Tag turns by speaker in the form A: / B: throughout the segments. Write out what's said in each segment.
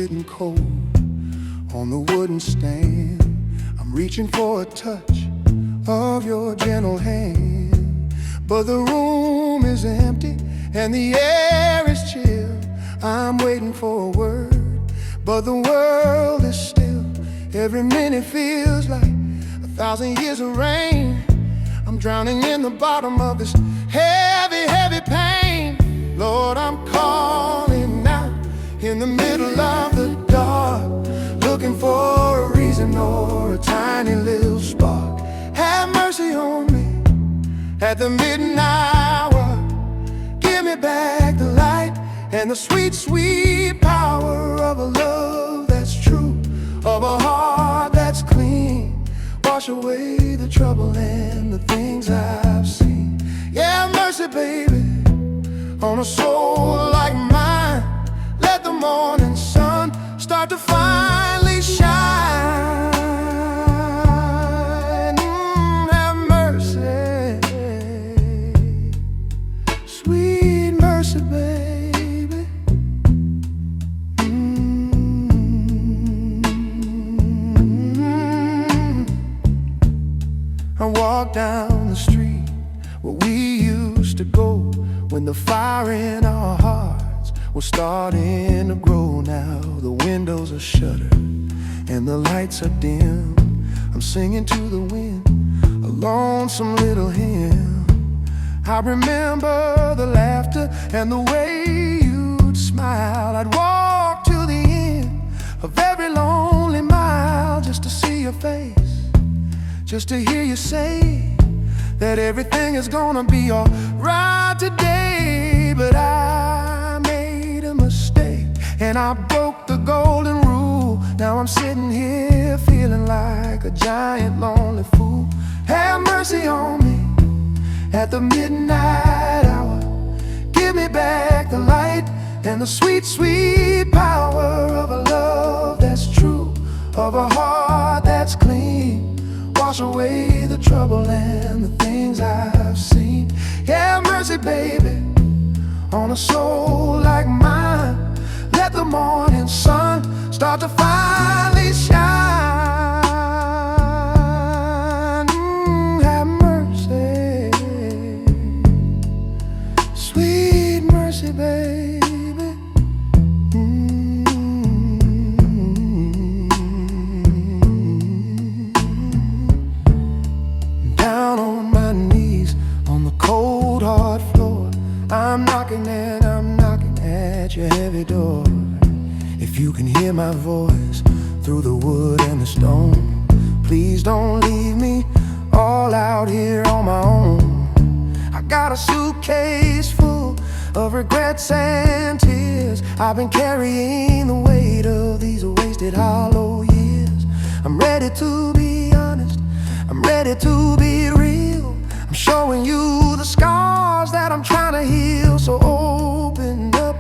A: getting cold on the wooden stand. I'm reaching for a touch of your gentle hand, but the room is empty and the air is chill. I'm waiting for a word, but the world is still. Every minute feels like 1,000 years of rain. I'm drowning in the bottom of this heavy, heavy pain. Lord, I'm calling out in the middle of the dark, looking for a reason or a tiny little spark. Have mercy on me at the midnight hour. Give me back the light and the sweet, sweet power of a love that's true, of a heart that's clean. Wash away the trouble and the things I've seen. Yeah, mercy, baby, on a soul like mine. Let the morning sun start to finally shine. Have mercy, sweet mercy, baby. I walk down the street where we used to go when the fire in our hearts was starting to grow. Now the windows are shuttered and the lights are dim. I'm singing to the wind a lonesome little hymn. I remember the laughter and the way you'd smile. I'd walk to the end of every lonely mile just to see your face, just to hear you say that everything is gonna be alright today. But I made a mistake and I broke the golden rule. Now I'm sitting here feeling like a giant lonely fool. Have mercy on me at the midnight hour. Give me back the light and the sweet, sweet power of a love that's true, of a heart that's clean. Wash away the trouble and the things I've seen. Yeah, mercy, baby, on a soul like mine. Let the morning sun start to finally shine. Have mercy, sweet mercy, baby. Down on my knees on the cold hard floor, I'm knocking and I'm knocking at your heavy door. If you can hear my voice through the wood and the stone, please don't leave me all out here on my own. I got a suitcase full of regrets and tears. I've been carrying the weight of these wasted hollow years. I'm ready to be honest, I'm ready to be real. I'm showing you the scars that I'm trying to heal. So open up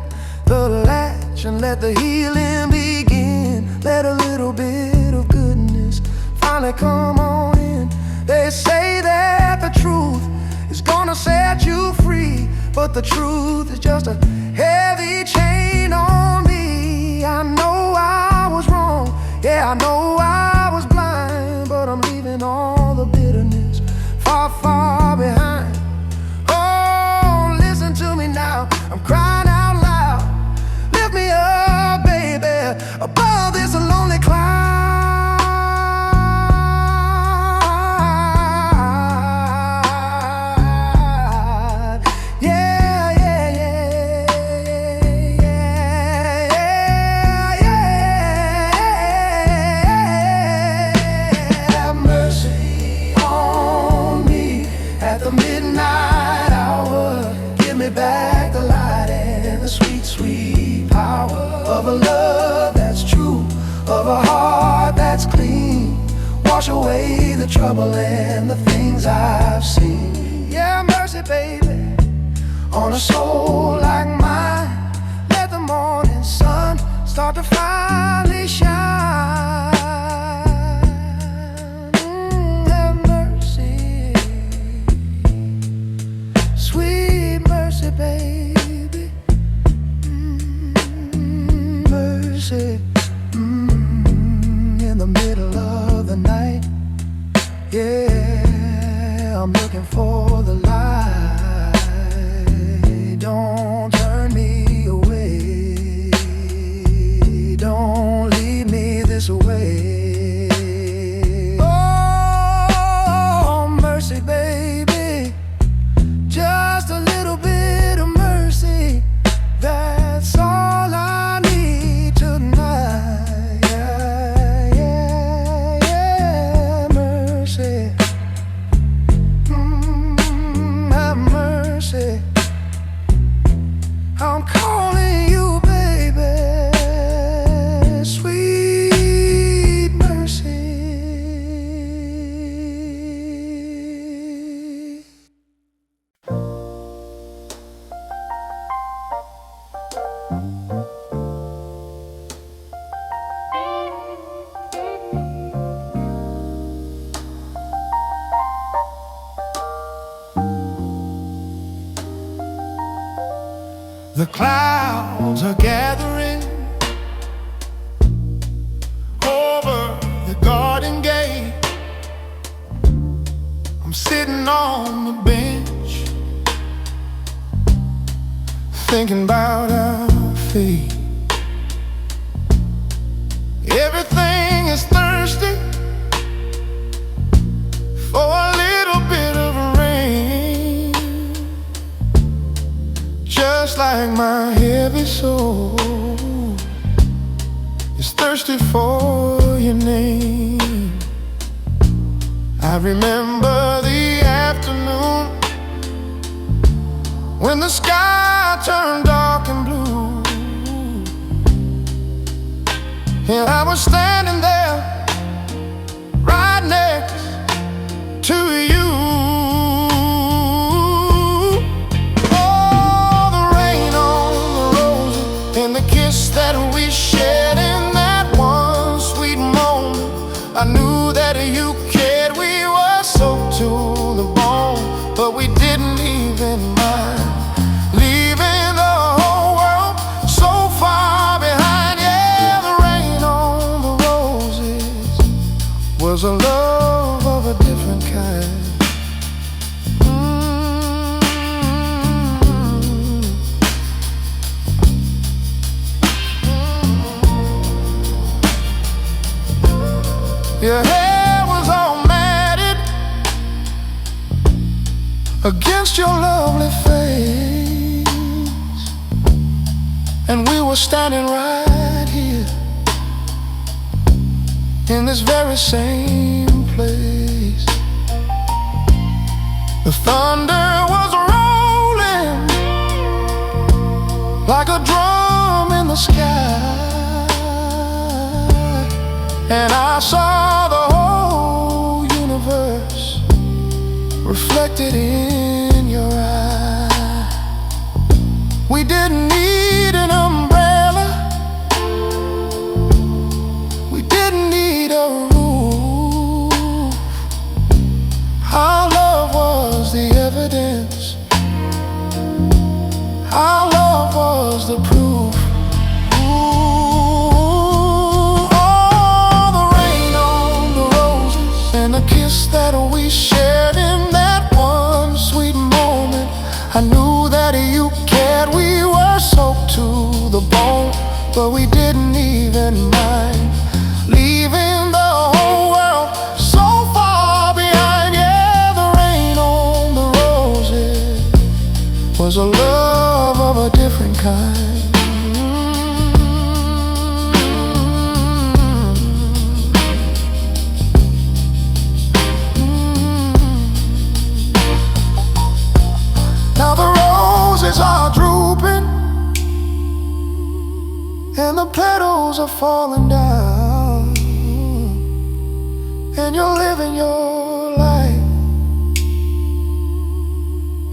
A: the latch and let the healing begin. Let a little bit of goodness finally come on in. They say that the truth is gonna set you free, but the truth is just a heavy chain on me. I know I was wrong, yeah, I know I was blind, but I'm leaving all the bitterness far, far behind. Oh, listen to me now, I'm crying out loud. Lift me up, baby, above this lonely cloud. Yeah, yeah, yeah, yeah, yeah, yeah. Have mercy on me at the midnight hour. Give me back the light and the sweet, sweet power of a love that's true, of a heart that's clean. Wash away the trouble and the things I've seen. Yeah, mercy, baby, on a soul like mine. Let the morning sun start to finally shine. Have mercy, sweet mercy, baby. Mercy. Yeah, I'm looking for the light. Don't turn me away. Don't leave me this way. Oh, mercy, baby. Just a little bit of mercy. That's all I need tonight. Yeah, yeah, yeah, mercy. Have mercy. I'm calling you, baby. Sweet mercy. The clouds are gathering over the garden gate. I'm sitting on the bench, thinking about our fate. Everything is thirsty for a little bit of rain, just like my heavy soul is thirsty for your name. I remember the afternoon when the sky turned dark and blue, and I was standing there right next to you. Oh, the rain on the roses and the kiss that we shared in that one sweet moment. I knew that you cared. We were soaked to the bone, but we didn't even mind leaving the whole world so far behind. Yeah, the rain on the roses was a love of a different kind. Your hair was all matted against your lovely face, and we were standing right here in this very same place. The thunder was rolling like a drum in the sky, and I saw the whole universe reflected in your eye. We didn't need an umbrella, we didn't need a roof. Our love was the evidence, our love was the proof. That we shared in that one sweet moment. I knew that you cared. We were soaked to the bone, but we didn't even mind leaving the whole world so far behind. Yeah, the rain on the roses was a love of a different kind. Now the roses are drooping and the petals are falling down, and you're living your life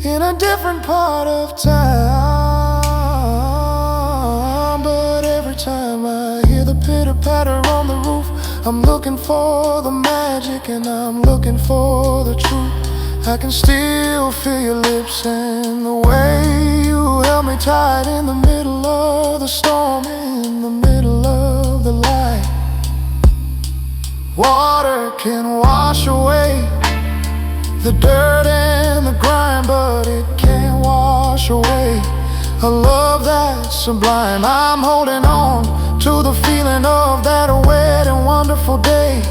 A: in a different part of town. But every time I hear the pitter-patter on the roof, I'm looking for the magic and I'm looking for the truth. I can still feel your lips and the way you held me tight in the middle of the storm, in the middle of the light. Water can wash away the dirt and the grime, but it can't wash away a love that's sublime. I'm holding on to the feeling of that wet and wonderful day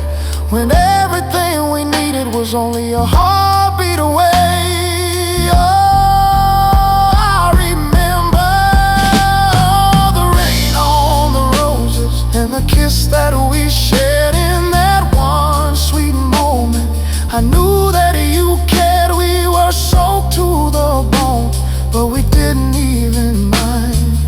A: when everything we needed was only a heartbeat away. Oh, I remember the rain on the roses and the kiss that we shared in that one sweet moment. I knew that you cared, we were soaked to the bone, but we didn't even mind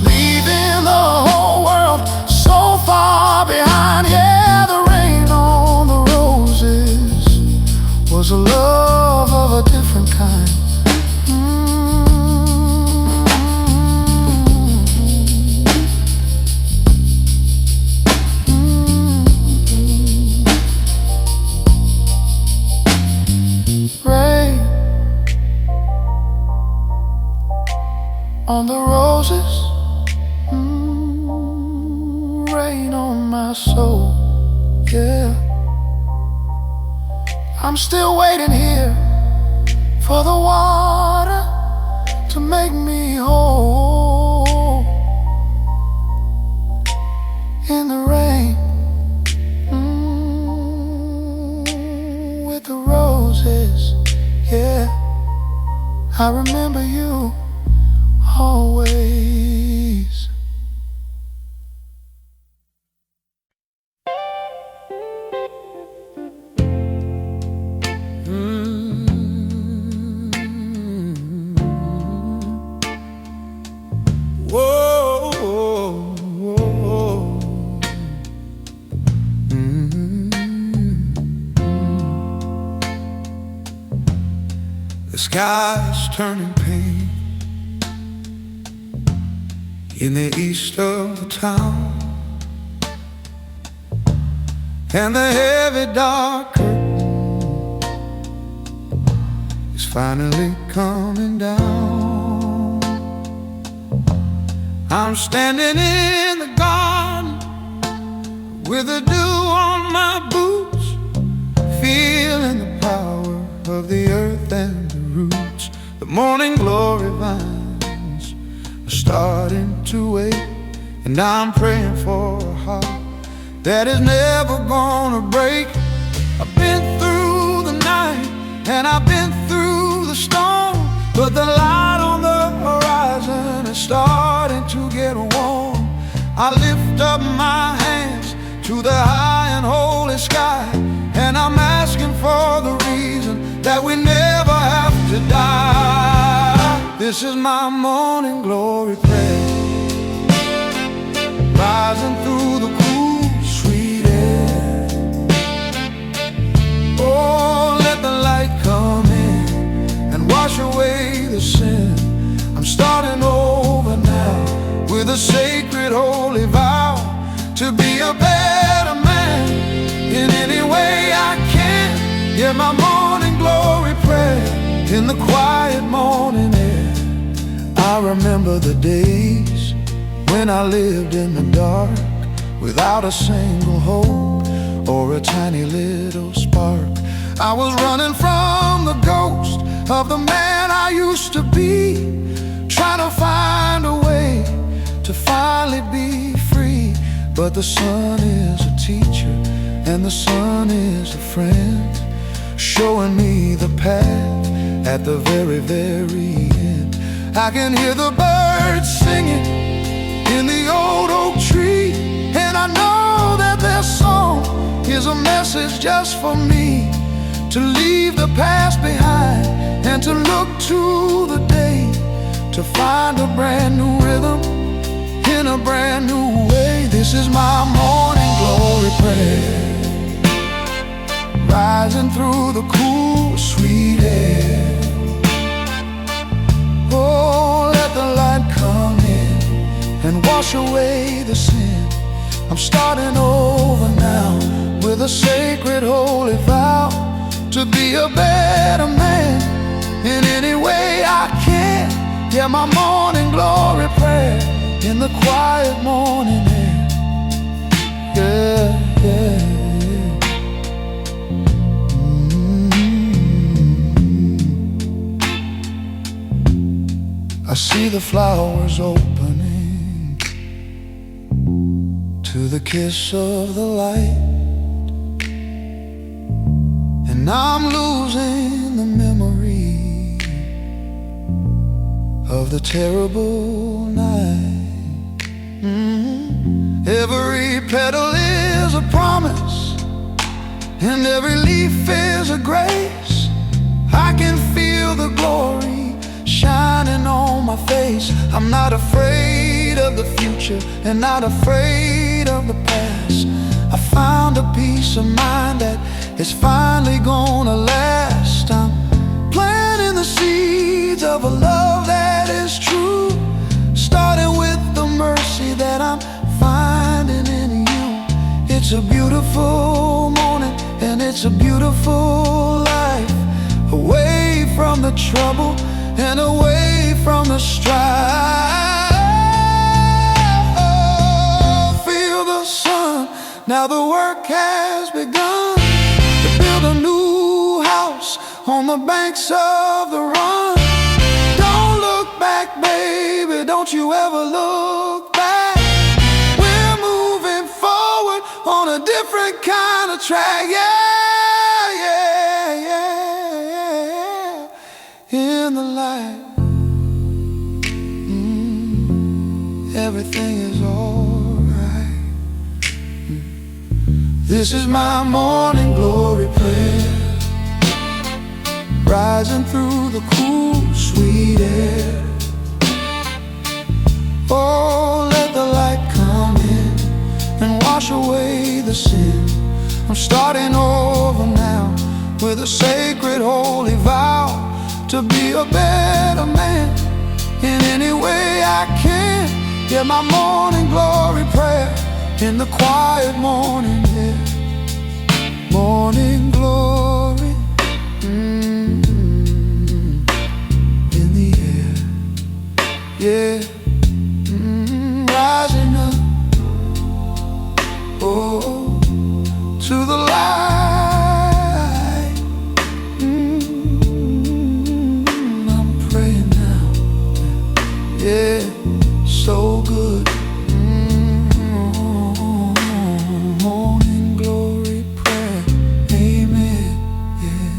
A: leaving the whole world so far behind. Yeah, the rain on the roses was a love of a different kind. Rain on the roses, rain on my soul, yeah. I'm still waiting here for the water to make me whole. In the rain, with the roses, yeah. I remember you always. Whoa, whoa, whoa. The sky's turning pink in the east of the town, and the heavy dark curtain is finally coming down. I'm standing in the garden with the dew on my boots, feeling the power of the earth and the roots. The morning glory vines are starting to wake, and I'm praying for a heart that is never gonna break. I've been through the night and I've been through the storm, but the light on the horizon is starting to get warm. I lift up my hands to the high and holy sky, and I'm asking for the reason that we never have to die. This is my morning glory prayer, rising through the cool, sweet air. Oh, let the light come in and wash away the sin. I'm starting over now with a sacred holy vow to be a better man in any way I can. Yeah, my morning glory prayer in the quiet morning air. I remember the days when I lived in the dark, without a single hope or a tiny little spark. I was running from the ghost of the man I used to be, trying to find a way to finally be free. But the sun is a teacher and the sun is a friend, showing me the path at the very, very end. I can hear the birds singing in the old oak tree, and I know that their song is a message just for me, to leave the past behind and to look to the day, to find a brand new rhythm in a brand new way. This is my morning glory prayer, rising through the cool, sweet air. Oh, let the light come in and wash away the sin. I'm starting over now with a sacred holy vow to be a better man in any way I can. Yeah, my morning glory prayer in the quiet morning air. Yeah, yeah, yeah. see the flowers opening to the kiss of the light, and I'm losing the memory of the terrible night. Every petal is a promise, and every leaf is a grace. I can feel the glory shining on my face. I'm not afraid of the future and not afraid of the past. I found a peace of mind that is finally gonna last. I'm planting the seeds of a love that is true, starting with the mercy that I'm finding in you. It's a beautiful morning and it's a beautiful life, away from the trouble and away from the strife. Oh, feel the sun, now the work has begun to build a new house on the banks of the run. Don't look back, baby, don't you ever look back. We're moving forward on a different kind of track. Yeah, yeah, yeah, yeah. In the light, everything is alright. This is my morning glory prayer, rising through the cool, sweet air. Oh, let the light come in and wash away the sin. I'm starting over now with a sacred holy vow to be a better man in any way I can. Yeah, my morning glory prayer in the quiet morning, yeah. Morning glory, in the air, yeah. Rising up, oh, to the light. I'm praying now, yeah, so good. Morning glory prayer, amen, yeah.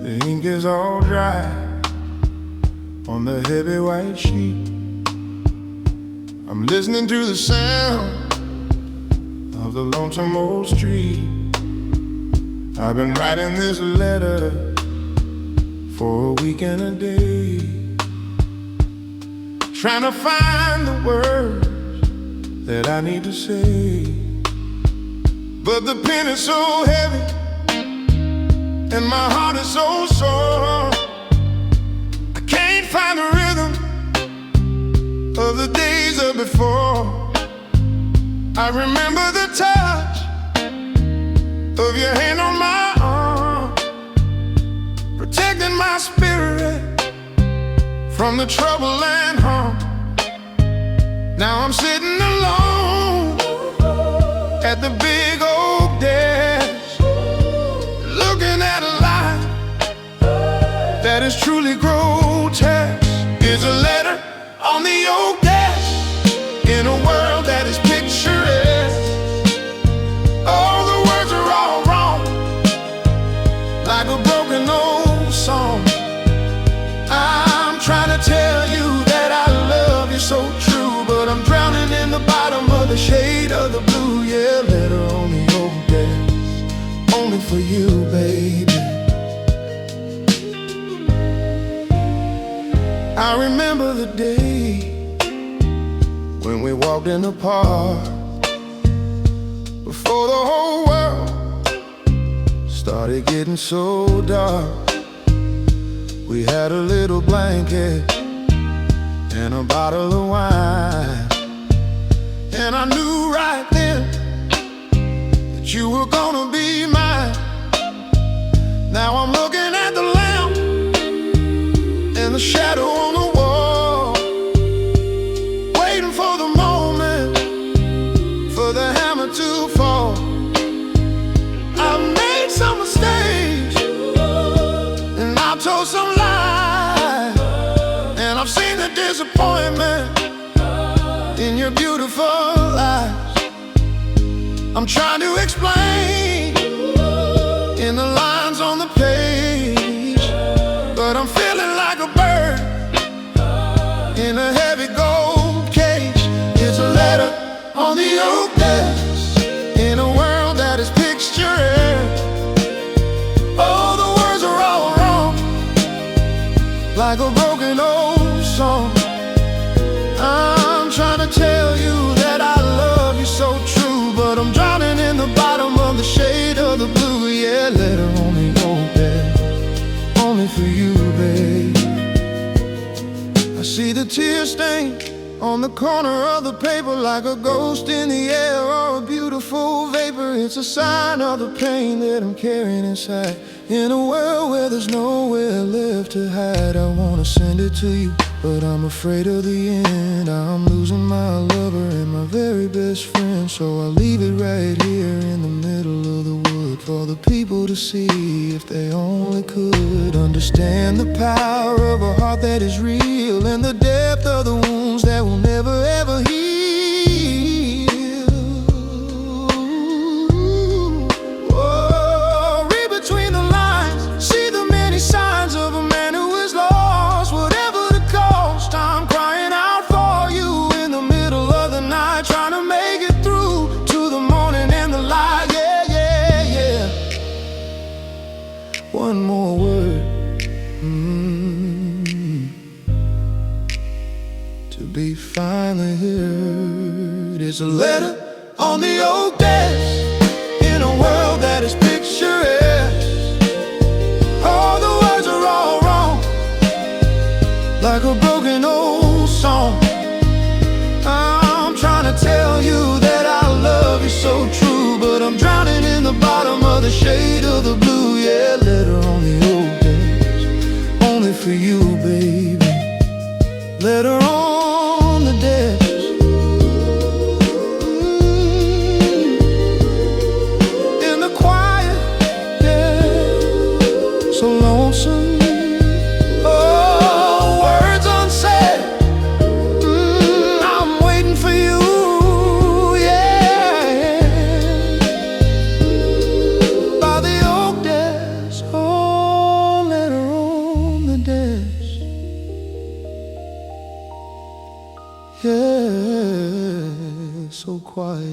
A: The ink is all dry on the heavy white sheet. I'm listening to the sound of the lonesome old street. I've been writing this letter for a week and a day, trying to find the words that I need to say. But the pen is so heavy and my heart is so sore, I can't find the rhythm of the days of before. I remember the touch of your hand on my arm, protecting my spirit from the trouble and harm. Now I'm sitting alone at the big oak desk, looking at a life that is truly grotesque. It's a letter on the oak desk in a world that is picturesque. Oh, the words are all wrong, like a broken old song. I'm trying to tell you that I love you so true, but I'm drowning in the bottom of the shade of the blue. Yeah, letter on the oak desk, only for you, baby. I remember the day when we walked in the park, before the whole world started getting so dark. We had a little blanket and a bottle of wine, and I knew right then that you were gonna be mine. Now I'm looking at the lamp lies I'm trying to explain in the lines on the page, but I'm feeling like a bird in a heavy gold cage. It's a letter on the oak desk in a world that is picturesque. Oh, the words are all wrong, like a broken old song. I'm trying to tell you that I love you so true, but I'm drowning in the bottom of the shade of the blue. Yeah, letter on the old desk, only for you, babe. I see the tear stain on the corner of the paper, like a ghost in the air or a beautiful vapor. It's a sign of the pain that I'm carrying inside. In a world where there's nowhere left to hide, I wanna send it to you, but I'm afraid of the end. I'm losing my lover and my very best friend, so I'll leave it right here in the middle of the wood for the people to see, if they only could understand the power of a heart that is real and the depth of the wounds that will never ever heal. Oh, read between the lines, see the many signs of a man who is lost. Whatever the cost, I'm crying out for you in the middle of the night, trying to make it through to the morning and the light. Yeah, yeah, yeah. One more word, to be finally heard. It's a letter on the oak desk in a world that is picturesque. Oh, the words are all wrong, like a broken old song. I'm trying to tell you that I love you so true, but I'm drowning in the bottom of the shade of the blue. Yeah, letter on the old desk, only for you, baby. Letter on the desk. In the quiet, yeah, so lonesome. Oh, words unsaid. I'm waiting for you, yeah, by the oak desk. Oh, letter on the desk. Yeah, so quiet.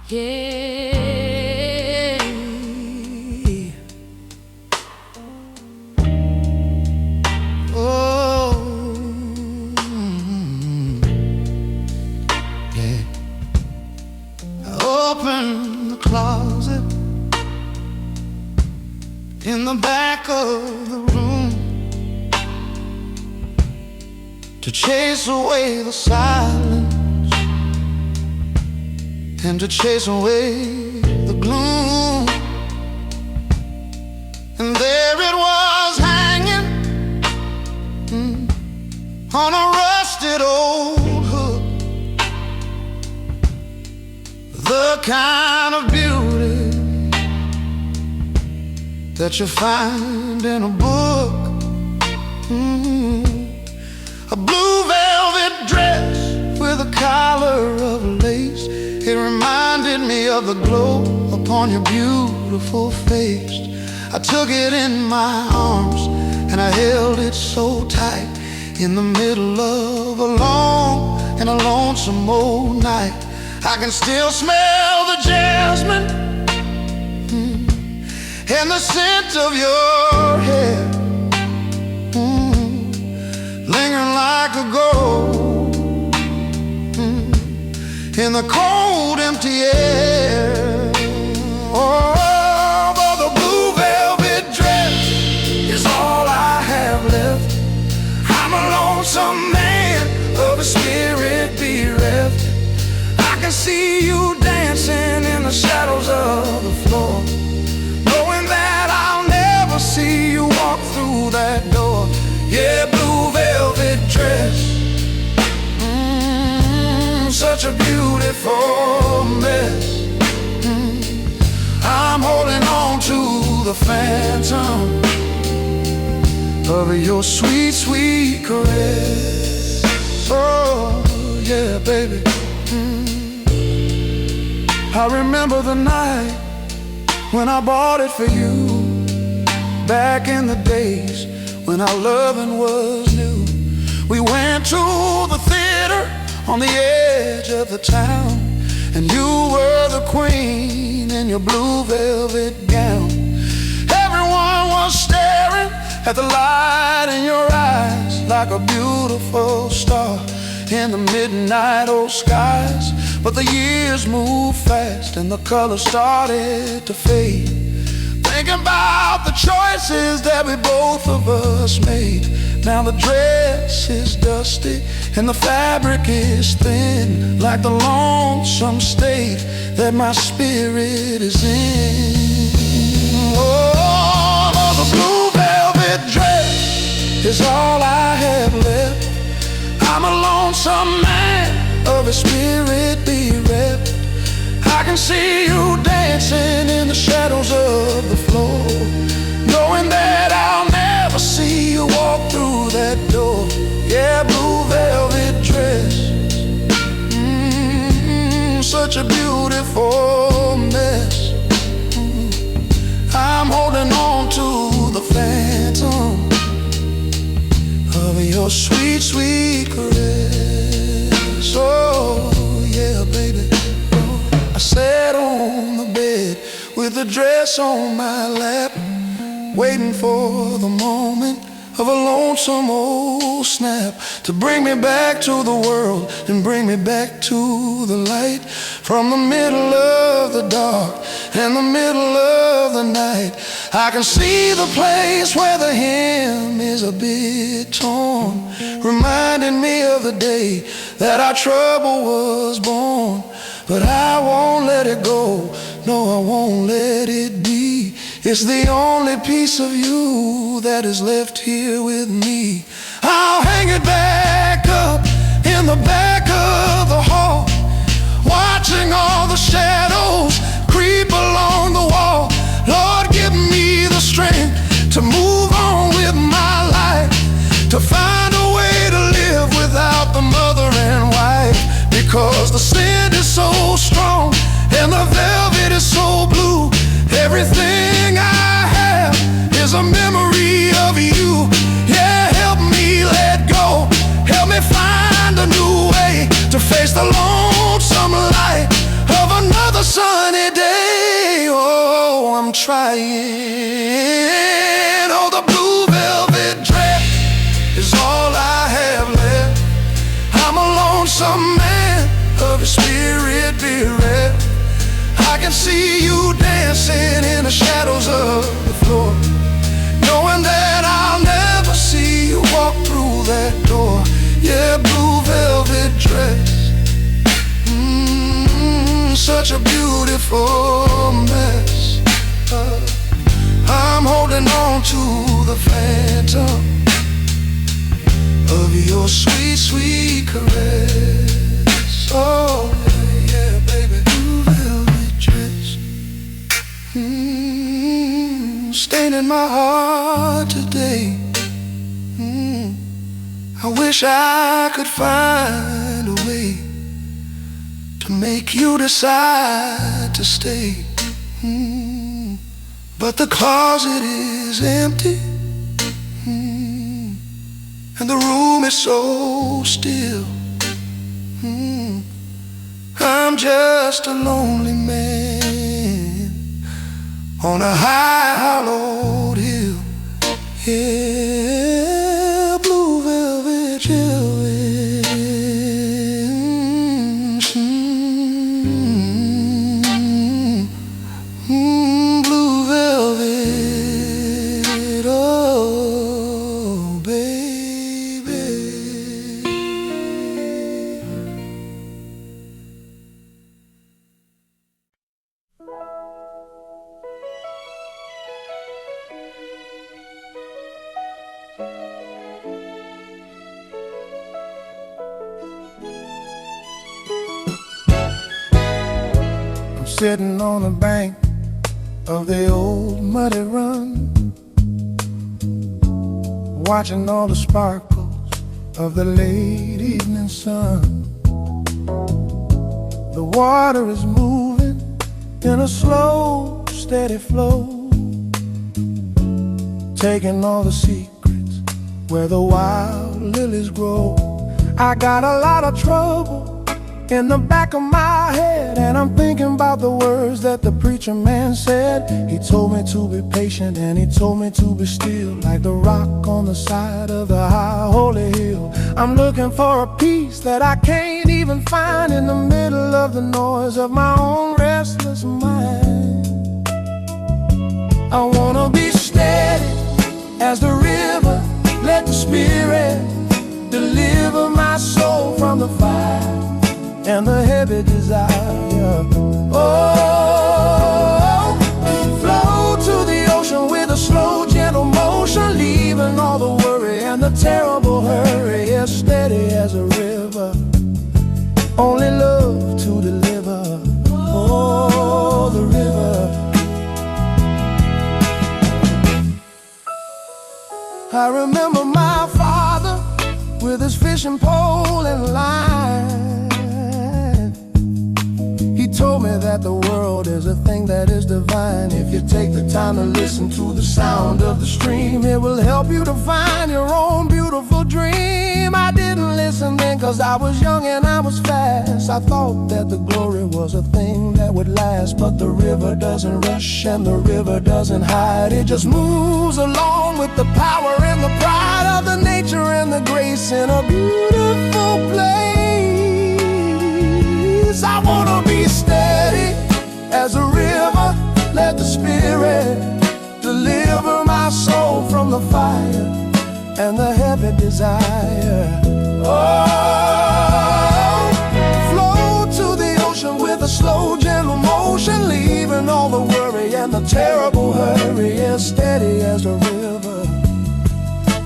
B: Yeah.
A: Oh, yeah. I opened the closet in the back of the room to chase away the silence and to chase away the gloom. And there it was, hanging on a rusted old hook, the kind of beauty that you find in a book. A blue velvet dress with a collar of lace. It reminded me of the glow upon your beautiful face. I took it in my arms and I held it so tight in the middle of a long and a lonesome old night. I can still smell the jasmine and the scent of your hair, lingering like a ghost in the cold, empty air. Oh, but the blue velvet dress is all I have left. I'm a lonesome man of a spirit bereft. I can see you dancing in the shadows of the floor, knowing that I'll never see you walk through that door. Yeah, blue velvet dress, such such a beautiful mess. I'm holding on to the phantom of your sweet, sweet caress. Oh, yeah, baby. I remember the night when I bought it for you, back in the days when our loving was new. We went to the theater on the edge of the town, and you were the queen in your blue velvet gown. Everyone was staring at the light in your eyes, like a beautiful star in the midnight old skies. But the years moved fast and the colors started to fade. Thinking about the choices that we both of us made. Now the dress is dusty and the fabric is thin, like the lonesome state that my spirit is in. Oh, the blue velvet dress is all I have left. I'm a lonesome man of a spirit bereft. I can see you dancing in the shadows of the floor, knowing that I'll never see you walk through that door. Yeah, blue velvet dress, such a beautiful mess. I'm holding on to the phantom of your sweet, sweet caress. Oh, yeah, baby. I sat on the bed with the dress on my lap, waiting for the moment of a lonesome old snap to bring me back to the world and bring me back to the light. From the middle of the dark and the middle of the night, I can see the place where the hem is a bit torn, reminding me of the day that our trouble was born. But I won't let it go, no, I won't let it be. It's the only piece of you that is left here with me. I'll hang it back up in the back of the hall, watching all the shadows creep along the wall. Lord, give me the strength to move on with my life, to find a way to live without the mother and wife. Because the scent is so strong and the velvet is so blue, everything I have is a memory of you. Yeah, help me let go, help me find a new way to face the lonesome light of another sunny day. Oh, I'm trying. Oh, the blue velvet dress is all I have left. I'm a lonesome man of a spirit bereft. I can see you dancing in the shadows of the floor, knowing that I'll never see you walk through that door. Yeah, blue velvet dress, such a beautiful mess. I'm holding on to the phantom of your sweet, sweet caress. Oh, yeah, baby. Blue velvet dress, staining my heart today. I wish I could find a way to make you decide to stay. But the closet is empty, and the room is so still. I'm just a lonely man on a high hollowed hill. Yeah, blue velvet chillin', blue velvet, oh baby. sitting on the bank of the old muddy run, watching all the sparkles of the late evening sun. The water is moving in a slow, steady flow, taking all the secrets where the wild lilies grow. I got a lot of trouble in the back of my head, and I'm thinking about the words that the preacher man said. He told me to be patient, and he told me to be still, like the rock on the side of the high holy hill. I'm looking for a peace that I can't even find in the middle of the noise of my own restless mind. I wanna be steady as the river, let the Spirit deliver my soul from the fire and the heavy desire. Oh, flow to the ocean with a slow, gentle motion, leaving all the worry and the terrible hurry. Yeah, steady as a river, only love to deliver. Oh, the river. I remember my father with his fishing pole and line. He told me that the world is a thing that is divine. If you take the time to listen to the sound of the stream, it will help you to find your own beautiful dream. I didn't listen then 'cause I was young and I was fast. I thought that the glory was a thing that would last, but the river doesn't rush and the river doesn't hide. It just moves along with the power and the pride of the nature and the grace in a beautiful place. I wanna be steady as a river, let the Spirit deliver my soul from the fire and the heavy desire. Oh, flow to the ocean with a slow, gentle motion, leaving all the worry and the terrible hurry. Yeah, steady as a river,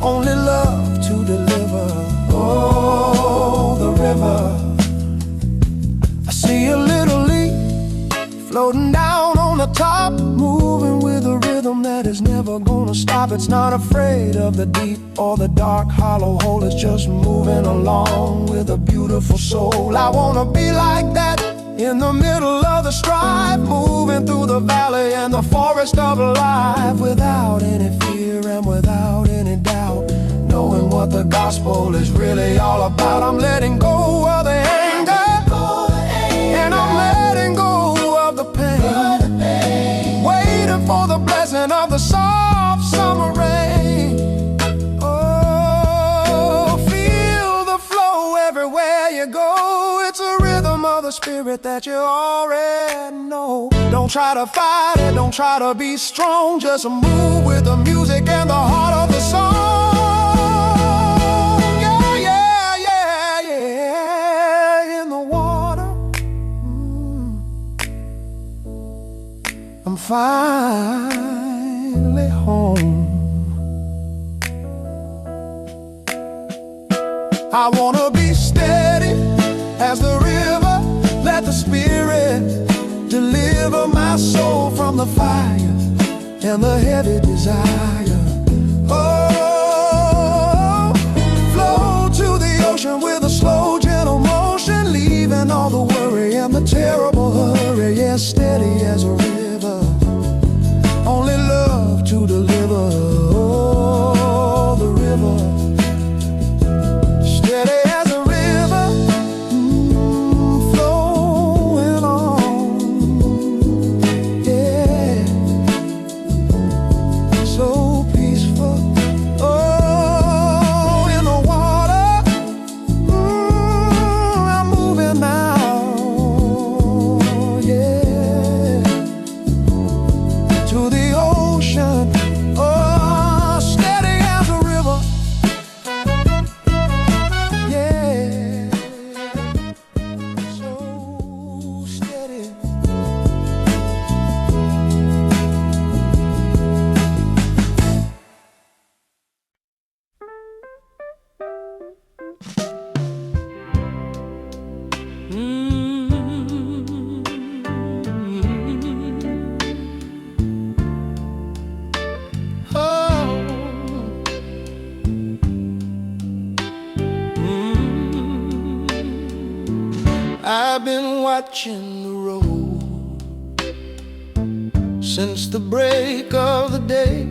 A: only love to deliver. Oh, the river. I see a little leaf floating down on the top, moving with a rhythm that is never gonna stop. It's not afraid of the deep or the dark hollow hole. It's just moving along with a beautiful soul. I wanna be like that in the middle of the strife, moving through the valley and the forest of life, without any fear and without any doubt, knowing what the gospel is really all about. I'm letting go of the anger, and I'm letting go of the pain, waiting for the blessing of the soft summer rain. Oh, feel the flow everywhere you go. It's a rhythm of the Spirit that you already know. Don't try to fight it, don't try to be strong, just move with the music and the heart of the song. Yeah, yeah, yeah, yeah. In the water, I'm finally home. I wanna be steady as the river, let the Spirit deliver my soul from the fire and the heavy desire. Oh, flow to the ocean with a slow, gentle motion, leaving all the worry and the terrible hurry. Yeah, steady as a river, only love to deliver. Oh, the river, steady as a river, flowing on. Yeah, so peaceful. Oh, in the water, I'm moving now. I've been watching the road since the break of the day,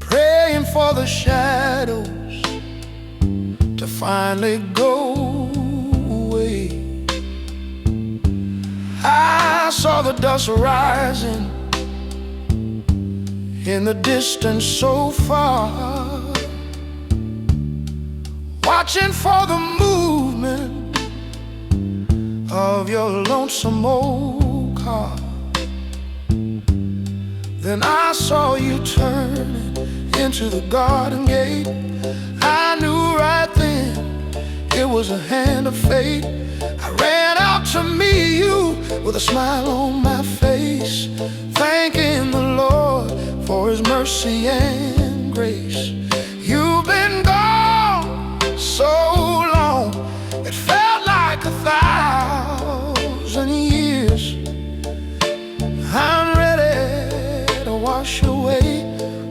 A: praying for the shadows to finally go away. I saw the dust rising in the distance so far, watching for the movement of your lonesome old car. Then I saw you turning into the garden gate. I knew right then it was a hand of fate. I ran out to meet you with a smile on my face, thanking the Lord for His mercy and grace. You've been gone so long, it felt like 1,000 years. I'm ready to wash away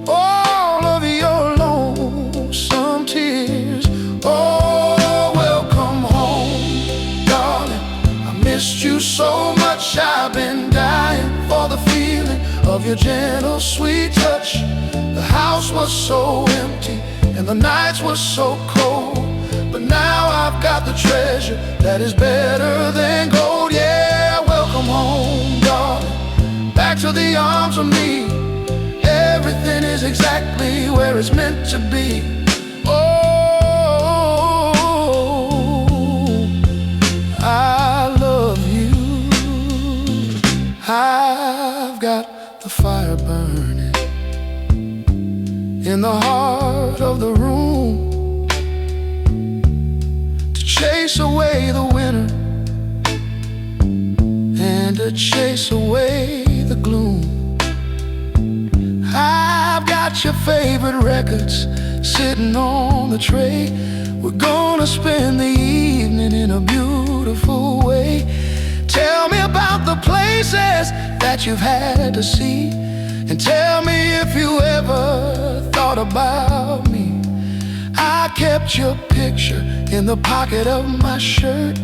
A: all of your lonesome tears. Oh, welcome home, darling. I missed you so much. I've been dying for the feeling of your gentle, sweet touch. The house was so empty and the nights were so cold, but now I've got the treasure that is better than gold. Yeah, welcome home, darling, back to the arms of me. Everything is exactly where it's meant to be. Oh, I love you. I've got the fire burning in the heart of the room to chase away the winter and to chase away the gloom. I've got your favorite records sitting on the tray. We're gonna spend the evening in a beautiful way. Tell me about the places that you've had to see, and tell me if you ever thought about me. I kept your picture in the pocket of my shirt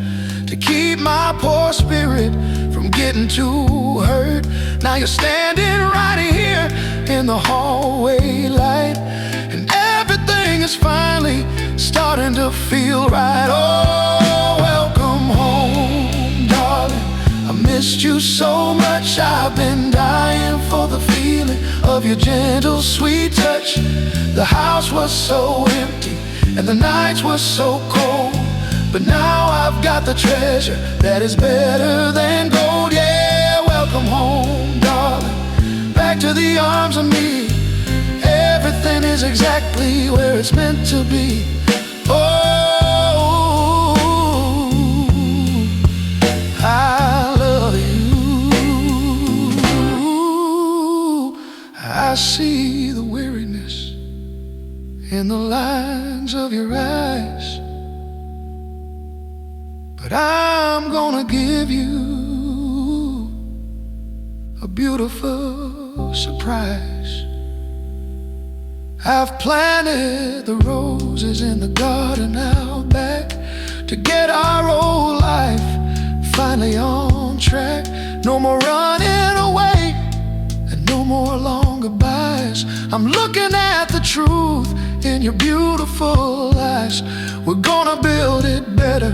A: to keep my poor spirit from getting too hurt. Now you're standing right here in the hallway light, and everything is finally starting to feel right. Oh, welcome home, darling. I missed you so much. I've been dying for the feeling of your gentle, sweet touch. The house was so empty and the nights were so cold, but now I've got the treasure that is better than gold. Yeah, welcome home, darling, back to the arms of me. Everything is exactly where it's meant to be. Oh, I love you. I see the weariness in the lines of your eyes, but I'm gonna give you a beautiful surprise. I've planted the roses in the garden out back to get our old life finally on track. No more running away and no more long goodbyes. I'm looking at the truth in your beautiful eyes. We're gonna build it better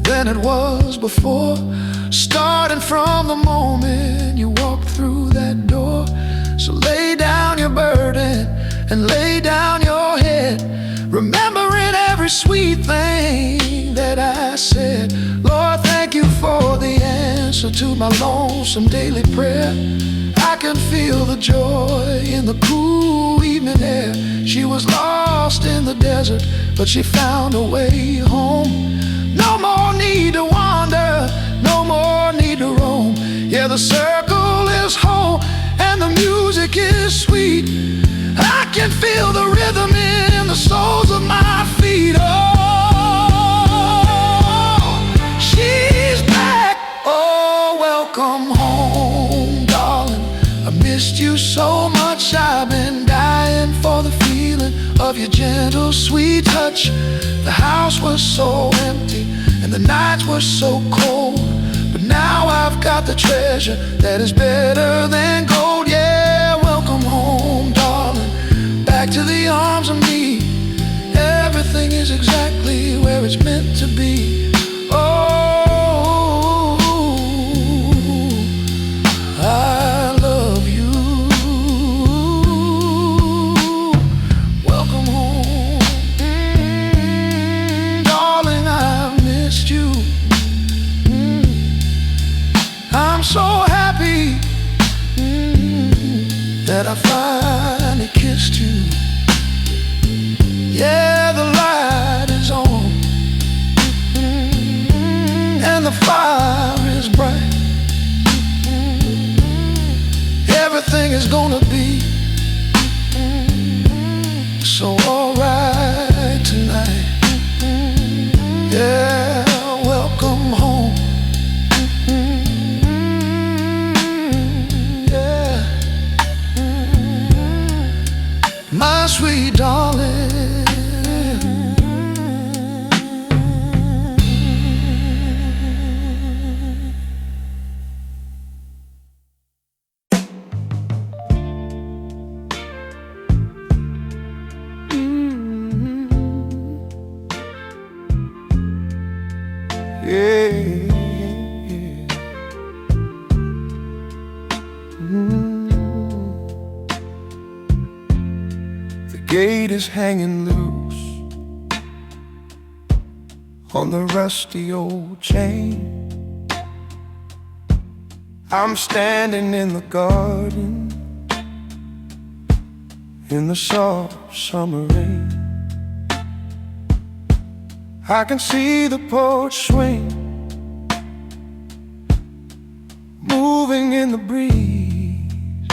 A: than it was before, starting from the moment you walked through that door. So lay down your burden and lay down your head, remembering every sweet thing that I said. Lord, thank you for the answer to my lonesome daily prayer. I can feel the joy in the cool evening air. She was lost in the desert, but she found a way home. No more need to wander, no more need to roam. Yeah, the circle is whole and the music is sweet. I can feel the rhythm in the soles of my feet. Oh, she's back. Oh, welcome home, darling. I missed you so much. I've been dying for the feeling of your your gentle, sweet touch. The house was so empty and the nights were so cold, but now I've got the treasure that is better than gold. Yeah, welcome home, darling, back to the arms of me. Everything is exactly where it's meant to be. Oh, I love you. Welcome home. Darling, I've missed you. I'm so happy that I finally kissed you. Yeah, the light is on and the fire is bright. Everything is gonna be so alright tonight. Yeah, welcome home. Yeah, my sweet darling. Yeah, yeah. The gate is hanging loose on the rusty old chain. I'm standing in the garden in the soft summer rain. I can see the porch swing moving in the breeze,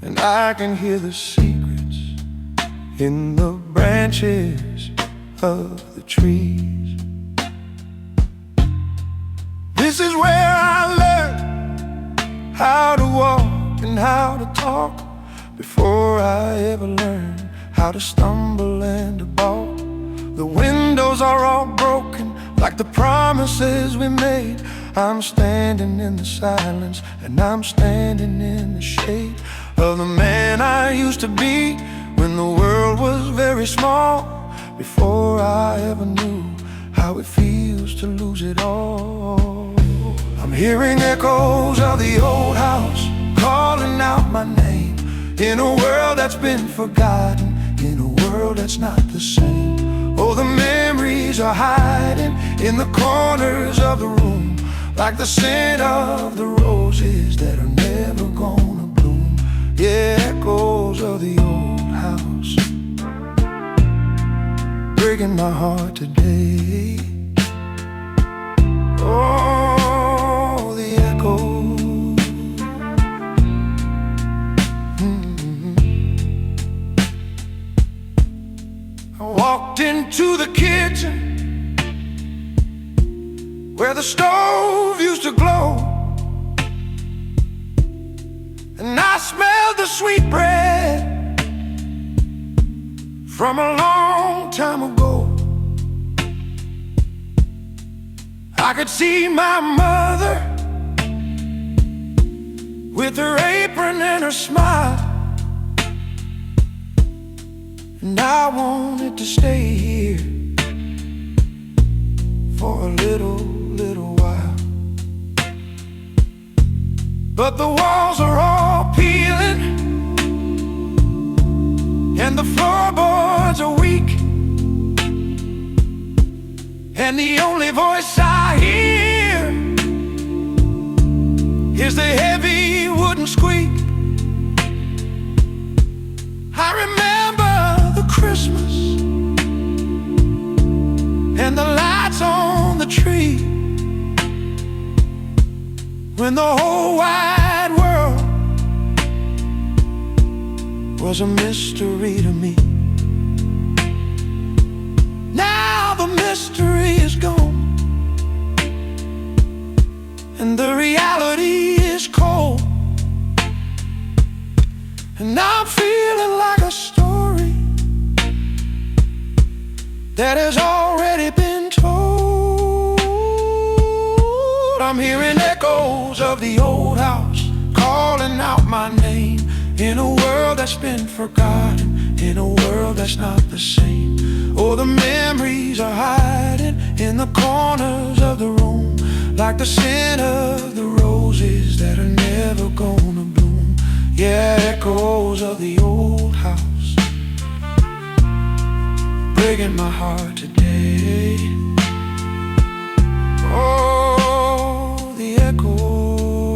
A: and I can hear the secrets in the branches of the trees. This is where I learned how to walk and how to talk, before I ever learned how to stumble and to balk. The windows are all broken, like the promises we made. I'm standing in the silence, and I'm standing in the shade of the man I used to be when the world was very small, before I ever knew how it feels to lose it all. I'm hearing echoes of the old house calling out my name, in a world that's been forgotten, in a world that's not the same. Oh, the memories are hiding in the corners of the room, like the scent of the roses that are never gonna bloom. Yeah, echoes of the old house breaking my heart today. Oh, the echoes. I walked into the kitchen where the stove used to glow, and I smelled the sweet bread from a long time ago. I could see my mother with her apron and her smile, and I wanted to stay here for a little while. But the walls are all peeling and the floorboards are weak, and the only voice I hear is the heavy wooden squeak. I remember the Christmas and the lights on the tree, when the whole wide world was a mystery to me. Now the mystery is gone, and the reality is cold, and I'm feeling like a story that has already been told. I'm hearing echoes of the old house calling out my name, in a world that's been forgotten, in a world that's not the same. Oh, the memories are hiding in the corners of the room, like the scent of the roses that are never gonna bloom. Yeah, echoes of the old house, breaking my heart today. Oh, the echo,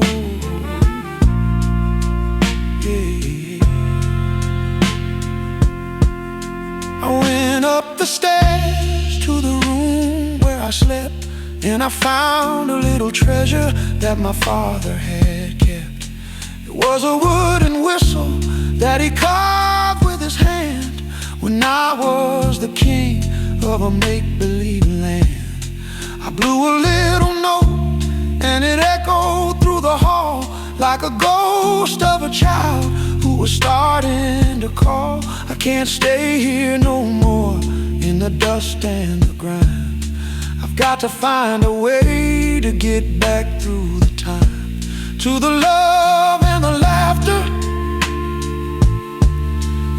A: yeah. I went up the stairs to the room where I slept, and I found a little treasure that my father had kept. It was a wooden whistle that he carved with his hand when I was the king of a make-believe land. I blew a little note and it echoed through the hall like a ghost of a child who was starting to call. I can't stay here no more in the dust and the grime. I've got to find a way to get back through the time, to the love and the laughter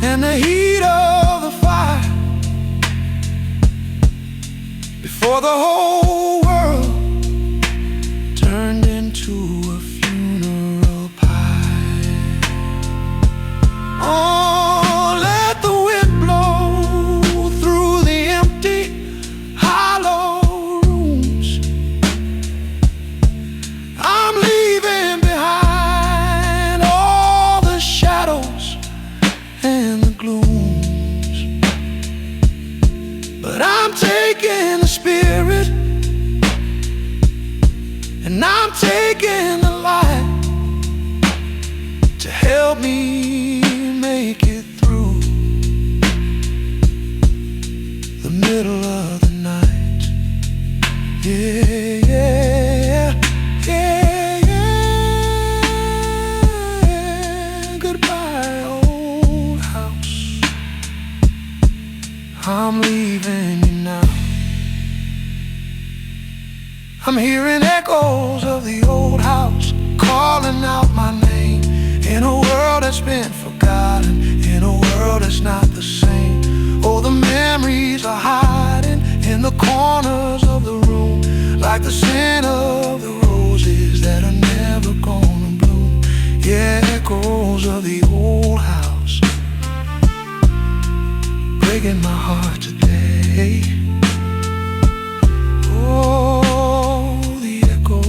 A: and the heat of the fire, before the whole world turned into a funeral pyre. Oh, let the wind blow through the empty, hollow rooms. I'm leaving behind all the shadows and the glooms, but I'm taking the spirit and I'm taking the light to help me make it through the middle of the night. Yeah, yeah, yeah, yeah. Goodbye, old house, I'm leaving you now. I'm hearing echoes of the old house calling out my name, in a world that's been forgotten, in a world that's not the same. Oh, the memories are hiding in the corners of the room, like the scent of the roses that are never gonna bloom. Yeah, echoes of the old house, breaking my heart today. Oh, the echo,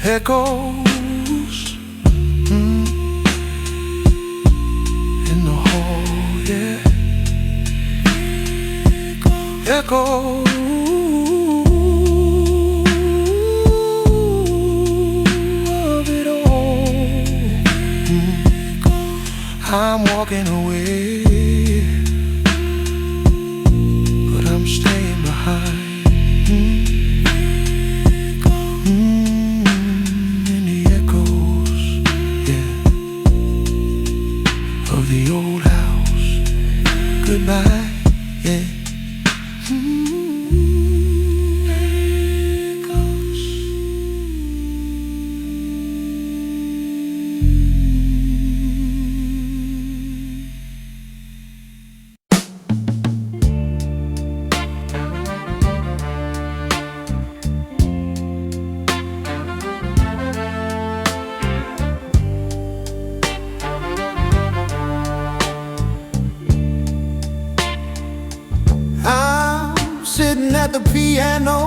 A: echoes in the hall, yeah. Echoes of it all. I'm walking away, but I'm staying behind. In the echoes, yeah, of the old house. Goodbye, yeah. Sitting at the piano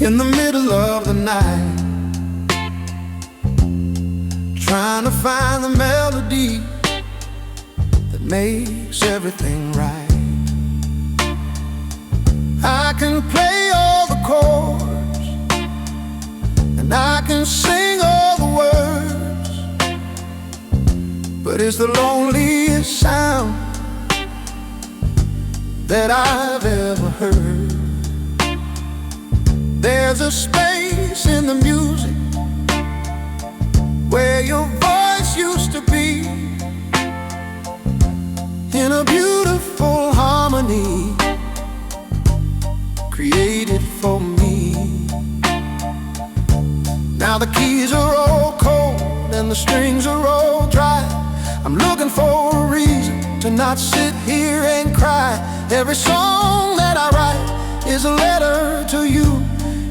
A: in the middle of the night, trying to find the melody that makes everything right. I can play all the chords and I can sing all the words, but it's the loneliest sound that I've ever heard. There's a space in the music where your voice used to be, in a beautiful harmony created for me. Now the keys are all cold and the strings are all dry. I'm looking for a reason to not sit here and cry. Every song that I write is a letter to you,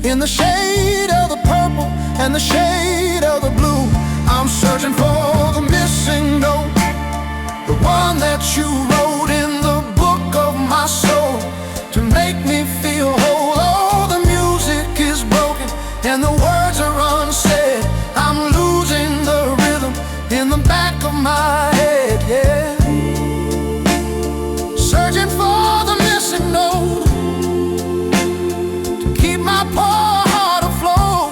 A: in the shade of the purple and the shade of the blue. I'm searching for the missing note, the one that you wrote in the book of my soul, to make me feel whole. Oh, the music is broken and the words are unsaid. I'm losing the rhythm in the back of my head, yeah. Searching for the missing note to keep my poor heart afloat.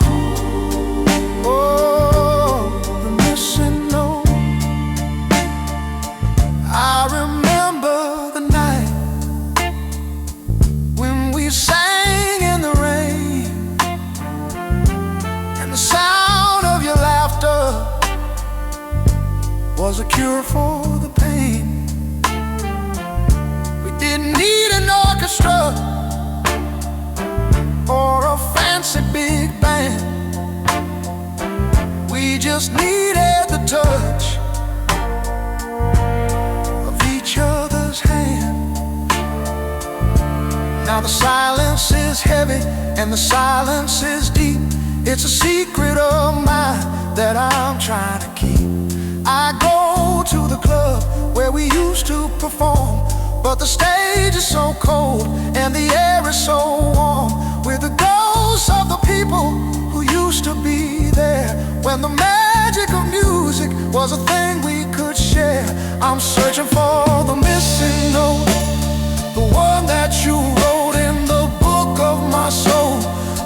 A: Oh, the missing note. I remember the night when we sang in the rain, and the sound of your laughter was a cure for the pain. We didn't need an orchestra or a fancy big band. We just needed the touch of each other's hand. Now the silence is heavy and the silence is deep. It's a secret of mine that I'm trying to keep. I go to the club where we used to perform, but the stage is so cold and the air is so warm. We're the ghosts of the people who used to be there, when the magic of music was a thing we could share. I'm searching for the missing note, the one that you wrote in the book of my soul,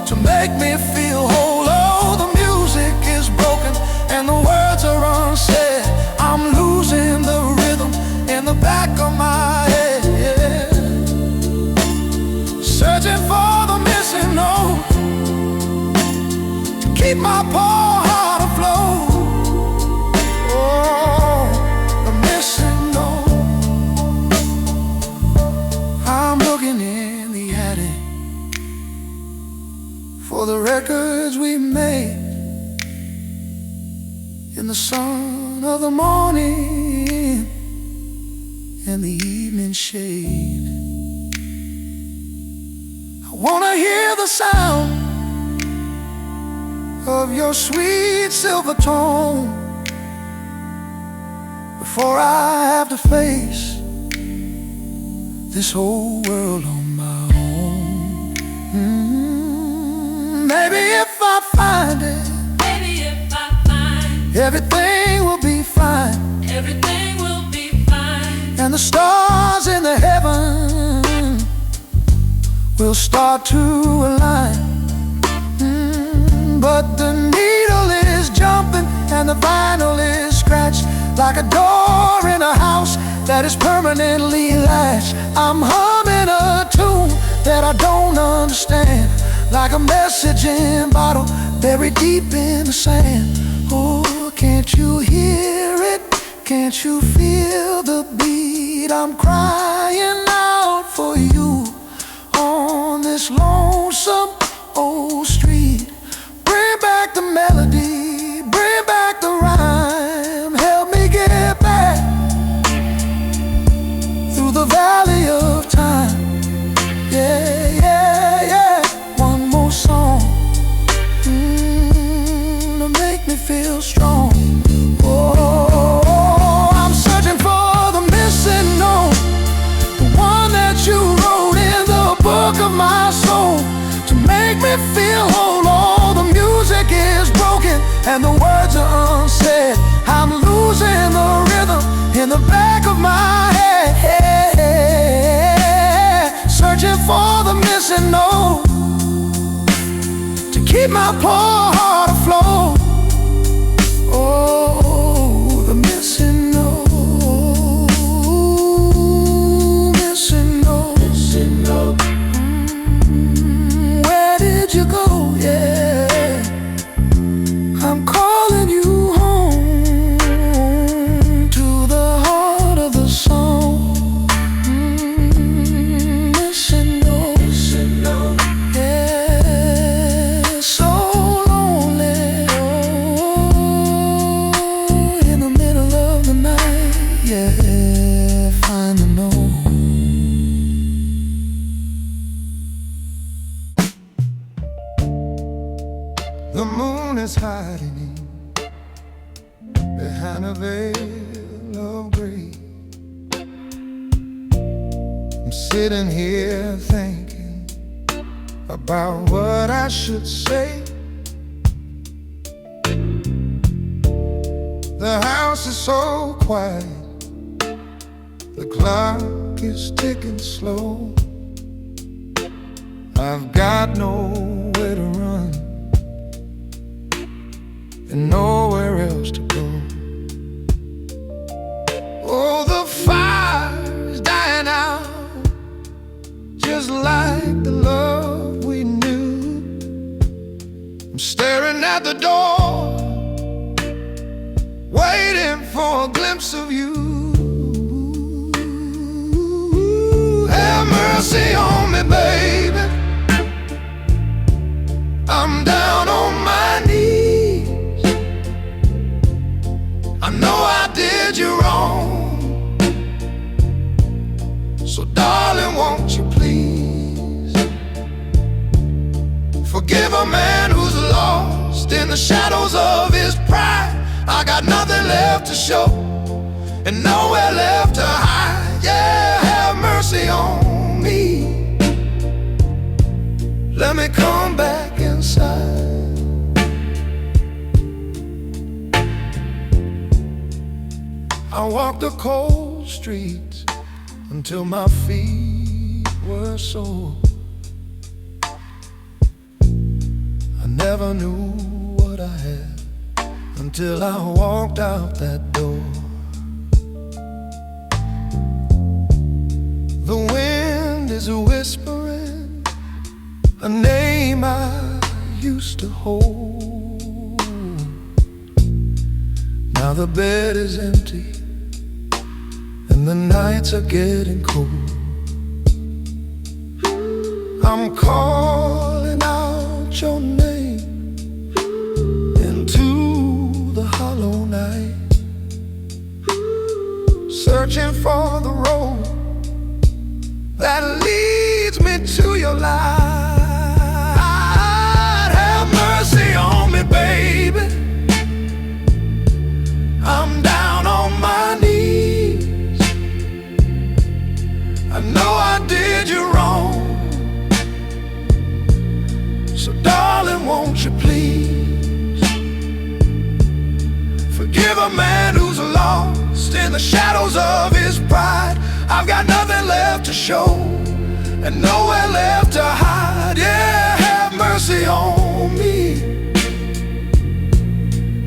A: to make me feel whole. Oh, the music is broken and the words are unsaid. I'm losing the rhythm in the back of my head, yeah. Searching for the missing note to keep my poor heart afloat. Oh, the missing note. I'm looking in the attic for the records we made, in the sun of the morning and the evening shade. I wanna hear the sound of your sweet silver tone before I have to face this whole world on my own. Maybe if I find it, everything will be fine.
B: Everything will be fine.
A: And the stars in the heaven will start to align. But the needle is jumping and the vinyl is scratched, like a door in a house that is permanently latched. I'm humming a tune that I don't understand, like a message in a bottle buried deep in the sand. Oh, can't you hear it? Can't you feel the beat? I'm crying out for you on this lonesome old street. Bring back the melody, bring back the rhyme. Help me get back through the valley of time. Yeah, yeah, yeah. One more song to make me feel strong. Oh, I'm searching for the missing note, the one that you wrote in the book of my soul, to make me feel whole. Oh, the music is broken and the words are unsaid. I'm losing the rhythm in the back of my head. Searching for the missing note to keep my poor heart afloat. Oh, the missing note, missing note, missing note. Where did you go? Yeah, I'm calling you home. sitting here thinking about what I should say. The house is so quiet, the clock is ticking slow. I've got nowhere to run and nowhere else to go. Oh, the fire's dying out, just like the love we knew. I'm staring at the door, waiting for a glimpse of you. Have mercy on me, baby. I'm down on my knees. I know I did you wrong, so darling, won't you please forgive a man who's lost in the shadows of his pride. I got nothing left to show and nowhere left to hide. Yeah, have mercy on me. Let me come back inside. I walked the cold streets until my feet were sore. I never knew what I had until I walked out that door. The wind is whispering a name I used to hold. Now the bed is empty and the nights are getting cold. I'm calling out your name into the hollow night, searching for the road that leads me to your light. Have mercy on me, baby. I'm down on my knees. I know I did you wrong, so darling, won't you please forgive a man who's lost in the shadows of his pride. I've got nothing left to show and nowhere left to hide. Yeah, have mercy on me.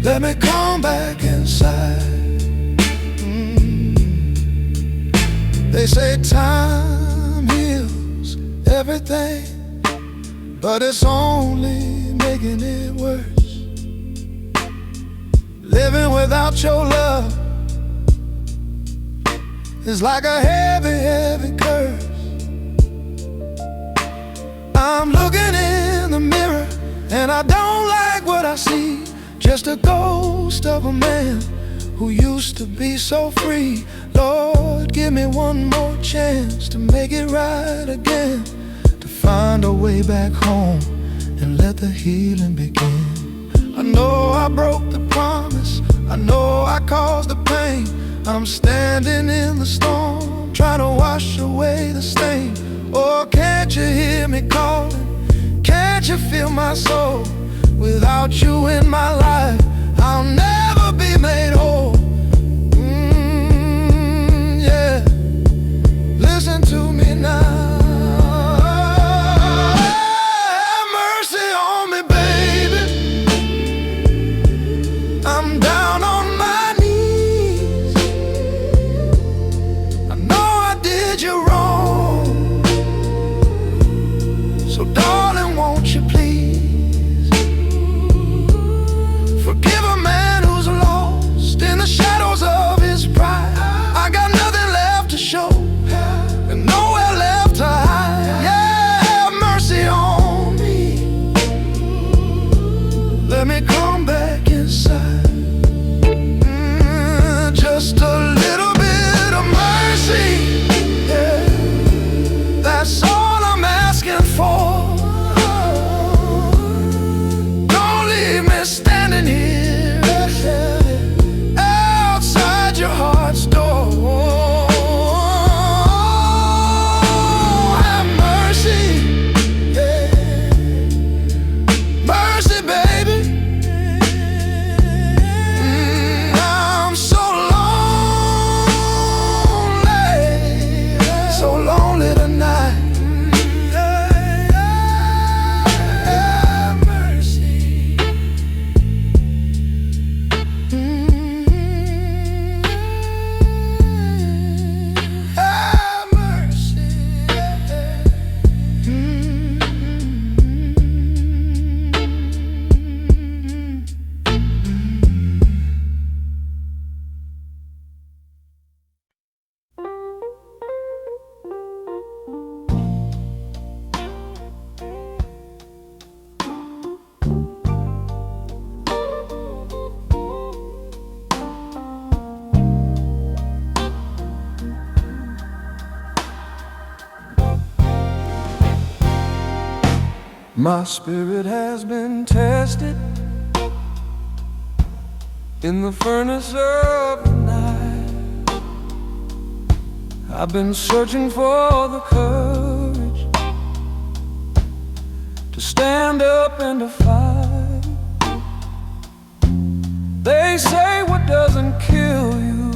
A: Let me come back inside. They say time heals everything, but it's only making it worse. Living without your love is like a heavy, heavy curse. I'm looking in the mirror and I don't like what I see. Just a ghost of a man who used to be so free. Lord, give me one more chance to make it right again, to find a way back home and let the healing begin. I know I broke the promise, I know I caused the pain. I'm standing in the storm, trying to wash away the stain. Oh, can't you hear me calling? Can't you feel my soul? Without you in my life, I'll never be made whole. Yeah, listen to me now. Have mercy on me, baby. I'm down on my knees. I know I did you wrong, so darling, won't you please forgive a man who's lost in the My spirit has been tested in the furnace of the night. I've been searching for the courage to stand up and to fight. They say what doesn't kill you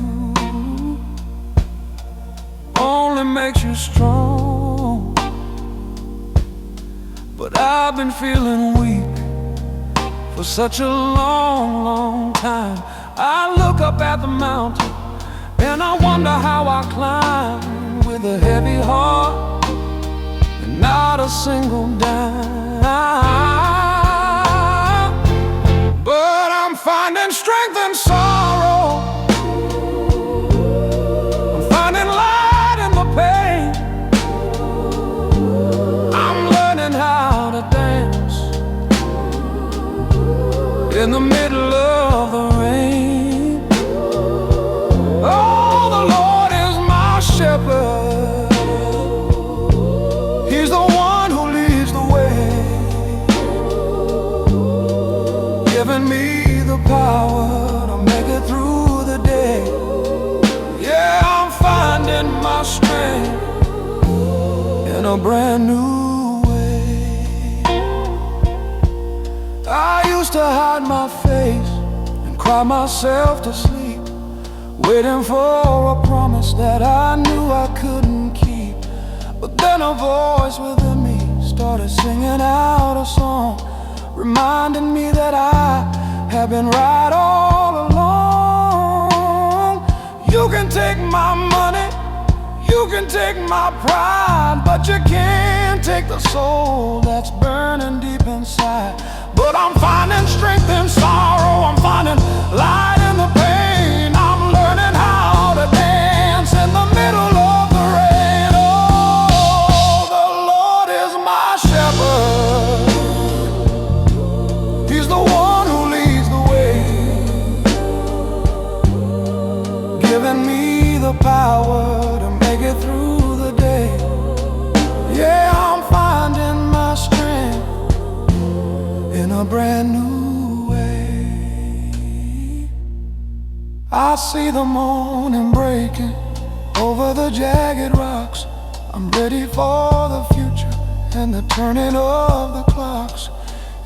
A: only makes you strong. But I've been feeling weak for such a long, long time. I look up at the mountain and I wonder how I climb with a heavy heart and not a single dime. But I'm finding strength in sorrow, I'm finding light in the pain. I'm learning how to dance in the middle of the rain. Oh, the Lord is my shepherd, He's the one who leads the way, giving me the power to make it through the day. Yeah, I'm finding my strength in a brand new way. I used to hide my face and cry myself to sleep, waiting for a promise that I knew I couldn't keep. But then a voice within me started singing out a song, reminding me that I have been right all along. You can take my money, you can take my pride, but you can't take the soul that's burning deep inside. But I'm finding strength in sorrow, I'm finding light in the pain. I'm learning how to dance in the middle of the rain. Oh, the Lord is my shepherd, He's the one who leads the way, giving me the power to make it through the day. Yeah, I'm finding my strength in a brand new way. I see the morning breaking over the jagged rocks. I'm ready for the future and the turning of the clocks.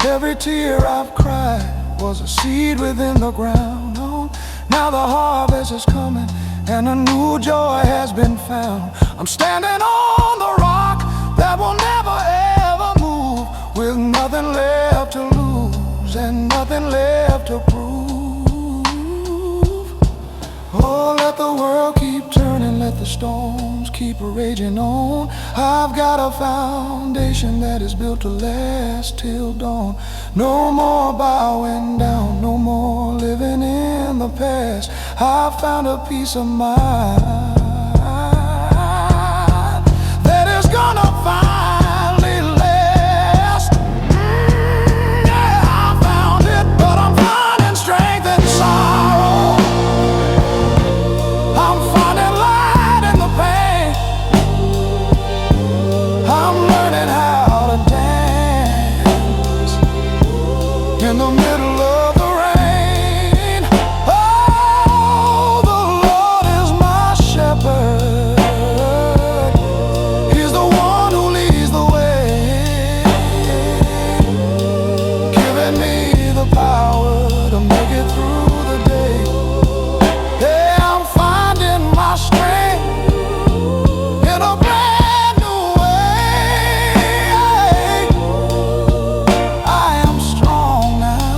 A: Every tear I've cried was a seed within the ground. Oh, now the harvest is coming and a new joy has been found. I'm standing on the rock that will never ever move, with nothing left to lose and nothing left to prove. Oh, let the world keep turning, let the storms keep raging on. I've got a foundation that is built to last till dawn. No more bowing down, no more living in the past. I've found a peace of mind that is gonna finally last. Yeah, I found it, but I'm finding strength in sorrow. I'm finding light in the pain. I'm learning how to dance in the middle of the rain. Oh, the Lord is my shepherd, He's the one who leads the way, giving me the power to make it through the day. Yeah, I'm finding my strength in a brand new way. I am strong now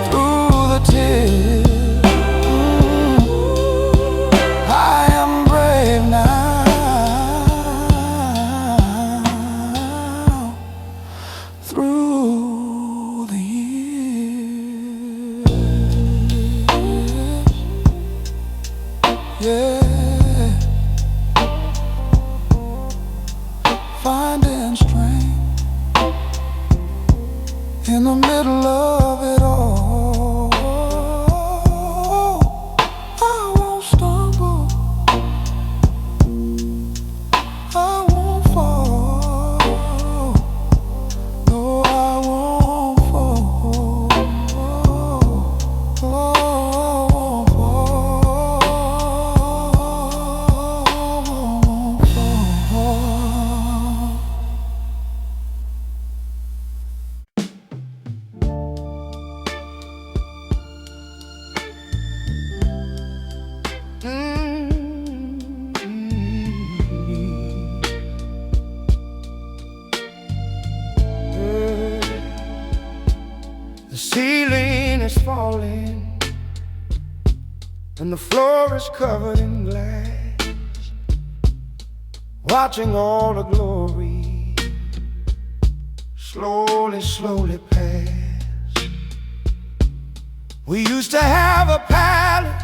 A: through the tears. I am brave now through the years. Yeah, finding strength in the middle of it all. I won't stumble, I won't fall. and the floor is covered in glass, watching all the glory slowly, slowly pass. We used to have a palace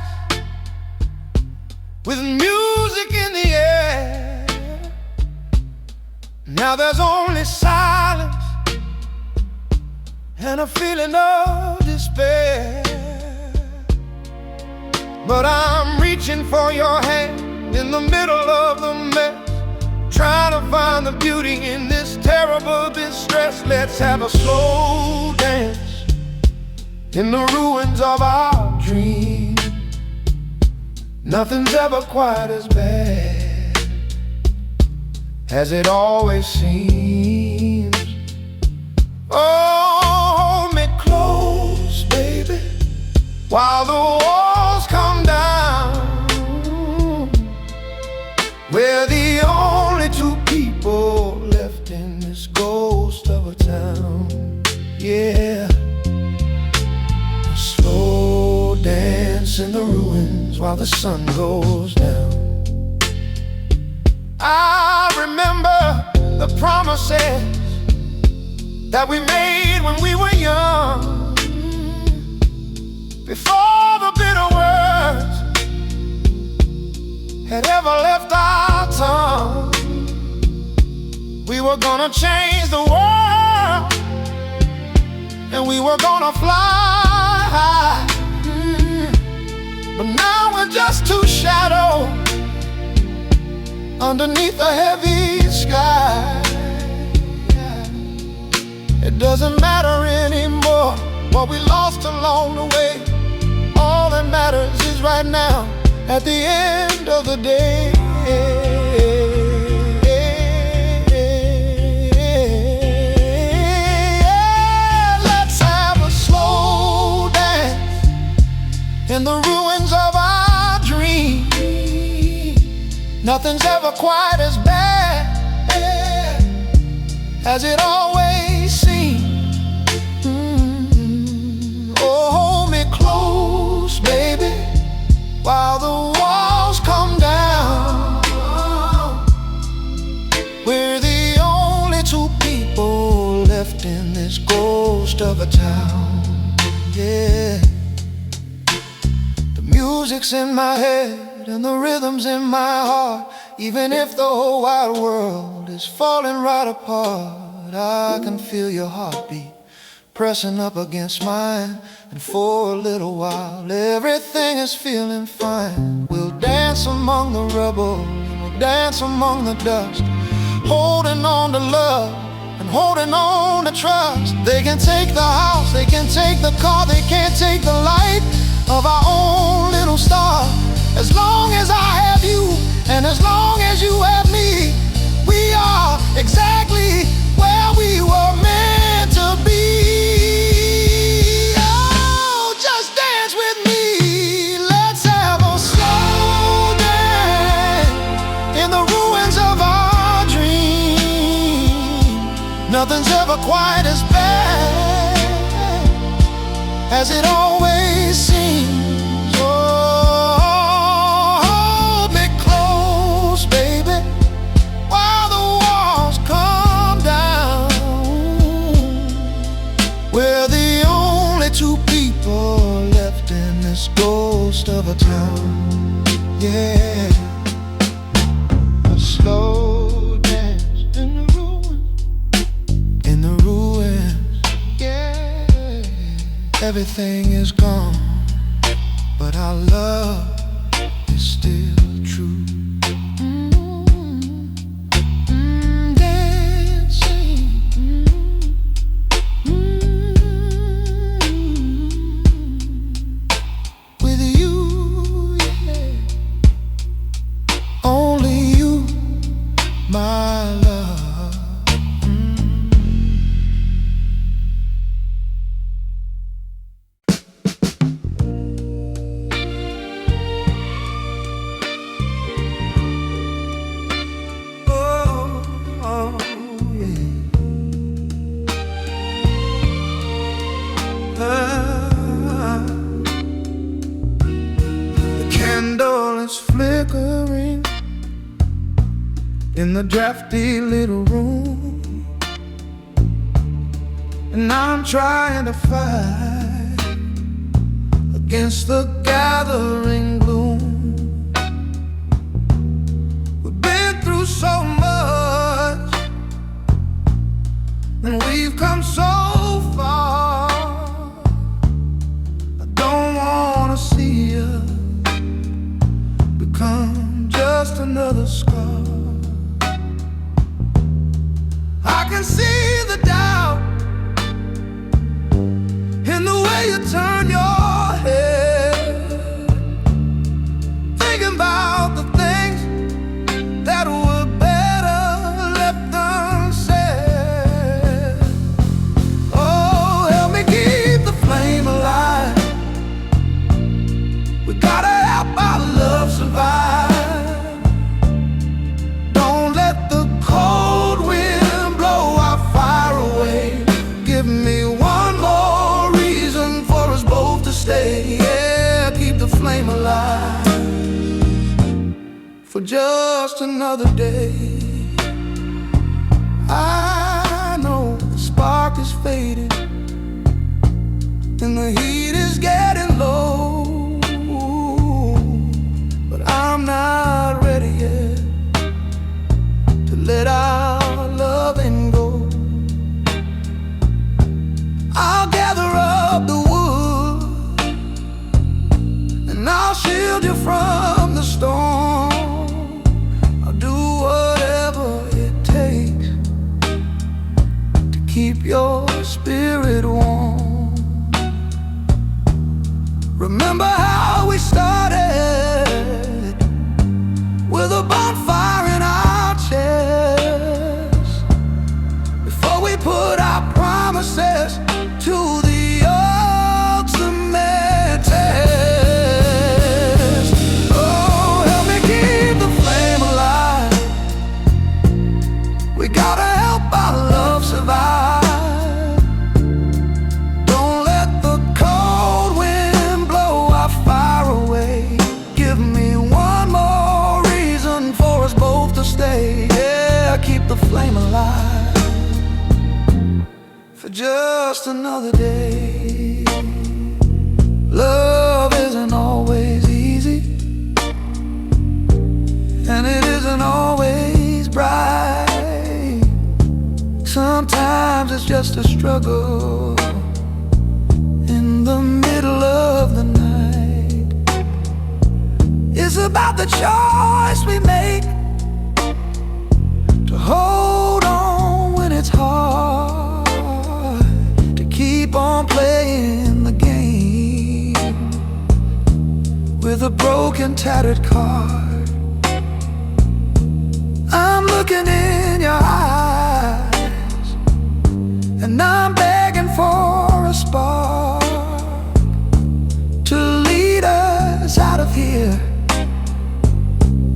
A: with music in the air. Now there's only silence and a feeling of despair. But I'm reaching for your hand in the middle of the mess, trying to find the beauty in this terrible distress. Let's have a slow dance in the ruins of our dreams. Nothing's ever quite as bad as it always seems. Oh, hold me close, baby, while the walls come down. We're the only two people left in this ghost of a town. Yeah. A slow dance in the ruins while the sun goes down. I remember the promises that we made when we were young, before the bitter words had ever left our tongue. We were gonna change the world, and we were gonna fly high. But now we're just two shadows underneath a heavy sky. It doesn't matter anymore what we lost along the way. All that matters is right now, at the end of the day. Let's have a slow dance in the ruins of our dreams. Nothing's ever quite as bad as it always seems. Oh, hold me close, baby, while the walls come down. We're the only two people left in this ghost of a town. Yeah. The music's in my head and the rhythm's in my heart. Even if the whole wide world is falling right apart, I can feel your heartbeat pressing up against mine. And for a little while everything is feeling fine. We'll dance among the rubble, we'll dance among the dust, holding on to love and holding on to trust. They can take the house, they can take the car, they can't take the light of our own little star. As long as I have you, and as long as you have me, we are exactly where we were meant to be. Oh, just dance with me. Let's have a slow dance in the ruins of our dreams. Nothing's ever quite as bad as it always seems. Two people left in this ghost of a town. Yeah. A slow dance in the ruins. In the ruins. Yeah. Everything is gone, but our love is still true. My love. candle is flickering in the drafty little room, and I'm trying to fight against the gathering gloom. We've been through so much, and we've come so far. I don't wanna see us become just another scar. I can see the doubt in the way you turn your head, thinking about the things that were better left unsaid. Oh, help me keep the flame alive. We gotta help our love survive. Don't let the cold wind blow our fire away. Give me one more reason for us both to stay. Yeah, keep the flame alive for just another day. I know the spark is fading and the heat is getting low, but I'm not ready yet to let our loving go. I'll gather up the wood and I'll shield you from the storm. I'll do whatever it takes to keep your spirit warm. Remember how we started, with a bonfire in our chest, before we put our promises to the ultimate test. Oh, help me keep the flame alive. We gotta help our love survive. Don't let the cold wind blow our fire away. Give me one more reason for us both to stay. Yeah, keep the flame alive for just another day. Love isn't always easy, and it isn't always bright. Sometimes it's just a struggle in the middle of the night. It's about the choice we make to hold on when it's hard, to keep on playing the game with a broken, tattered card. I'm looking in your eyes and I'm begging for a spark to lead us out of here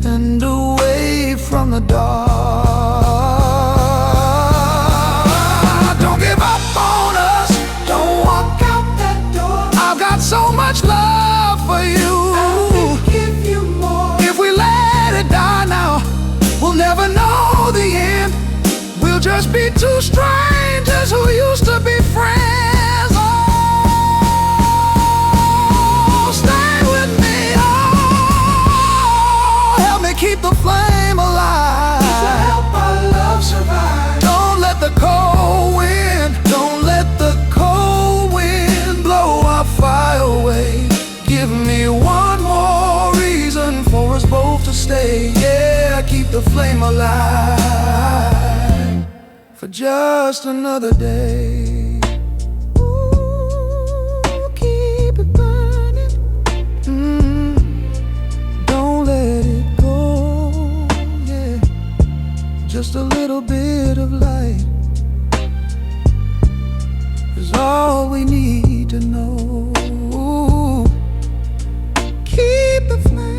A: and away from the dark. Don't give up on us, don't walk out that door. I've got so much love for you. I'll give you more. If we let it die now, we'll never know the end. We'll just be two strangers who used to be friends. Oh, stay with me. Oh, help me keep the flame alive. To help our love survive. Don't let the cold wind, don't let the cold wind blow our fire away. Give me one more reason for us both to stay. Yeah, keep the flame alive for just another day. Ooh, keep it burning. Don't let it go. Yeah, just a little bit of light is all we need to know. Keep the flame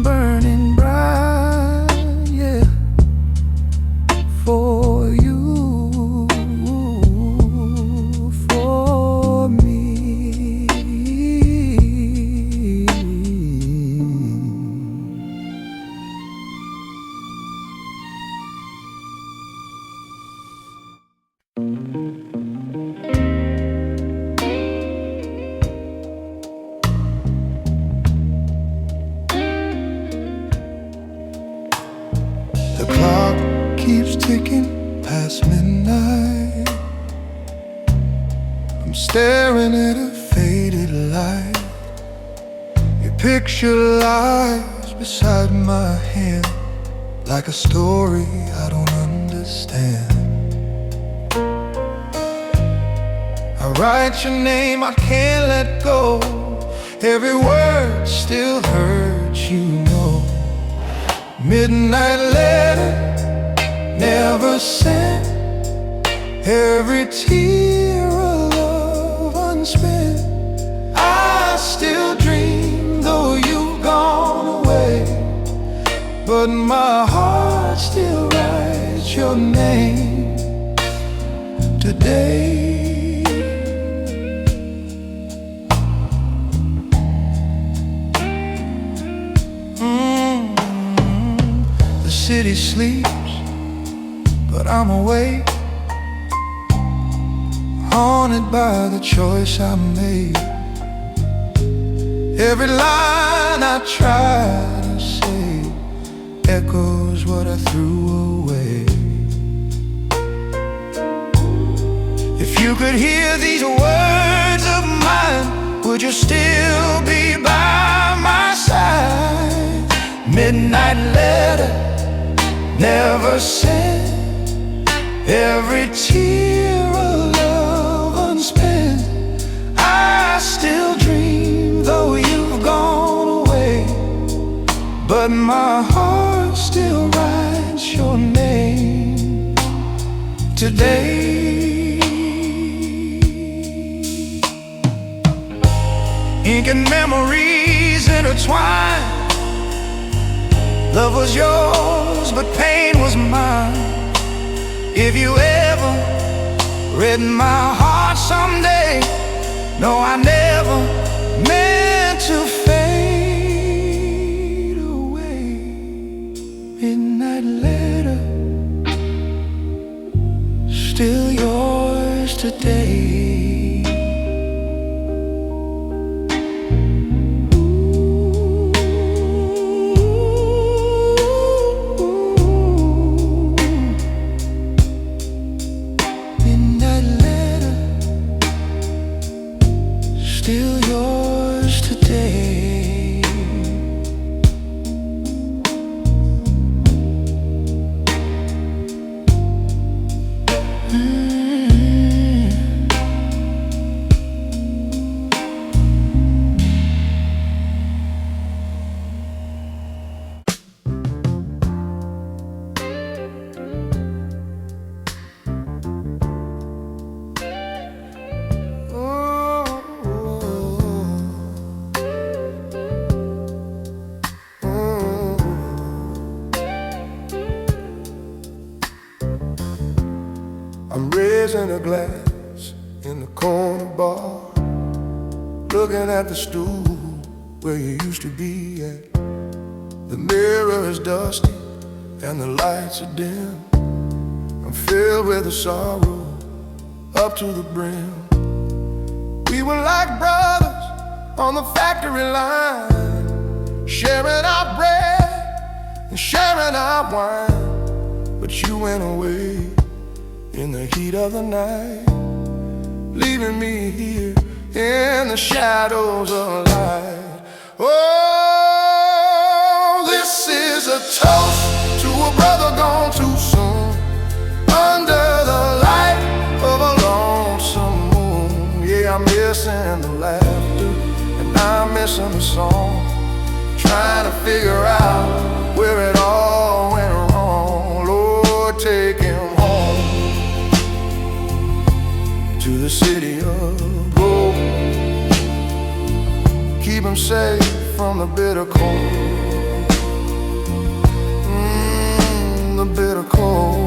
A: burning bright, yeah, for staring at a faded light. Your picture lies beside my hand, like a story I don't understand. I write your name, I can't let go. Every word still hurts, you know. Midnight letter, never sent. Every tear of love unspent. I still dream, though you've gone away, but my heart still writes your name today. The city sleeps, but I'm awake, haunted by the choice I made. Every line I try to say echoes what I threw away. If you could hear these words of mine, would you still be by my side? Midnight letter, never sent. Every tear of love unspent. I still dream, though you've gone away, but my heart still writes your name today. Ink and memories intertwined. Love was yours, but pain was mine. If you ever read my heart someday, no, I never meant to fade away. Midnight letter, still yours today. Still yours today. I'm raising a glass in the corner bar, looking at the stool where you used to be at. The mirror is dusty and the lights are dim. I'm filled with a sorrow up to the brim. We were like brothers on the factory line, sharing our bread and sharing our wine. But you went away in the heat of the night, leaving me here in the shadows of light. Oh, this is a toast to a brother gone too soon, under the light of a lonesome moon. Yeah, I'm missing the laughter and I'm missing the song, trying to figure out where it all went wrong. Lord, take him home to the city of gold. Keep him safe from the bitter cold, the bitter cold.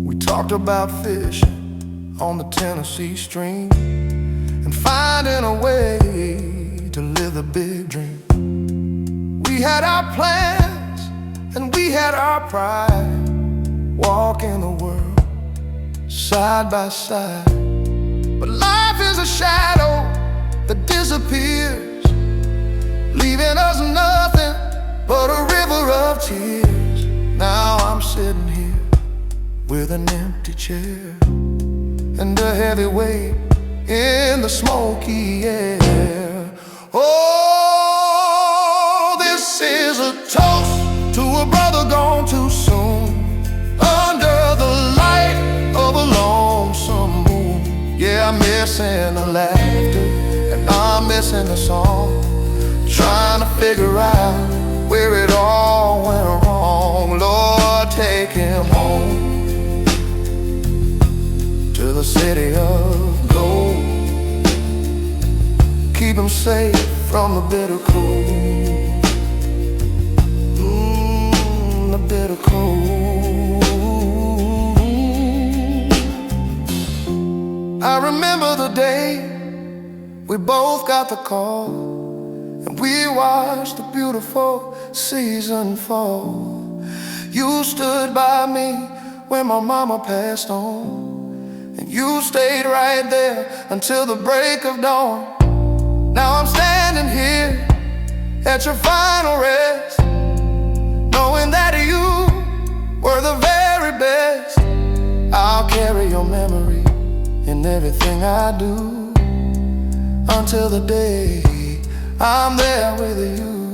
A: We talked about fishing on the Tennessee stream and finding a way to live the big dream. We had our plans and we had our pride, walking the world side by side. But life is a shadow that disappears, leaving us nothing but a river of tears. Now I'm sitting here with an empty chair and a heavy weight in the smoky air. Oh, this is a toast to a brother gone too soon, under the light of a lonesome moon. Yeah, I'm missing the laughter and I'm missing the song, trying to figure out where it all went wrong. Lord, take him home to the city of gold. Keep him safe from the bitter cold. The bitter cold. I remember the day we both got the call, and we watched the beautiful season fall. You stood by me when my mama passed on, and you stayed right there until the break of dawn. Now I'm standing here at your final rest, knowing that you were the very best. I'll carry your memory in everything I do, until the day I'm there with you.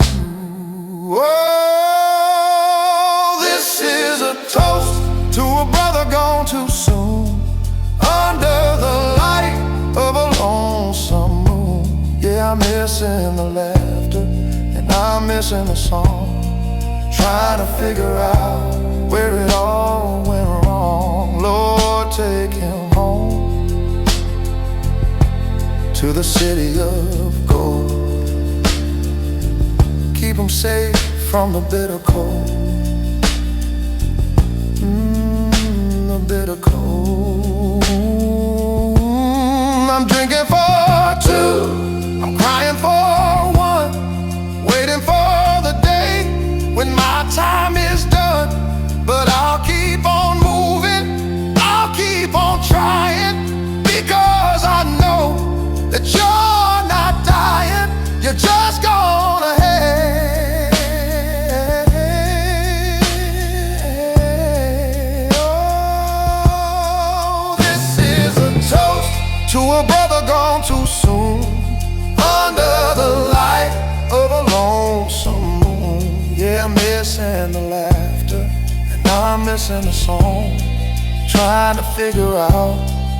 A: Oh, this is a toast to a brother gone too soon, under the light of a lonesome moon. Yeah, I'm missing the laughter and I'm missing the song, trying to figure out where it all went wrong. Lord, take him home to the city of gold. Keep him safe from the bitter cold. The bitter cold. I'm drinking for two, I'm crying for one, waiting for the day when my time is done. But I'll keep on moving, I'll keep on trying, because I know that you're not dying, you're just gone ahead. Oh, this is a toast to a brother gone too soon, under the light of a lonesome moon. Yeah, I'm missing the laughter and I'm missing the song, trying to figure out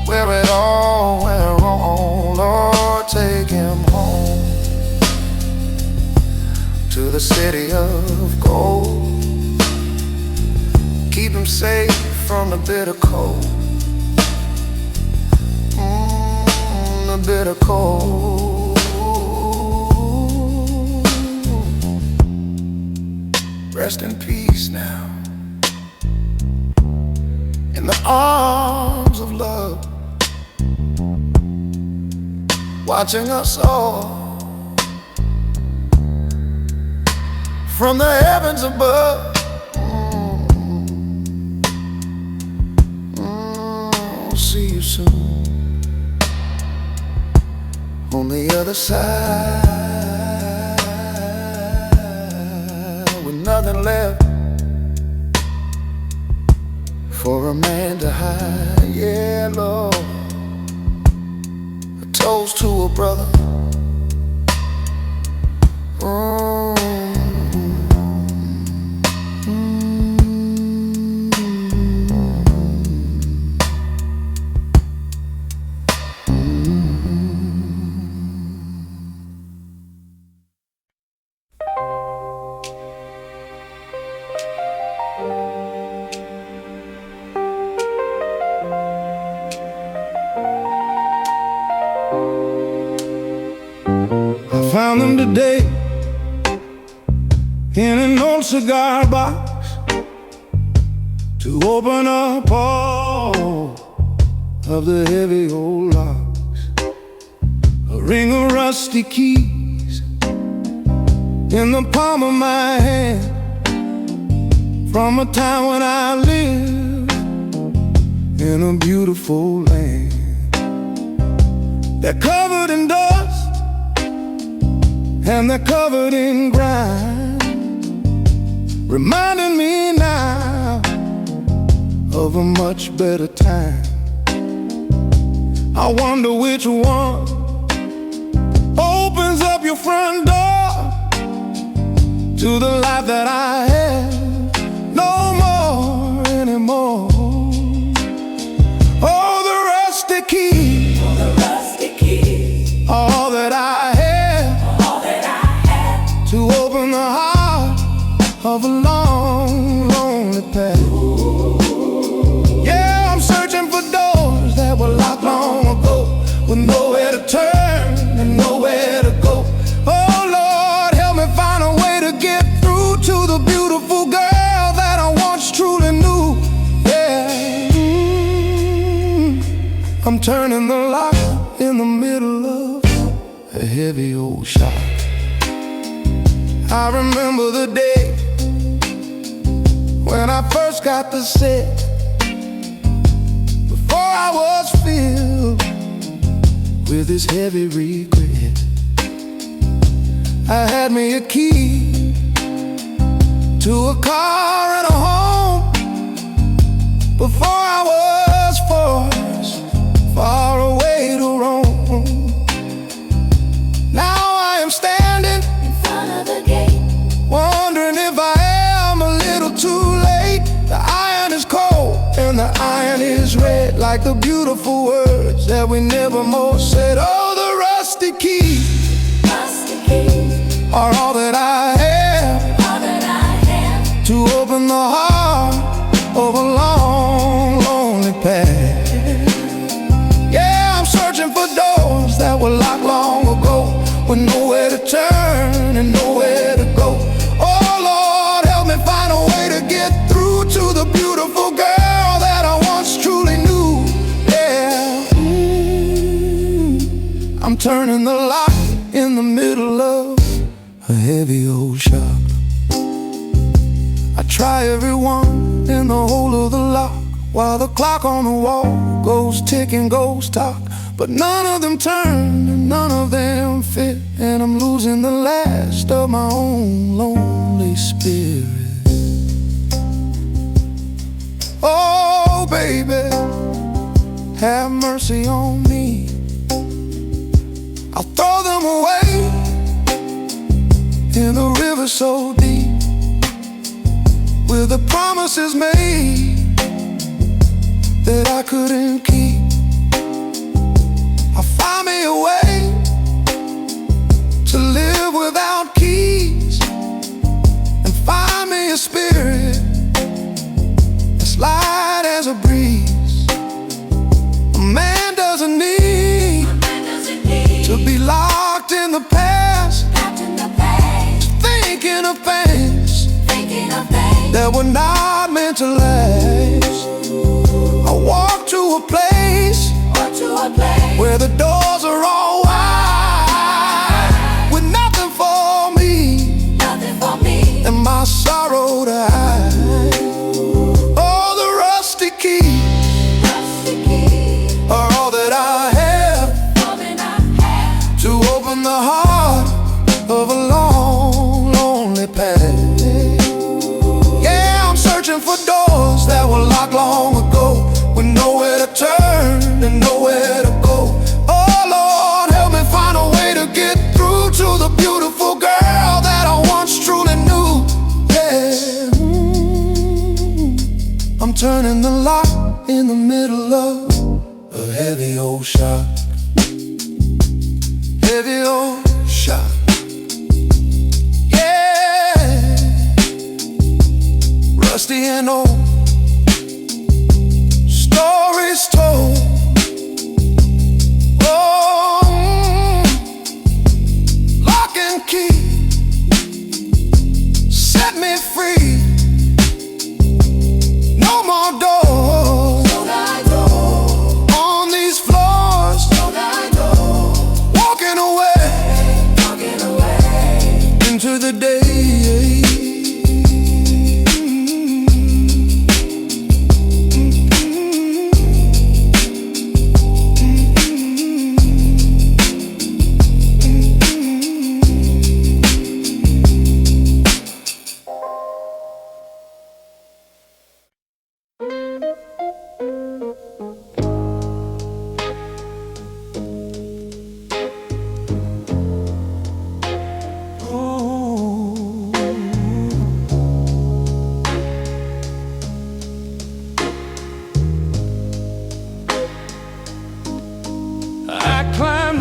A: where it all went wrong. Lord, take him home to the city of gold. Keep him safe from the bitter cold. The bitter cold. Rest in peace now, in the arms of love, watching us all from the heavens above. See you soon on the other side, with nothing left for a man to hide. Yeah, Lord, a toast to a brother.
C: Found them today in an old cigar box, to open up all of the heavy old locks. A ring of rusty keys in the palm of my hand, from a time when I lived in a beautiful land. They're covered in dust and they're covered in grime, reminding me now of a much better time. I wonder which one opens up your front door to the life that I have no more anymore. Oh, the rusty key, all that I have to open the heart of a long, lonely path. Yeah, I'm searching for doors that were locked long ago, with nowhere to turn and nowhere to go. Oh Lord, help me find a way to get through to the beautiful girl that I once truly knew. Yeah, I'm turning the lock in the middle of a heavy old shop. I remember the day when I first got the set, before I was filled with this heavy regret. I had me a key to a car and a home before I was forced far away to roam. Now I am standing
B: In front of the gate,
C: wondering if I am a little too late. The iron is cold and the iron is red, like the beautiful words that we never more said. Oh, the rusty keys are all that I have to open the heart of a long, lonely path. Yeah, I'm searching for doors that were locked long ago, with nowhere to turn and nowhere to go. Oh Lord, help me find a way to get through to the beautiful girl that I once truly knew. Yeah, I'm turning the lock in the middle of a heavy old shop. I try everyone in the hole of the lock, while the clock on the wall goes tick and goes tock. But none of them turn and none of them fit, and I'm losing the last of my own lonely spirit. Oh baby, have mercy on me. I'll throw them away in a river so deep, with the promises made that I couldn't keep. I'll find me a way to live without keys, and find me a spirit as light as a breeze. A man doesn't need to be locked in the past, thinking of things that were not meant to last. I walk to a place where the doors are all wide, with nothing for me and my sorrow to hide. Oh, the rusty keys are all that I have to open the heart of a long, lonely path. Yeah, I'm searching for doors that were locked long ago, with nowhere to turn and nowhere to go. Oh Lord, help me find a way to get through to the beautiful girl that I once truly knew. Yeah, I'm turning the lock in the middle of a heavy old shop. Heavy old shop. Yeah, rusty and old, stories told. Oh, lock and key, set me free. No more doors on these floors. Walking away into the day.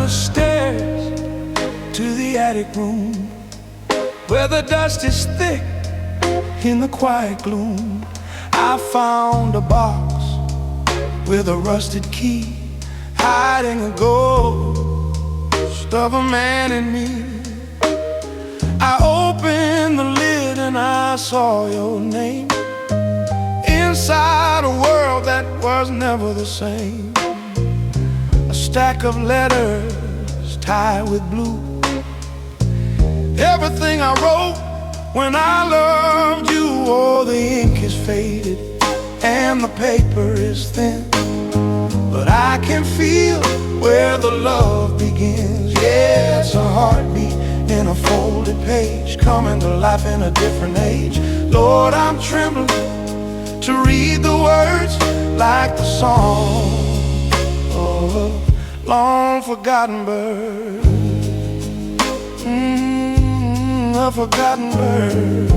A: the stairs to the attic room, where the dust is thick in the quiet gloom. I found a box with a rusted key, hiding a ghost of a man in me. I opened the lid and I saw your name inside a world that was never the same. A stack of letters tied with blue, everything I wrote when I loved you. Oh, the ink is faded and the paper is thin, but I can feel where the love begins. Yeah, it's a heartbeat in a folded page, coming to life in a different age. Lord, I'm trembling to read the words like the song of a long forgotten bird. A forgotten bird.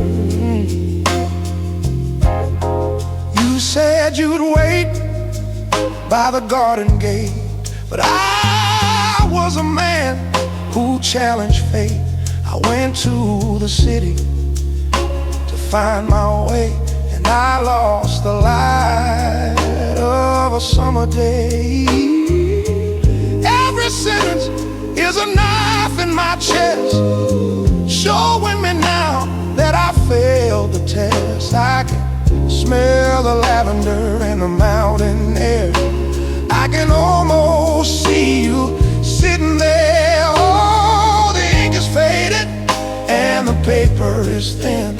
A: You said you'd wait by the garden gate, but I was a man who challenged fate. I went to the city to find my way, and I lost the light of a summer day. Every sentence is a knife in my chest, showing me now that I failed the test. I can smell the lavender in the mountain air. I can almost see you sitting there. Oh, the ink is faded and the paper is thin,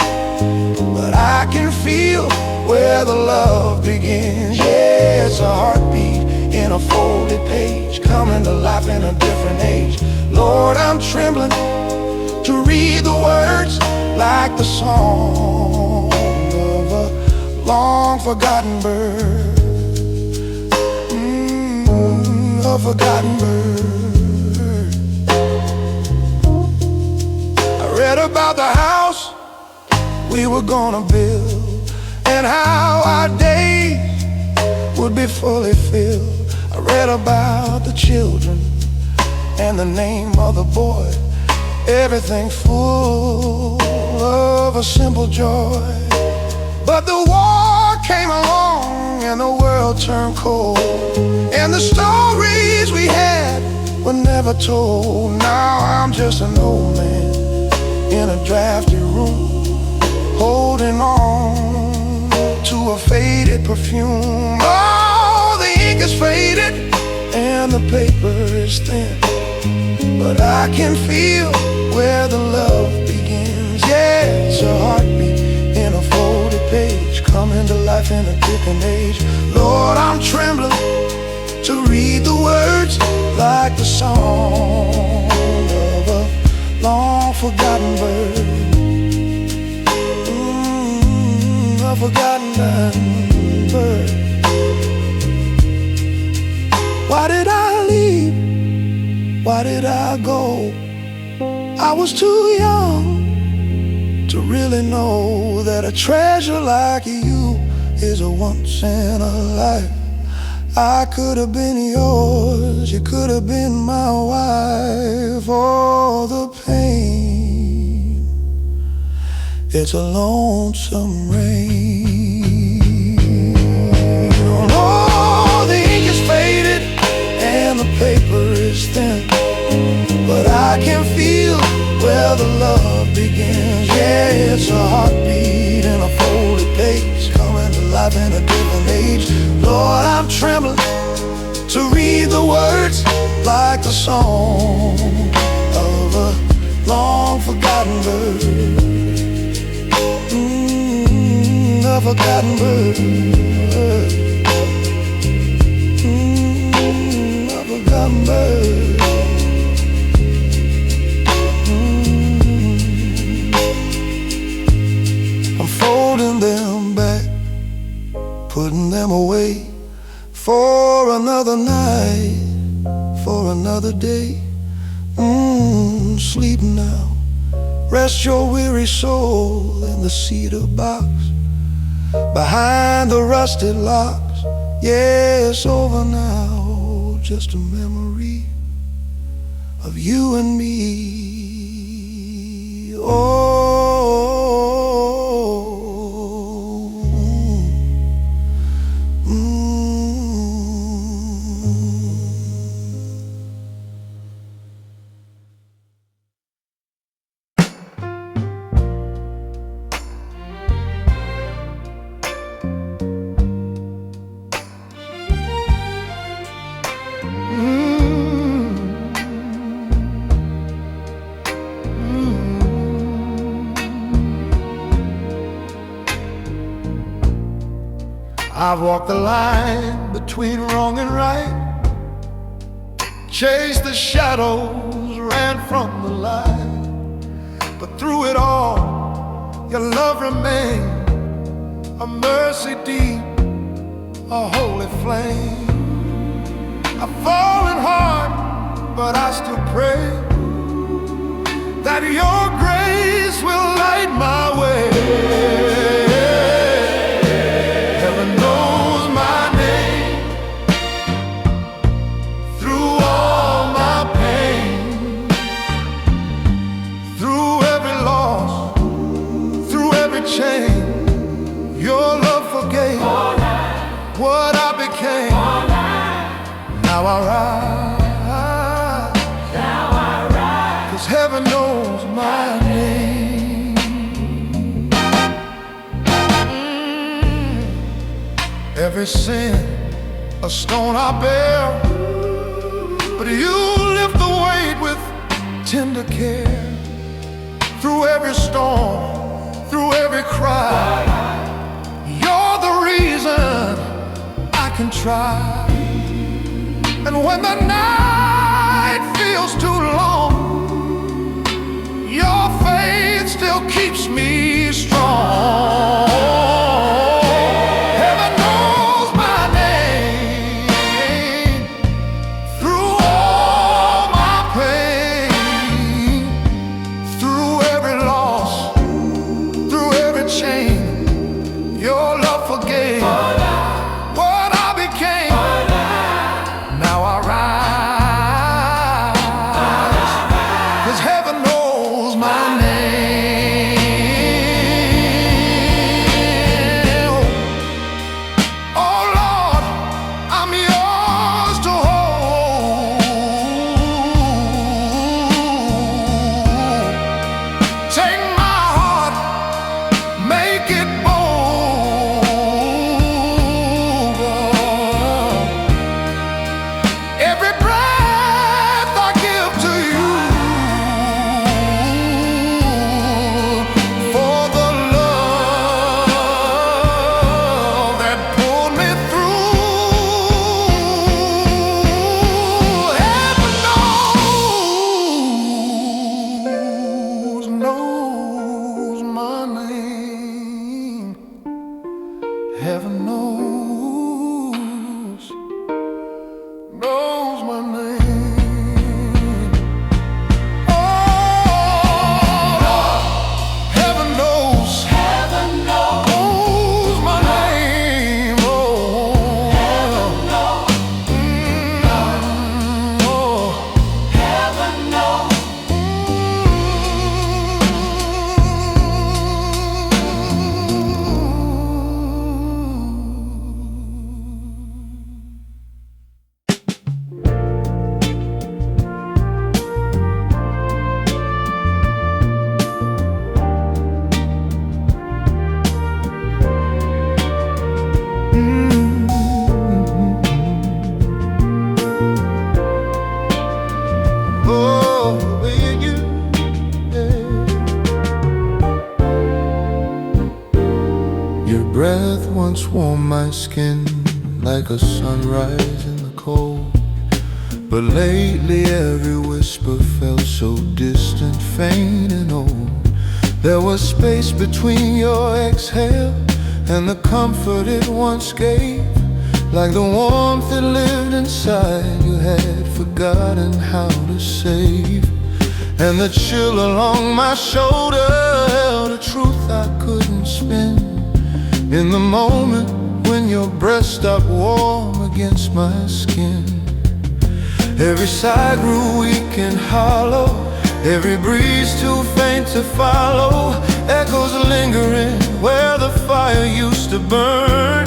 A: but I can feel where the love begins. Yeah, it's a heartbeat in a folded page, coming to life in a different age. Lord, I'm trembling to read the words like the song of a long forgotten bird. A forgotten bird. I read about the house we were gonna build, and how our days would be fully filled. I read about the children and the name of the boy, everything full of a simple joy. But the war came along and the world turned cold, and the stories we had were never told. Now I'm just an old man in a drafty room, holding on to a faded perfume. Oh, the ink is faded and the paper is thin, but I can feel where the love begins. Yeah, it's a heartbeat in a folded page, coming to life in a different age. Lord, I'm trembling to read the words like the song of a long forgotten bird. A forgotten bird. Why did I leave? Why did I go? I was too young to really know that a treasure like you is a once in a life. I could have been yours, you could have been my wife. All the pain, it's a lonesome rain. Oh, the ink is faded and the paper is thin, but I can feel where the love begins. Yeah, it's a heartbeat in a folded page, coming to life in a different age. Lord, I'm trembling to read the words like the song of a long forgotten bird. A forgotten bird. A forgotten bird. I'm folding them back, putting them away for another night, for another day. Sleep now, rest your weary soul in the cedar box behind the rusted locks. Yeah, it's over now, just a memory of you and me. Oh, I've walked the line between wrong and right, chased the shadows, ran from the light. But through it all, your love remained, a mercy deep, a holy flame. I've fallen hard, but I still pray that your grace will light my way. Your love forgave what I became. Now I rise, 'cause heaven knows my name. Every sin, a stone I bear, but you lift the weight with tender care. Through every storm, through every cry, you're the reason I can try. And when the night feels too long, your faith still keeps me strong. Heaven knows my name. Through all my pain, through every loss, chain, your love forgave what I became. Now I rise, 'cause heaven knows my name. Oh Lord, I'm yours to hold. Take my heart, make it bold. Every breath I give to you, for the love that pulled me through. Heaven knows my name. Heaven knows my name. Oh, heaven knows my name. Oh, heaven knows. Heaven knows. Your breath once warmed my skin like a sunrise in the cold, but lately every whisper felt so distant, faint and old. There was space between your exhale and the comfort it once gave, like the warmth that lived inside you had forgotten how to save. And the chill along my shoulder held a truth I couldn't spin. In the moment when your breath stopped warm against my skin, Every sigh grew weak and hollow, every breeze too faint to follow. Echoes lingering where the fire used to burn.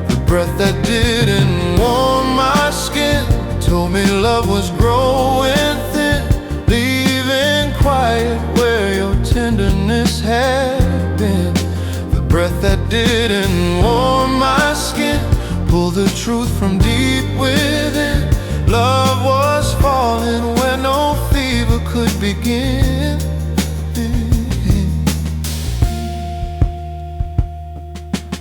A: The breath that didn't warm my skin told me love was growing thin, leaving quiet where your tenderness had been. The breath that didn't warm my skin pulled the truth from deep within. Love was falling where no fever could begin.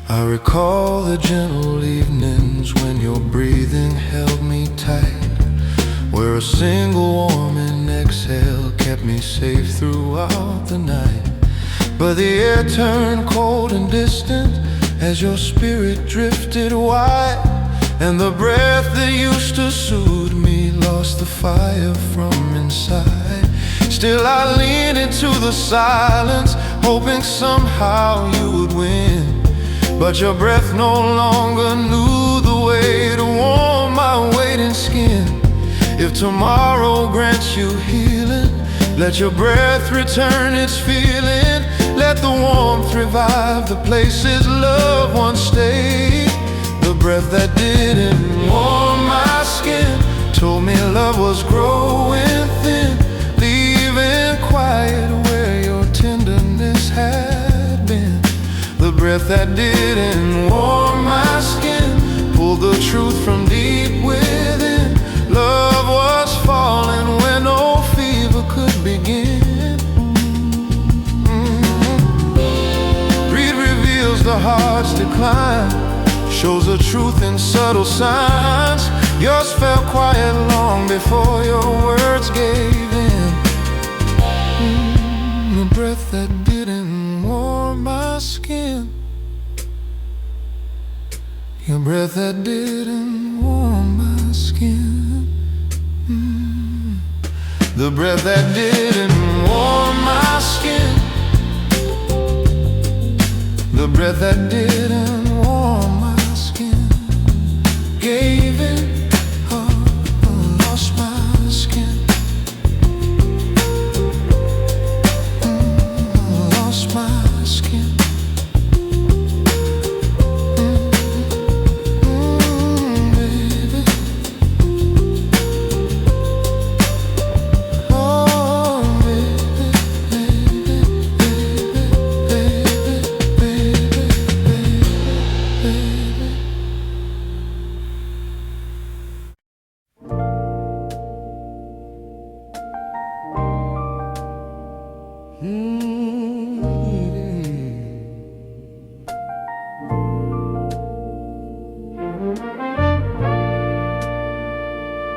A: I recall the gentle evenings when your breathing held me tight, where a single warming exhale kept me safe throughout the night. But the air turned cold and distant as your spirit drifted wide, and the breath that used to soothe me lost the fire from inside. Still I leaned into the silence, hoping somehow you would win. But your breath no longer knew the way to warm my waiting skin. If tomorrow grants you healing, let your breath return its feeling. Let the warmth revive the places love once stayed. The breath that didn't warm my skin told me love was growing thin, leaving quiet where your tenderness had been. The breath that didn't warm my skin pulled the truth from deep within. Love was falling where no fever could begin. Greed reveals the heart's decline, shows the truth in subtle signs. Yours fell quiet long before your words gave in. The breath that didn't warm my skin, your breath that didn't warm my skin. The breath that didn't warm my skin, the breath that didn't warm my skin, gave in, lost my skin, lost my skin.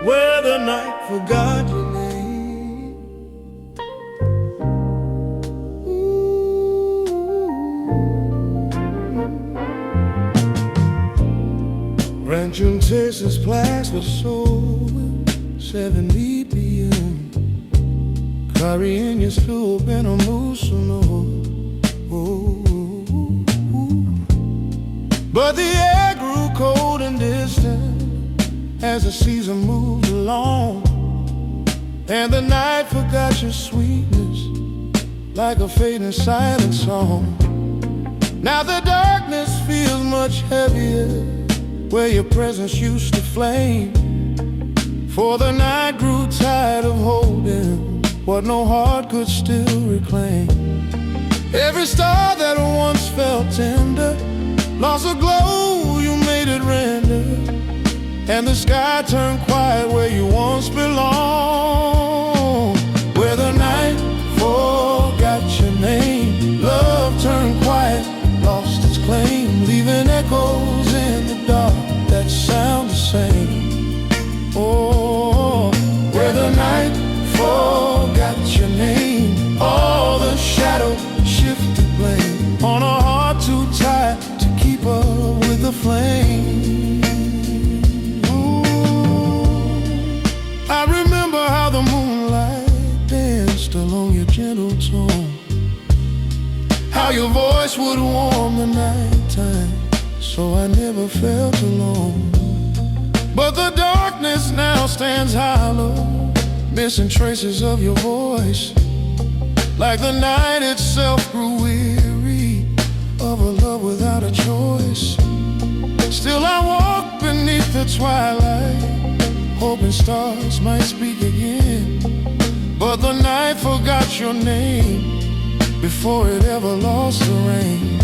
C: Where the night forgot your name. Rancho and Texas plaster soul, 70 p.m. Carrying your sloop in a moose But the air grew cold and distant as the season moved along, and the night forgot your sweetness like a fading silent song. Now the darkness feels much heavier where your presence used to flame, for the night grew tired of holding what no heart could still reclaim. Every star that once felt tender lost a glow, you made it render, and the sky turned quiet where you once belonged. Where the night forgot your name, love turned quiet, lost its claim, leaving echoes in the dark that sound the same. Oh, where the night forgot your name, all the shadow shifted blame on a heart too tired to keep up with the flame. I remember how the moonlight danced along your gentle tone, how your voice would warm the nighttime, so I never felt alone. But the darkness now stands high missing traces of your voice, like the night itself grew weary of a love without a choice. Still I walk beneath the twilight, hoping stars might speak again. But the night forgot your name before it ever lost the rain.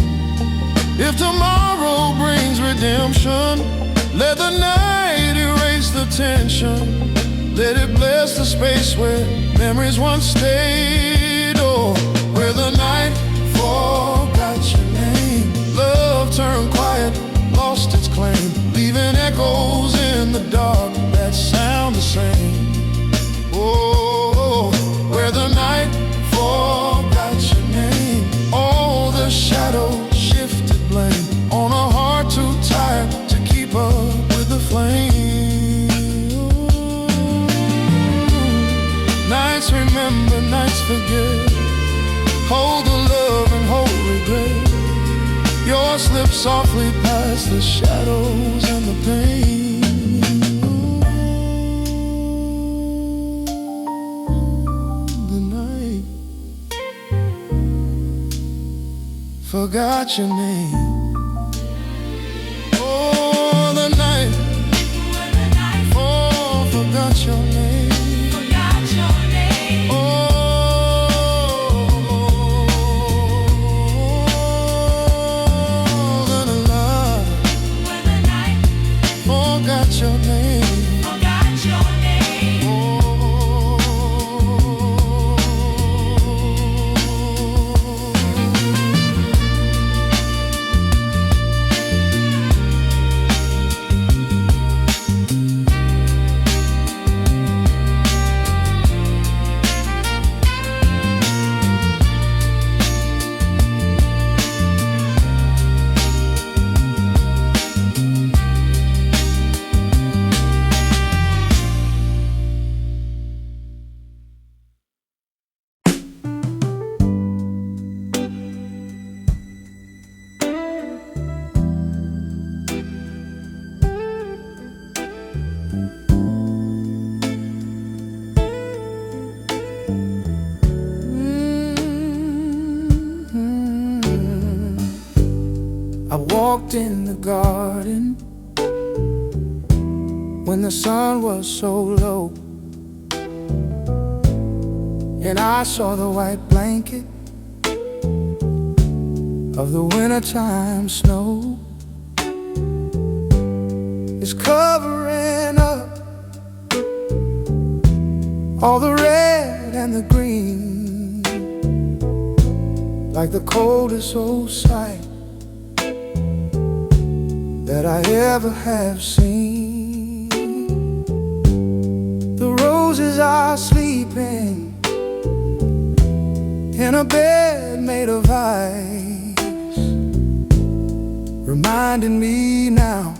C: If tomorrow brings redemption, let the night erase the tension. Let it bless the space where memories once stayed, or where the night forgot your name. Love turned quiet, lost its claim, leaving echoes in the dark that sound the same. Oh, where the night forgot your name. All the shadows shifted blame on a heart too tired to keep up with the flame. Nights remember, nights forget. Hold the love and hold regret. Yours slip softly past the shadows and the pain. The night forgot your name. Oh, the night, oh, forgot your name. Forgot your name. Forgot your name. Oh. I walked in the garden when the sun was so low, and I saw the white blanket of the wintertime snow. It's covering up all the red and the green, like the coldest old sight that I ever have seen. The roses are sleeping in a bed made of ice, reminding me now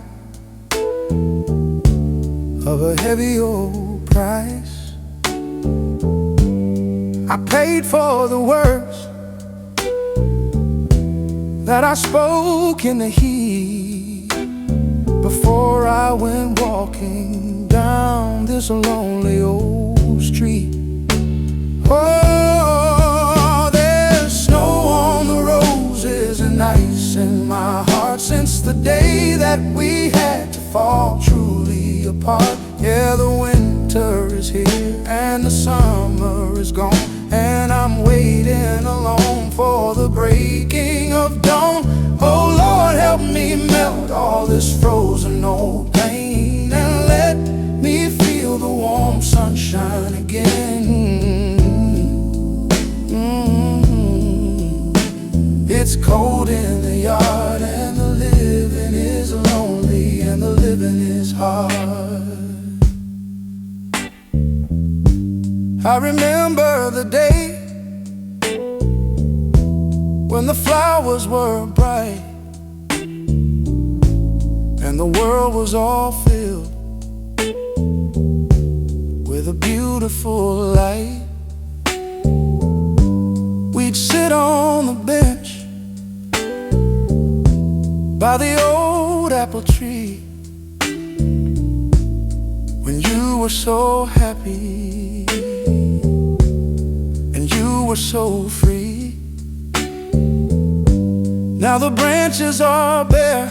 C: of a heavy old price. I paid for the words that I spoke in the heat before I went walking down this lonely old street. Oh, there's snow on the roses and ice in my heart since the day that we had to fall truly apart. Yeah, the winter is here and the summer is gone, and I'm waiting alone for the breaking of dawn. Oh Lord, help me melt all this frozen old pain and let me feel the warm sunshine again. It's cold in the yard and the living is lonely and the living is hard. I remember the day when the flowers were bright and the world was all filled with a beautiful light. We'd sit on the bench by the old apple tree when you were so happy so free. Now the branches are bare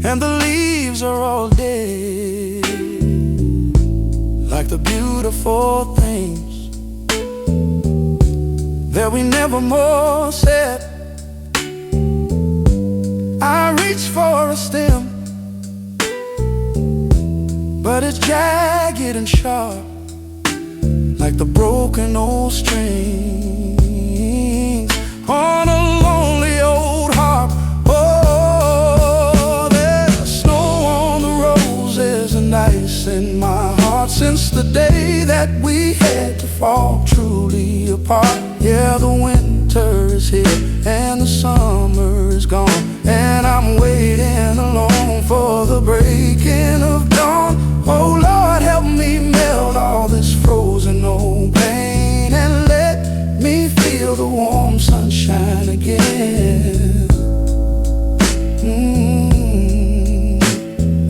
C: and the leaves are all dead, like the beautiful things that we never more said. I reach for a stem, but it's jagged and sharp, like the broken old strings on a lonely old harp. Oh, there's snow on the roses and ice in my heart since the day that we had to fall truly apart. Yeah, the winter is here and the summer is gone, and I'm waiting alone for the breaking of dawn. Oh Lord, help me melt all this frozen old pain and let me feel the warm sunshine again.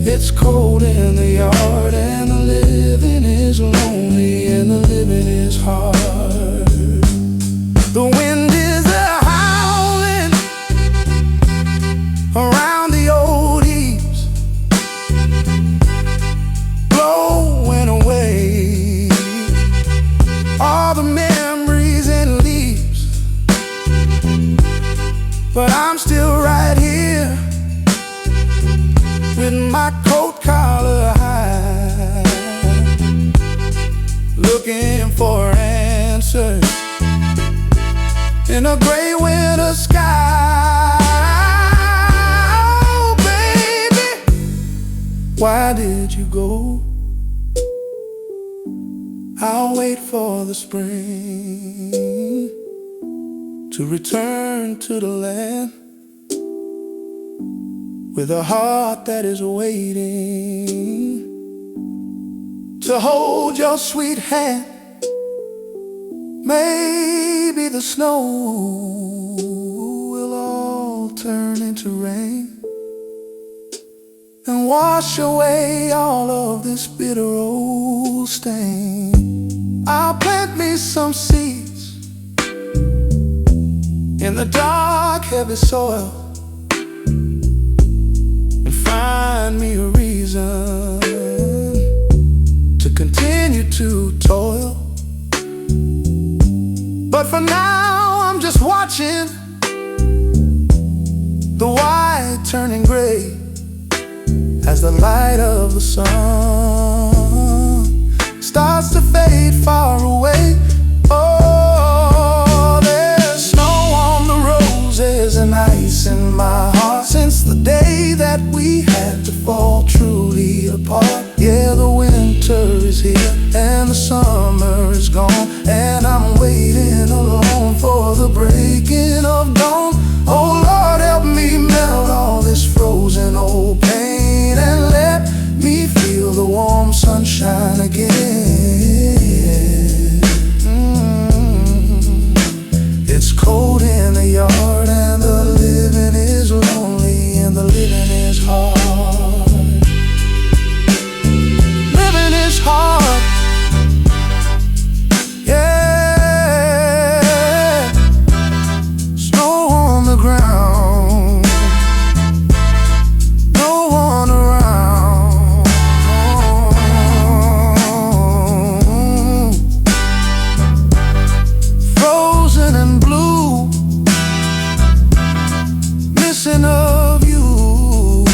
C: It's cold in the yard and the living is lonely and the living is hard. The wind is howling around the old eaves, blowing away all the memories and leaves. But I'm still right here with my coat collar high, looking for answers in a gray winter sky. Oh, baby, why did you go? I'll wait for the spring to return to the land with a heart that is waiting to hold your sweet hand. Maybe the snow will all turn into rain and wash away all of this bitter old stain. I'll plant me some seeds in the dark, heavy soil and find me a reason to continue to toil. But for now, I'm just watching the white turning gray as the light of the sun starts to fade far away. Oh, there's snow on the roses and ice in my heart since the day that we had to fall truly apart. Yeah, the winter is here and the summer is gone, and I'm waiting alone for the breaking of dawn. Oh Lord, help me melt all this frozen old pain and let me feel the warm sunshine again. It's cold in the yard and the living is lonely and the living is hard. Living is hard. Yeah. Snow on the ground, no one around. Frozen and blue, missing of you.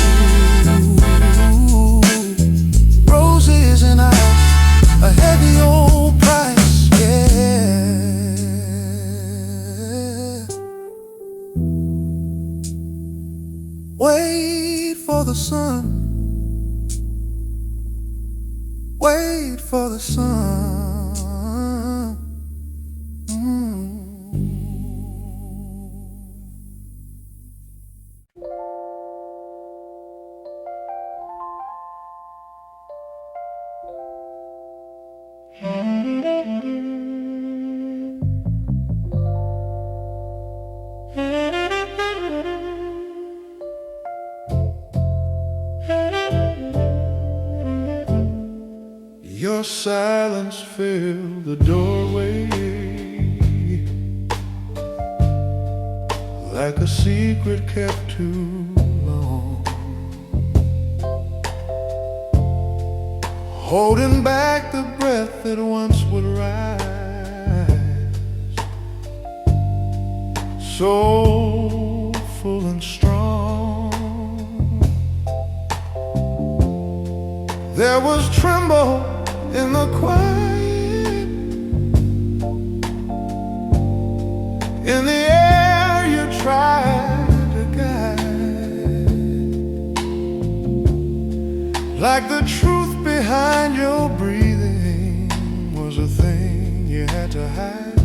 C: Roses and ice, a heavy old price, yeah. Wait for the sun, wait for the sun. Your silence filled the doorway like a secret kept too long, holding back the breath that once would rise, so full and strong. There was tremble in the quiet, in the air you tried to guide, like the truth behind your breathing was a thing you had to hide,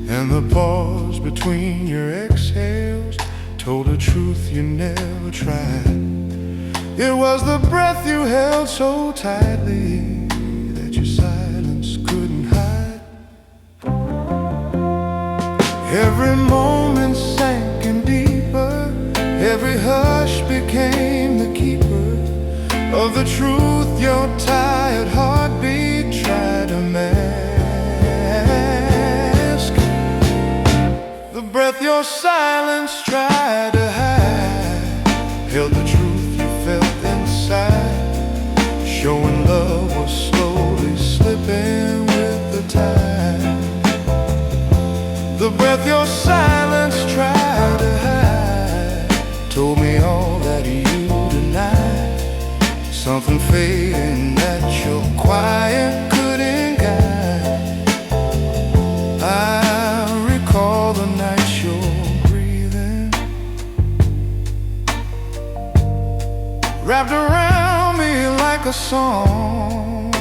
C: and the pause between your exhales told a truth you never tried. It was the breath you held so tightly that your silence couldn't hide. Every moment sank in deeper, every hush became the keeper of the truth your tired heartbeat tried to mask. The breath your silence tried to hide held the truth felt inside, showing love was slowly slipping with the tide. The breath your silence tried to hide told me all that you denied, something fading that your quiet couldn't guide. I recall the nights you're breathing wrapped around me like a song,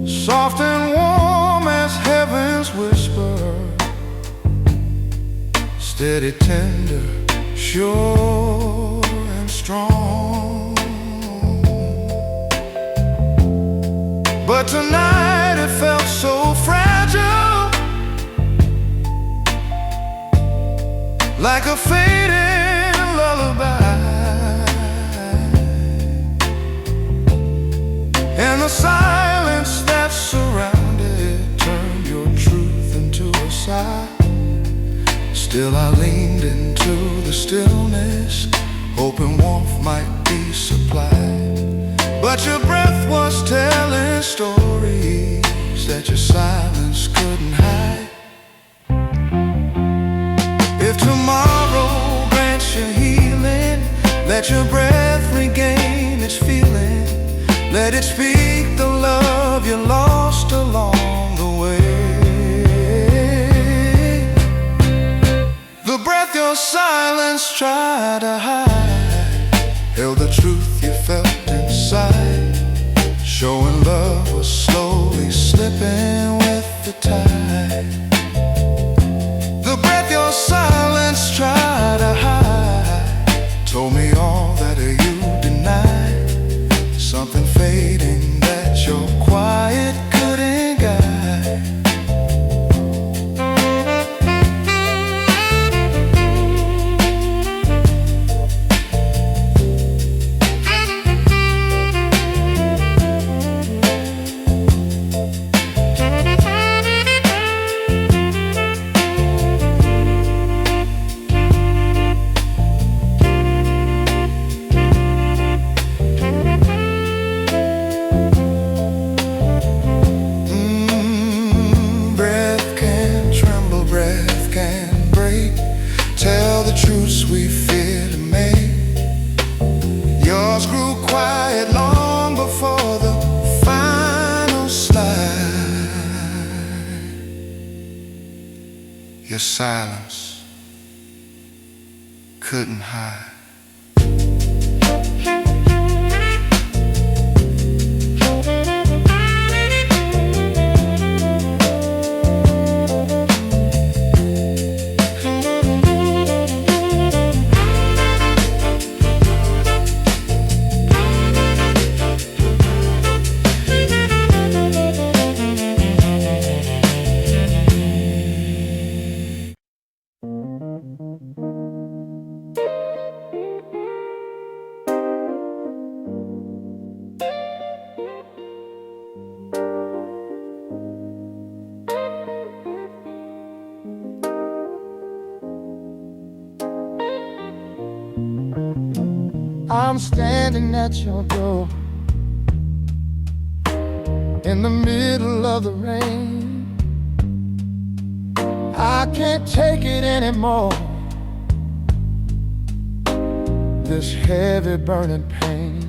C: soft and warm as heaven's whisper, steady, tender, sure and strong. But tonight it felt so fragile, like a fading lullaby, and the silence that surrounded turned your truth into a sigh. Still I leaned into the stillness, hoping warmth might be supplied, but your breath was telling stories that your silence couldn't hide. If tomorrow grants you healing, let your breath regain its feeling, let it speak the love you lost along the way. The breath your silence tried to hide held the truth you felt inside, showing love was slowly slipping with the tide. The breath your silence tried to hide told me all that you denied, something fading that your quiet couldn't guide. We fear to make. Yours grew quiet long before the final slide. Your silence couldn't hide.
A: I'm standing at your door in the middle of the rain. I can't take it anymore, this heavy burning pain.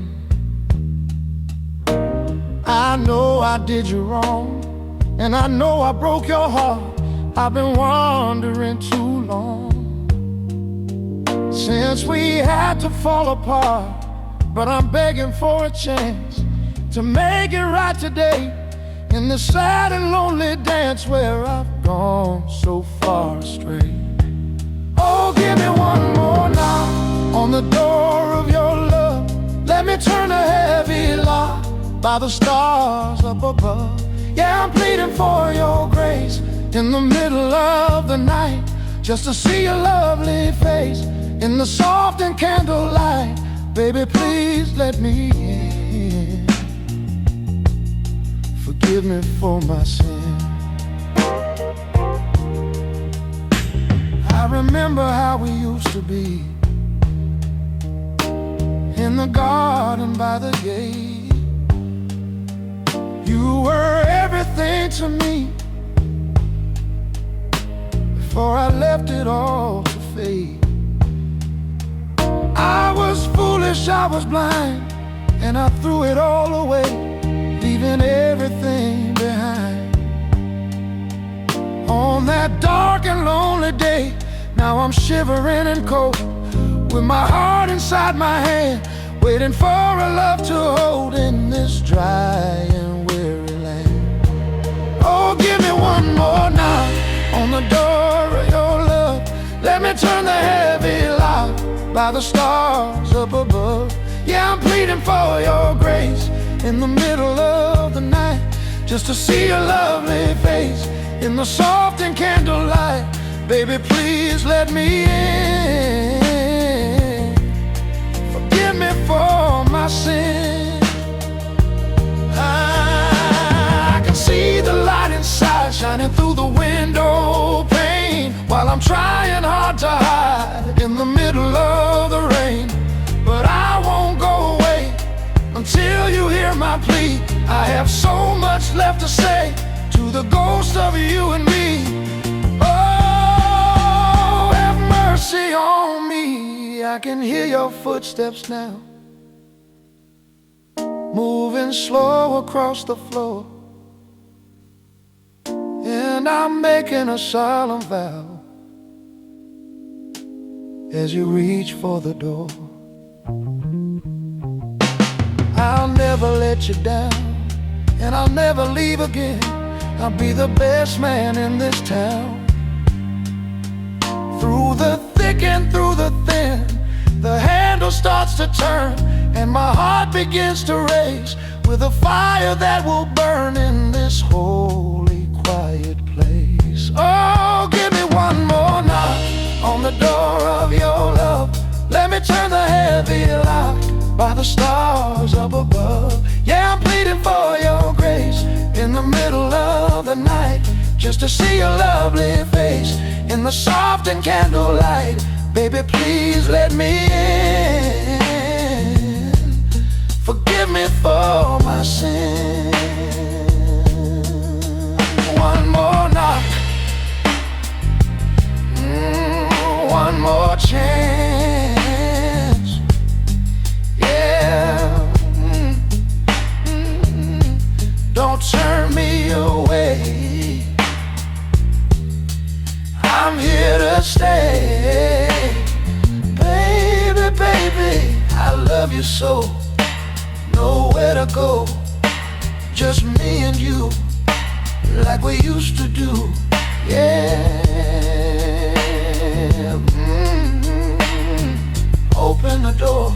A: I know I did you wrong, and I know I broke your heart. I've been wandering too long since we had to fall apart. But I'm begging for a chance to make it right today, in this sad and lonely dance where I've gone so far astray. Oh, give me one more knock on the door of your love. Let me turn a heavy lock by the stars up above. Yeah, I'm pleading for your grace in the middle of the night, just to see your lovely face in the soft and candlelight. Baby, please let me in. Forgive me for my sin. I remember how we used to be in the garden by the gate. You were everything to me before I left it all to fade. I was foolish, I was blind, and I threw it all away, leaving everything behind. On that dark and lonely day, now I'm shivering and cold, with my heart inside my hand, waiting for a love to hold in this dry and weary land. Oh, give me one more knock on the door of your love. Let me turn the heavy lock by the stars up above. Yeah, I'm pleading for your grace in the middle of the night, just to see your lovely face in the soft and candlelight. Baby, please let me in. Forgive me for my sin. I can see the light inside shining through the window pane, while I'm trying hard to hide in the middle of the rain. But I won't go away until you hear my plea. I have so much left to say to the ghost of you and me. Oh, have mercy on me. I can hear your footsteps now, moving slow across the floor, and I'm making a solemn vow as you reach for the door. I'll never let you down, and I'll never leave again. I'll be the best man in this town. Through the thick and through the thin, the handle starts to turn, and my heart begins to race with a fire that will burn in this holy, quiet place. Oh, give me one more knock on the door of your love. Let me turn the heavy lock by the stars up above. Yeah, I'm pleading for your grace in the middle of the night, just to see your lovely face in the soft and candlelight. Baby, please let me in. Forgive me for my sin. One more knock, one more chance. Yeah, don't turn me away. I'm here to stay. Baby, baby, I love you so. Nowhere to go, just me and you, like we used to do. Yeah. Open the door,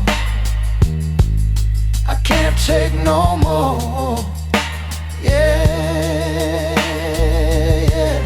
A: I can't take no more. Yeah, yeah.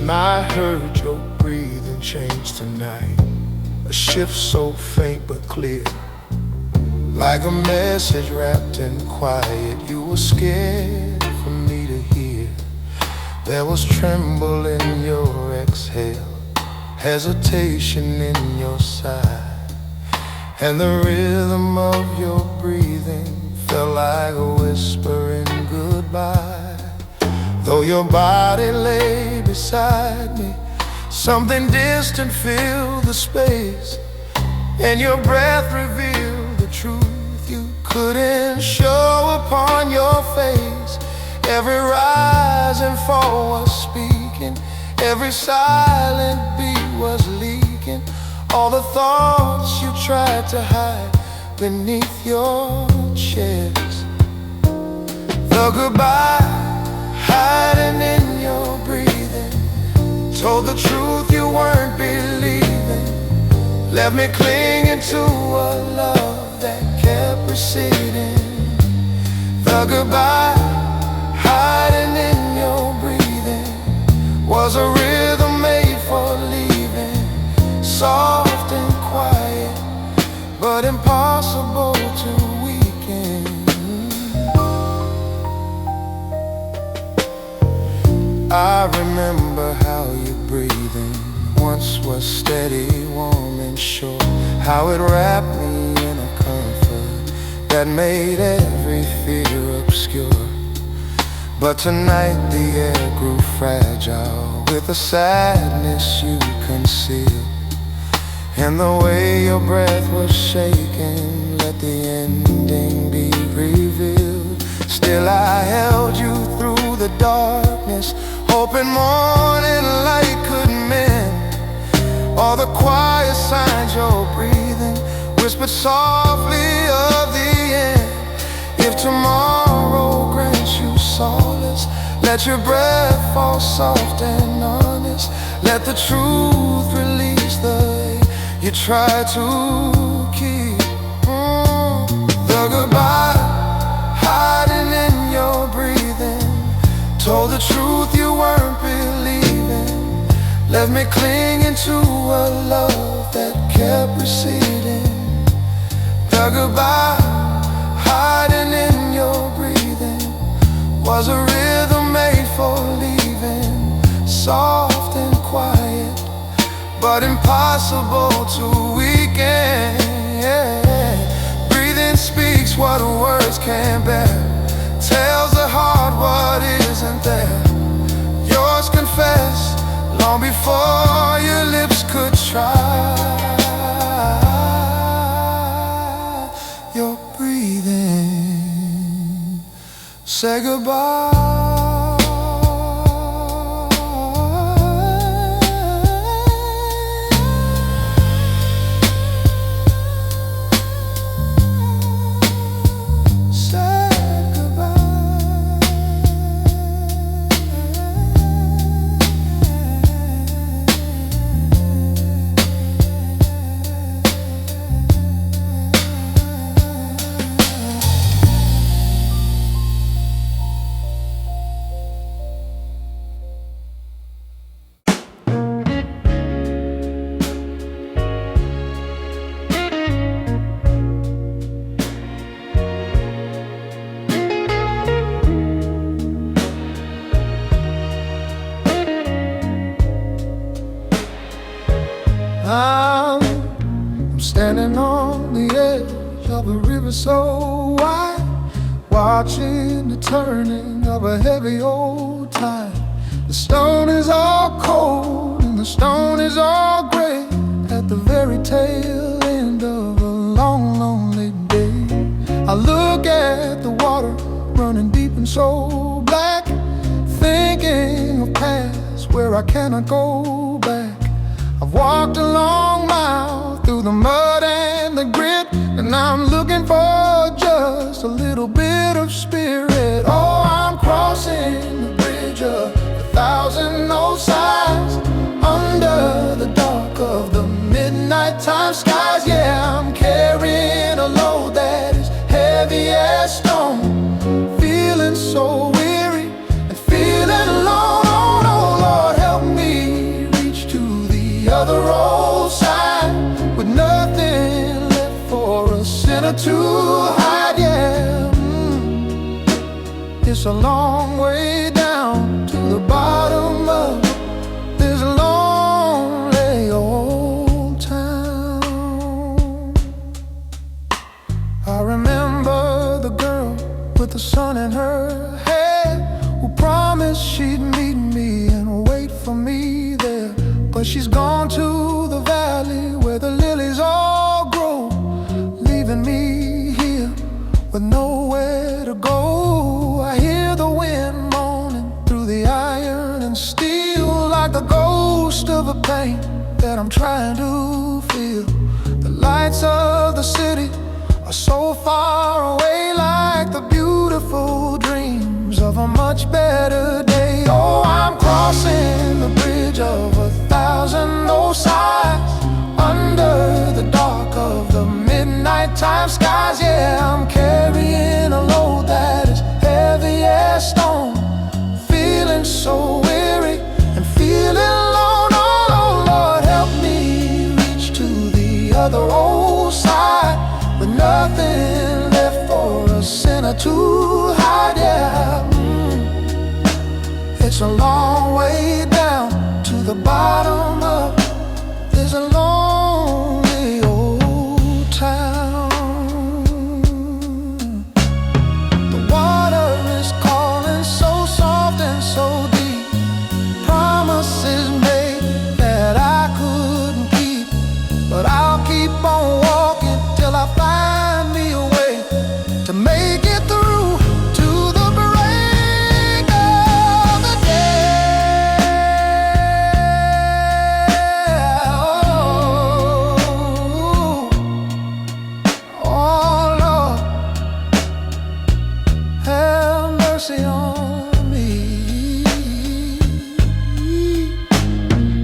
C: And I heard your breathing change tonight, a shift so faint but clear, like a message wrapped in quiet you were scared for me to hear. There was tremble in your exhale, hesitation in your sigh, and the rhythm of your breathing felt like a whisper in goodbye. Though your body lay beside me, something distant filled the space, and your breath revealed the truth you couldn't show upon your face. Every rise and fall was speaking, every silent beat was leaking, all the thoughts you tried to hide beneath your chest. The goodbye hiding in your breathing told the truth you weren't believing, left me clinging to a love that kept receding. The goodbye hiding in your breathing was a rhythm made for leaving, soft and quiet, but impossible to weaken. I remember how your breathing once was steady, warm and sure, how it wrapped me in a comfort that made every fear obscure. But tonight the air grew fragile with a sadness you concealed, and the way your breath was shaking let the ending be revealed. Still I held you through the darkness, hoping morning light could mend all the quiet signs your breathing whispered softly of the end. If tomorrow grants you solace, let your breath fall soft and honest, let the truth release the ache you try to keep. The goodbye hiding in your breathing told the truth you weren't believing, left me clinging to a love that kept receding. The goodbye hiding in your breathing was a rhythm made for leaving, soft and quiet, but impossible to weaken. Breathing speaks what words can't bear, tells the heart what isn't there. Yours confess long before your lips could try. Your breathing say goodbye. I'm standing on the edge of a river so wide, watching the turning of a heavy old tide. The stone is all cold and the stone is all gray, at the very tail end of a long, lonely day. I look at the water running deep and so black, thinking of paths where I cannot go back. I've walked a long mile through the mud and the grit, and I'm looking for just a little bit of spirit. Oh, I'm crossing the bridge of 1,000 old sighs, under the dark of the midnight time skies. Yeah, I'm carrying a load that is heavy as stone, feeling so weary and feeling alone. Oh, Lord, help me
A: to hide, yeah. It's a long way down to the bottom of this lonely old town. I remember the girl with the sun in her hair, who promised she'd meet me and wait for me there. But she's gone to the valley where the lilies all grow, leaving me here with nowhere to go. I hear the wind moaning through the iron and steel, like the ghost of a pain that I'm trying to feel. The lights of the city are so far away, like the beautiful dreams of a much better day. Oh, I'm crossing the bridge of 1,000 old sighs, under the dark of the midnight time skies. Yeah, I'm carrying a load that is heavy as stone, feeling so weary and feeling alone. Oh Lord, help me reach to the other old side, with nothing left for a sinner to hide, yeah. It's a long way down to the bottom of this lonely old town. The water is calling so soft and so deep, promises made that I couldn't keep. But I'll keep on walking till I find me a way to make it through to the break of the day. Oh Lord, have mercy on me.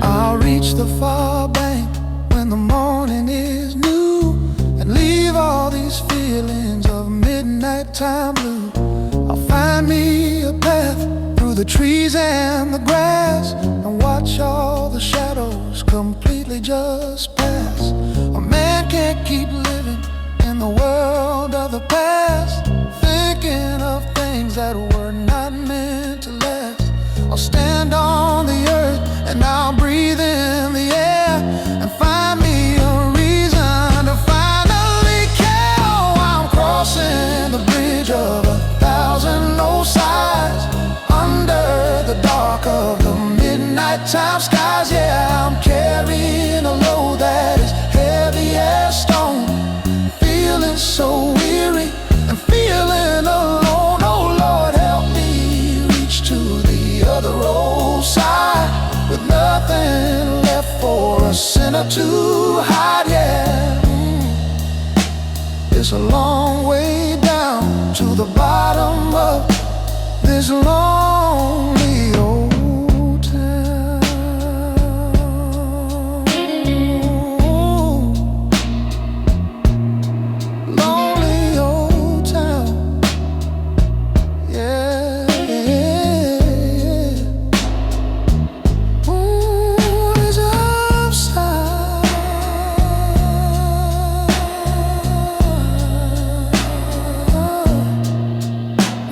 A: I'll reach the far bank when the morning is new, and leave all these feelings of midnight time blue. I'll find me a path through the trees and the grass, and watch all the shadows completely just pass. A man can't keep living in the world of the past, thinking of things that were not meant to last. I'll stand on the earth and I'll breathe in the air, and find me a reason to finally care. Oh, I'm crossing the bridge of 1,000 old sighs, under the dark of the midnight time skies. Yeah, I'm carrying a load that is heavy as stone, feeling so weary and feeling alone. Oh Lord, help me reach to the other old side, with nothing left for a sinner to hide, yeah. It's a long way down to the bottom of this lonely old town. Lonely old town, yeah, yeah. Moon is upside,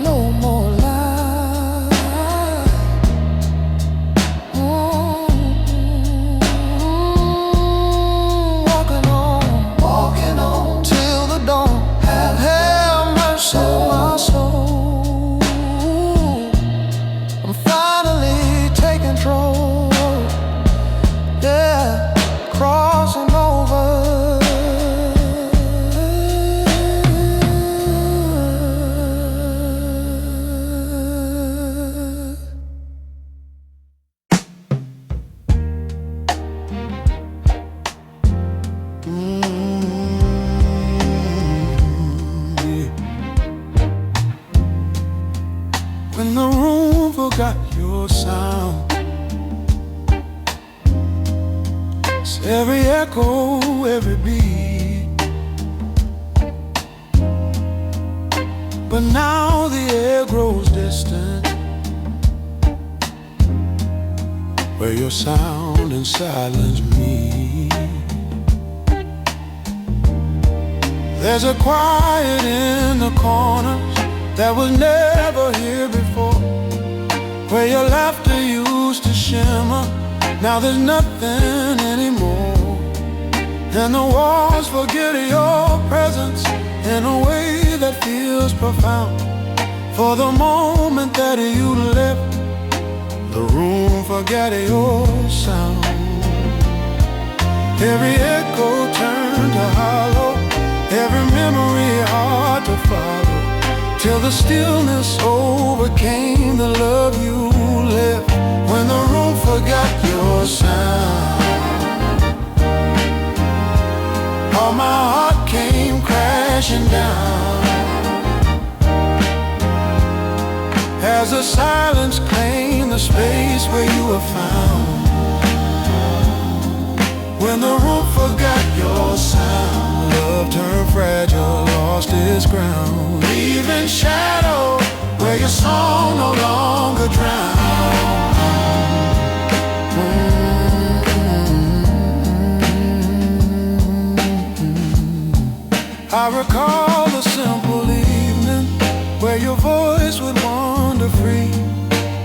A: no more lies. Walking on till the dawn. Have mercy on my soul. I'm finally taking control, yeah, crossing over. When the room forgot your sound, it's every echo, every beat. But now the air grows distant, where your sound and silence meet.
C: There's a quiet in the corners that was never here before, where your laughter used to shimmer. Now there's nothing anymore, and the walls forget your presence in a way that feels profound. For the moment that you left, the room forgot your sound. Every echo turned to hollow, every memory hard to follow, till the stillness overcame the love you left. When the room forgot your sound, all my heart came crashing down, as the silence claimed the space where you were found. When the room forgot your sound, love turned fragile, lost its ground, leaving shadow where your song no longer drowned. I recall the simple evening where your voice would wander free,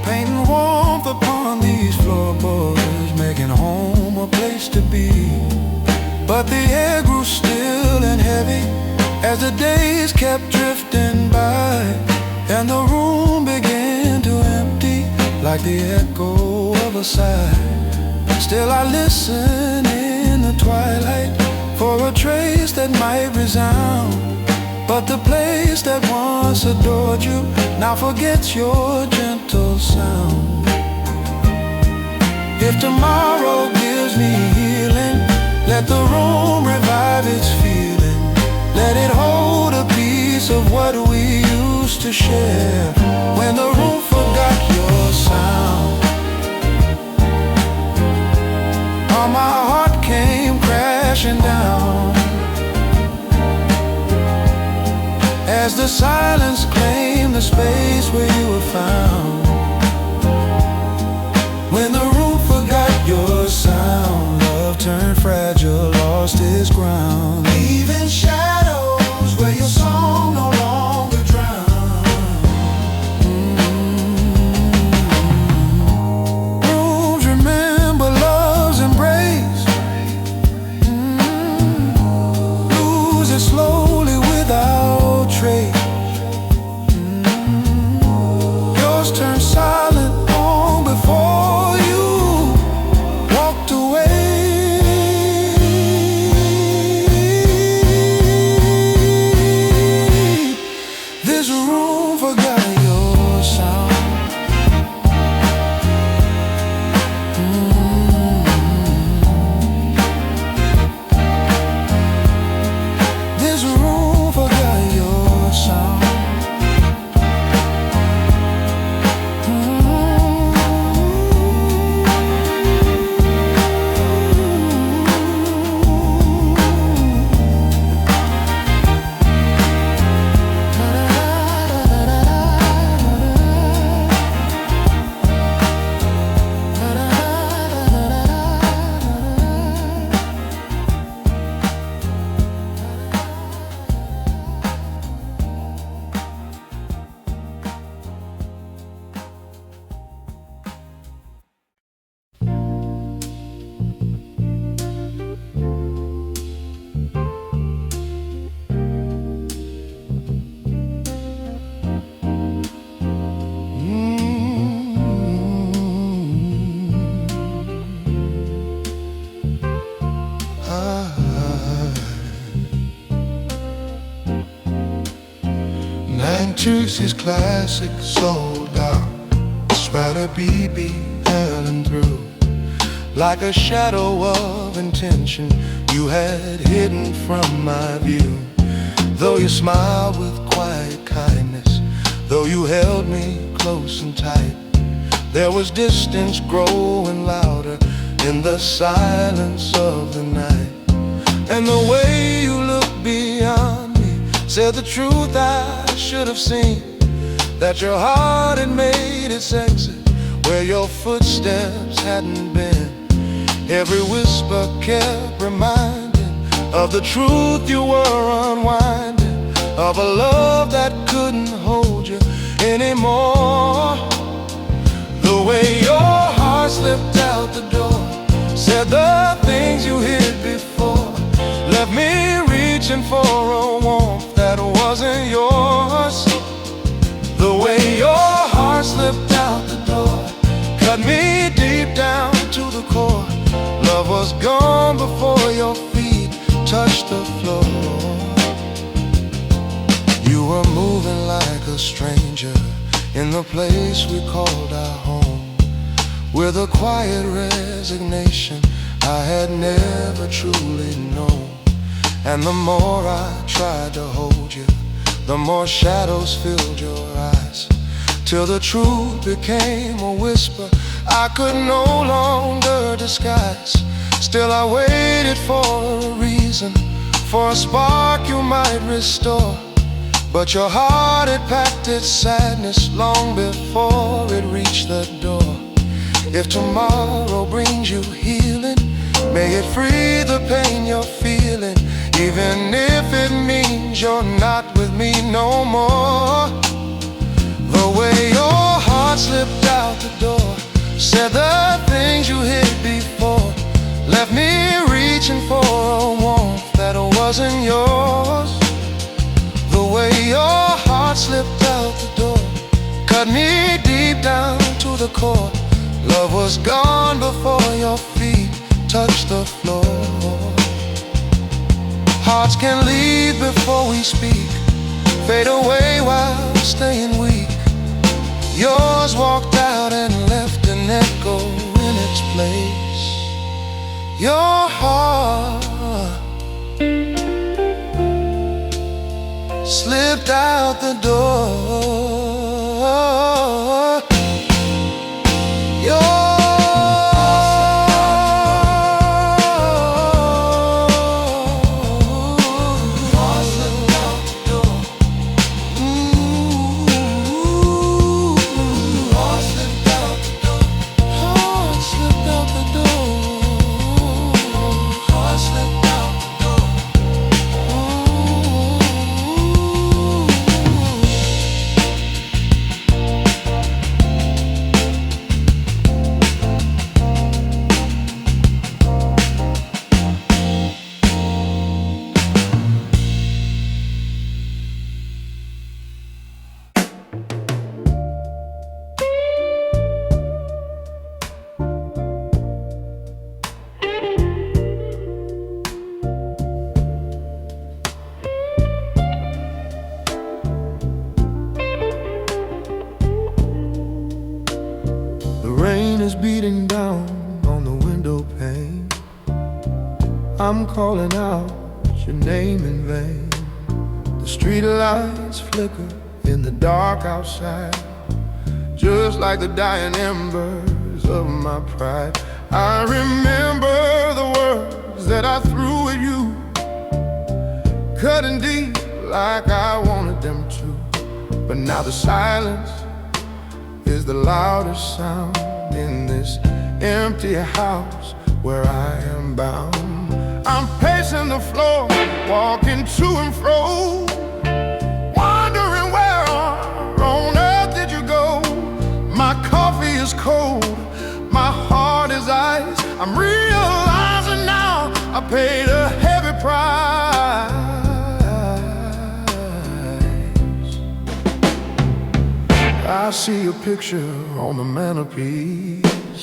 C: painting warmth upon these floorboards, making home a place to be. But the air grew still and heavy as the days kept drifting by, and the room began to empty like the echo of a sigh. Still I listen in the twilight for a trace that might resound, but the place that once adored you now forgets your gentle sound. If tomorrow gives me healing, let the room revive its feeling. Let it hold a piece of what we used to share. When the room forgot your sound, all my heart came crashing down, as the silence claimed the space where you were found. When the room forgot your sound, love turned fragile, lost its ground, leaving shadows where your song no longer drowned. Rooms remember love's embrace, lose it slowly without trace. Yours turned silent long before you walked away. This room forgot your sound. This room forgot your sound. Tuesday's classic sold out, Spider BB hurling through, like a shadow of intention you had hidden from my view. Though you smiled with quiet kindness, though you held me close and tight, there was distance growing louder in the silence of the night. And the way you looked beyond me said the truth I should have seen, that your heart had made its exit where your footsteps hadn't been. Every whisper kept reminding of the truth you were unwinding, of a love that couldn't hold you anymore. The way your heart slipped out the door, said the things you hid before, left me reaching for a warmth that wasn't yours. The way your heart slipped out the door cut me deep down to the core. Love was gone before your feet touched the floor. You were moving like a stranger in the place we called our home, with a quiet resignation I had never truly known. And the more I tried to hold you, the more shadows filled your eyes, till the truth became a whisper I could no longer disguise. Still I waited for a reason, for a spark you might restore, but your heart had packed its sadness long before it reached the door. If tomorrow brings you healing, may it free the pain you're feeling, even if it means you're not with me no more. The way your heart slipped out the door, said the things you hid before, left me reaching for a warmth that wasn't yours. The way your heart slipped out the door cut me deep down to the core. Love was gone before your feet touched the floor. Hearts can leave before we speak, fade away while staying weak. Yours walked out and left an echo in its place. Your heart slipped out the door.
A: Rain is beating down on the window pane. I'm calling out your name in vain. The street lights flicker in the dark outside, just like the dying embers of my pride. I remember the words that I threw at you, cutting deep like I wanted them to. But now the silence is the loudest sound in this empty house where I am bound. I'm pacing the floor, walking to and fro, wondering where on earth did you go? My coffee is cold, my heart is ice. I'm realizing now I paid a heavy price. I see a picture on the mantelpiece,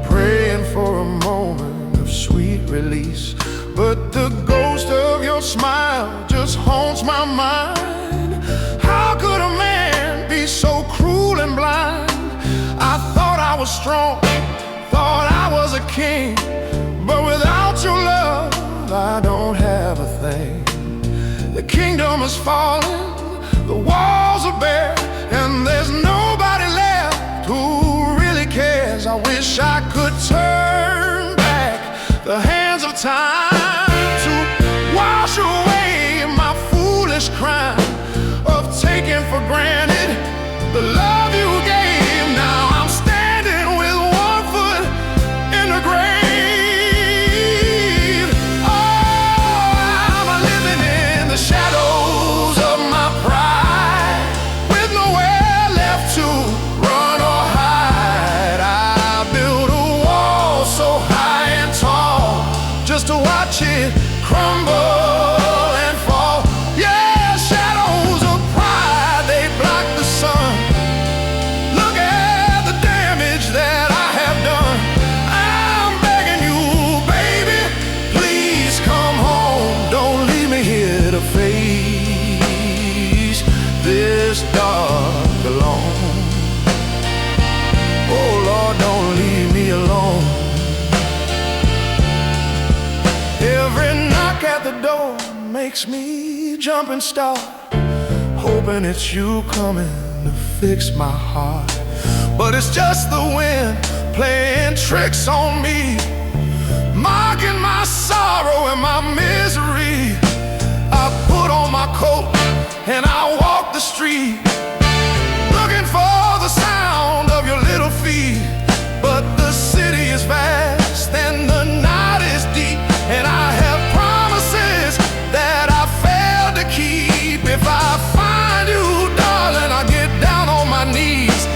A: praying for a moment of sweet release. But the ghost of your smile just haunts my mind. How could a man be so cruel and blind? I thought I was strong, thought I was a king, but without your love, I don't have a thing. The kingdom is falling, the walls are bare, and there's nobody left who really cares. I wish I could turn back the hands of time to wash away my foolish crime of taking for granted the love you gave. Now I'm standing with one foot in the grave. Oh, makes me jump and start, hoping it's you coming to fix my heart. But it's just the wind playing tricks on me, mocking my sorrow and my misery. I put on my coat and I walk the street, looking for the sound of your little feet. But the city is vast and the night is deep, and I have promises that I failed to keep. If I find you, darling, I'll get down on my knees.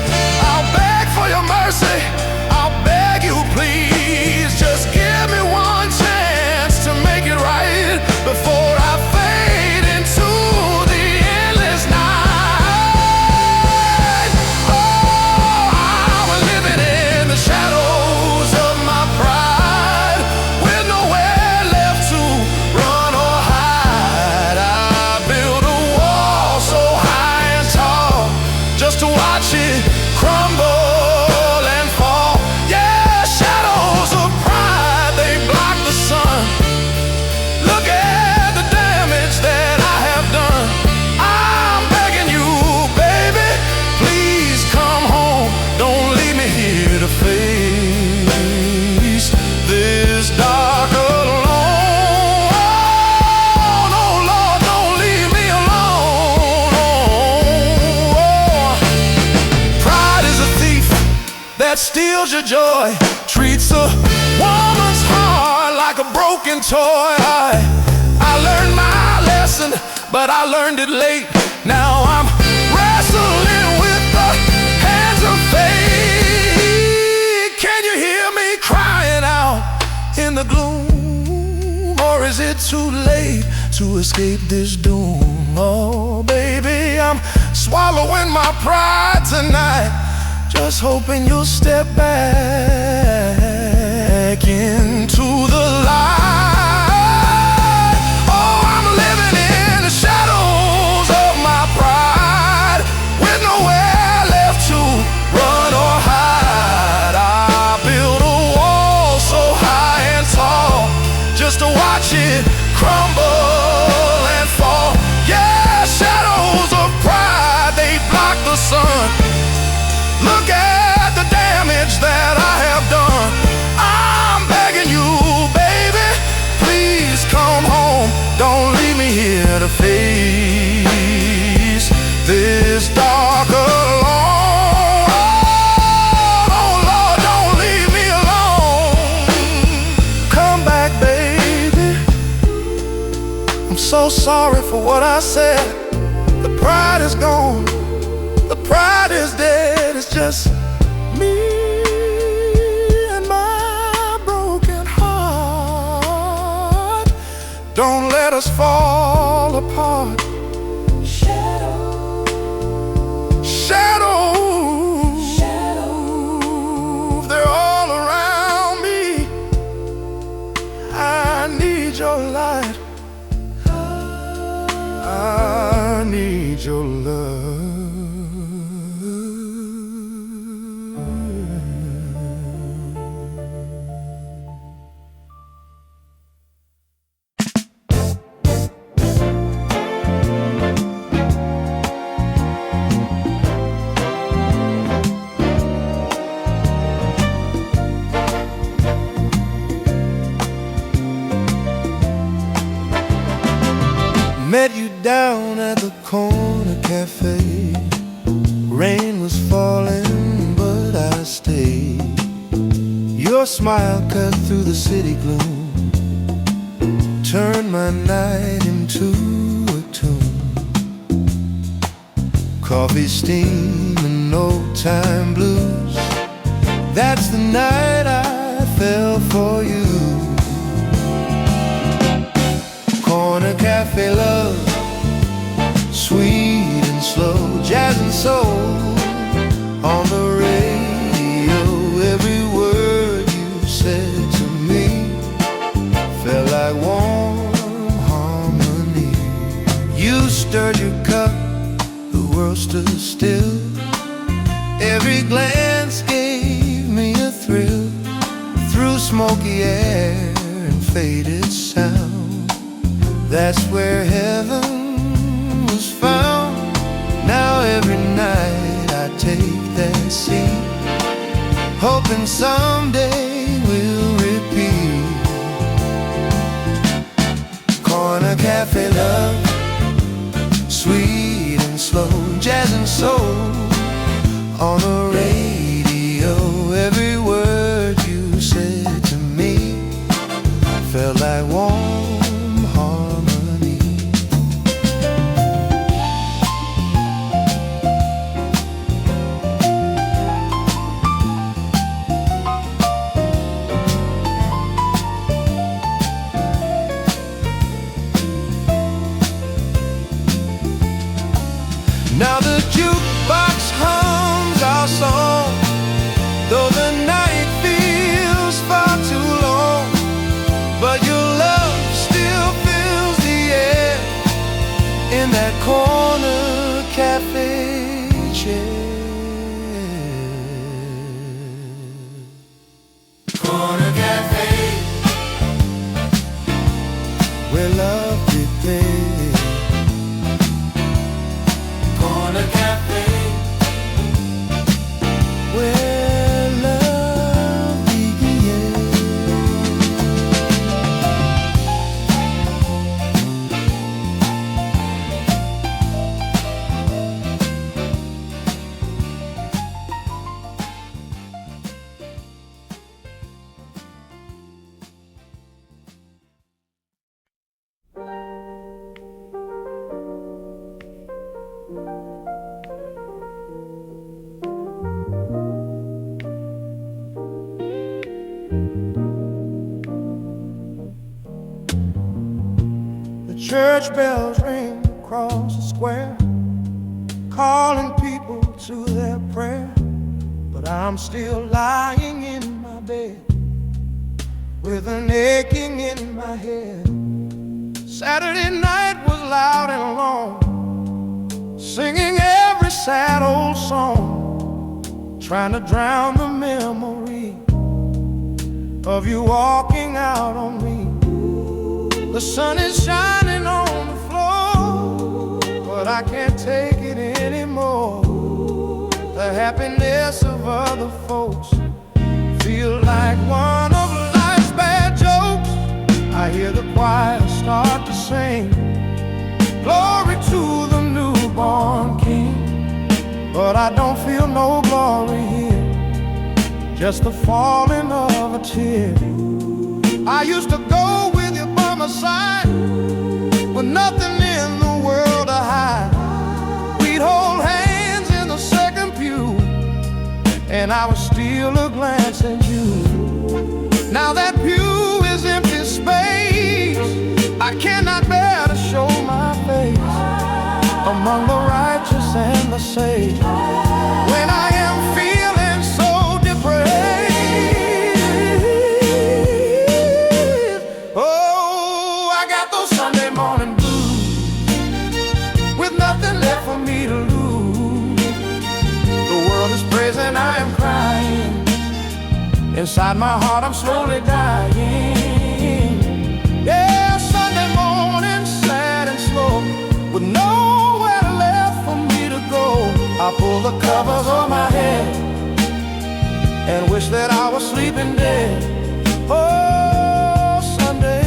A: I'll beg for your mercy, I'll beg you please. Just give me one chance to make it right before I fade into the endless night. Oh, I'm living in the shadows of my pride, with nowhere left to run or hide. I built a wall so high and tall, just to watch it crumble and fall. Yeah, shadows of pride, they block the sun. Look at the damage that I have done. I'm begging you, baby, please come home. Don't leave me here to face this dark alone. Oh, no, Lord, don't leave me alone. Oh, pride is a thief that steals your joy, treats a woman's heart like a broken toy. I learned my lesson, but I learned it late. Now I'm wrestling with the hands of fate. Can you hear me crying out in the gloom, or is it too late to escape this doom? Oh, baby, I'm swallowing my pride tonight, just hoping you'll step back into the light. Oh, I'm living in the shadows of my pride, with nowhere left to run or hide. I built a wall so high and tall, just to watch it crumble and fall. Yeah, shadows of pride, they block the sun. Look at the damage that I have done. I'm begging you, baby, please come home. Don't leave me here to face this dark alone. Oh, Lord, don't leave me alone. Come back, baby. I'm so sorry for what I said. The pride is gone, the pride is dead. It's just me and my broken heart. Don't let us fall apart. Shadows, they're all around me. I need your light, I need your love. Met you down at the corner cafe. Rain was falling, but I stayed. Your smile cut through the city gloom, turned my night into a tune. Coffee, steam, and old-time blues. That's the night I fell for you. Corner cafe love, sweet and slow, jazz and soul on the radio. Every word you said to me felt like warm harmony. You stirred your cup, the world stood still. Every glance gave me a thrill, through smoky air and faded sound. That's where heaven was found. Now every night I take that seat, hoping someday we'll repeat. Corner cafe love, sweet and slow, jazz and soul. On the radio, every word you said to me felt like warm harmony. Now the jukebox hums our song, though the night feels far too long. But your love still fills the air in that corner cafe chair. Corner cafe, where love prepared. Corner cafe, where love began. Church bells ring across the square, calling people to their prayer. But I'm still lying in my bed with an aching in my head. Saturday night was loud and long, singing every sad old song, trying to drown the memory of you walking out on me. The sun is shining on the floor, but I can't take it anymore. The happiness of other folks feel like one of life's bad jokes. I hear the choir start to sing, glory to the newborn King. But I don't feel no glory here, just the falling of a tear. I used to go with you by my side, with nothing in the world to hide. We'd hold hands in the second pew, and I would steal a glance at you. Now that pew is empty space, I cannot bear to show my face among the righteous and the saved. When I am feeling so depraved, Sunday morning blues, with nothing left for me to lose. The world is praising, I am crying. Inside my heart I'm slowly dying. Yeah, Sunday morning, sad and slow, with nowhere left for me to go. I pull the covers over my head and wish that I was sleeping dead. Oh, Sunday.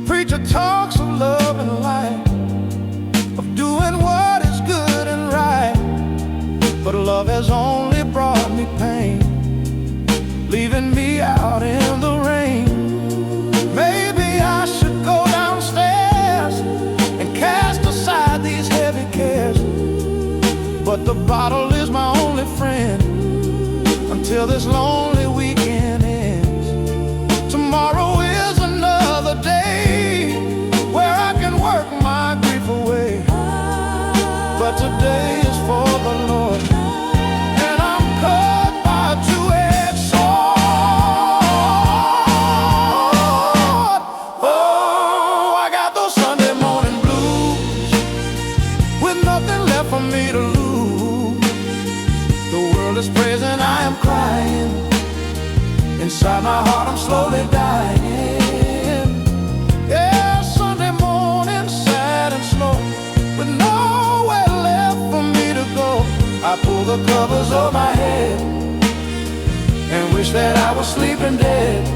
A: Preacher talks of love and life, of doing what is good and right. But love has only brought me pain, leaving me out in the rain. Maybe I should go downstairs and cast aside these heavy cares. But the bottle is my only friend until this lonely weekend ends. Tomorrow is another day where I can work my grief away. But today is for the Lord, and I'm cut by a two-edged sword. Oh, I got those Sunday morning blues, with nothing left for me to lose. The world is praising, Inside my heart I'm slowly dying. Yeah, Sunday morning, sad and slow, with nowhere left for me to go. I pull the covers over my head and wish that I was sleeping dead.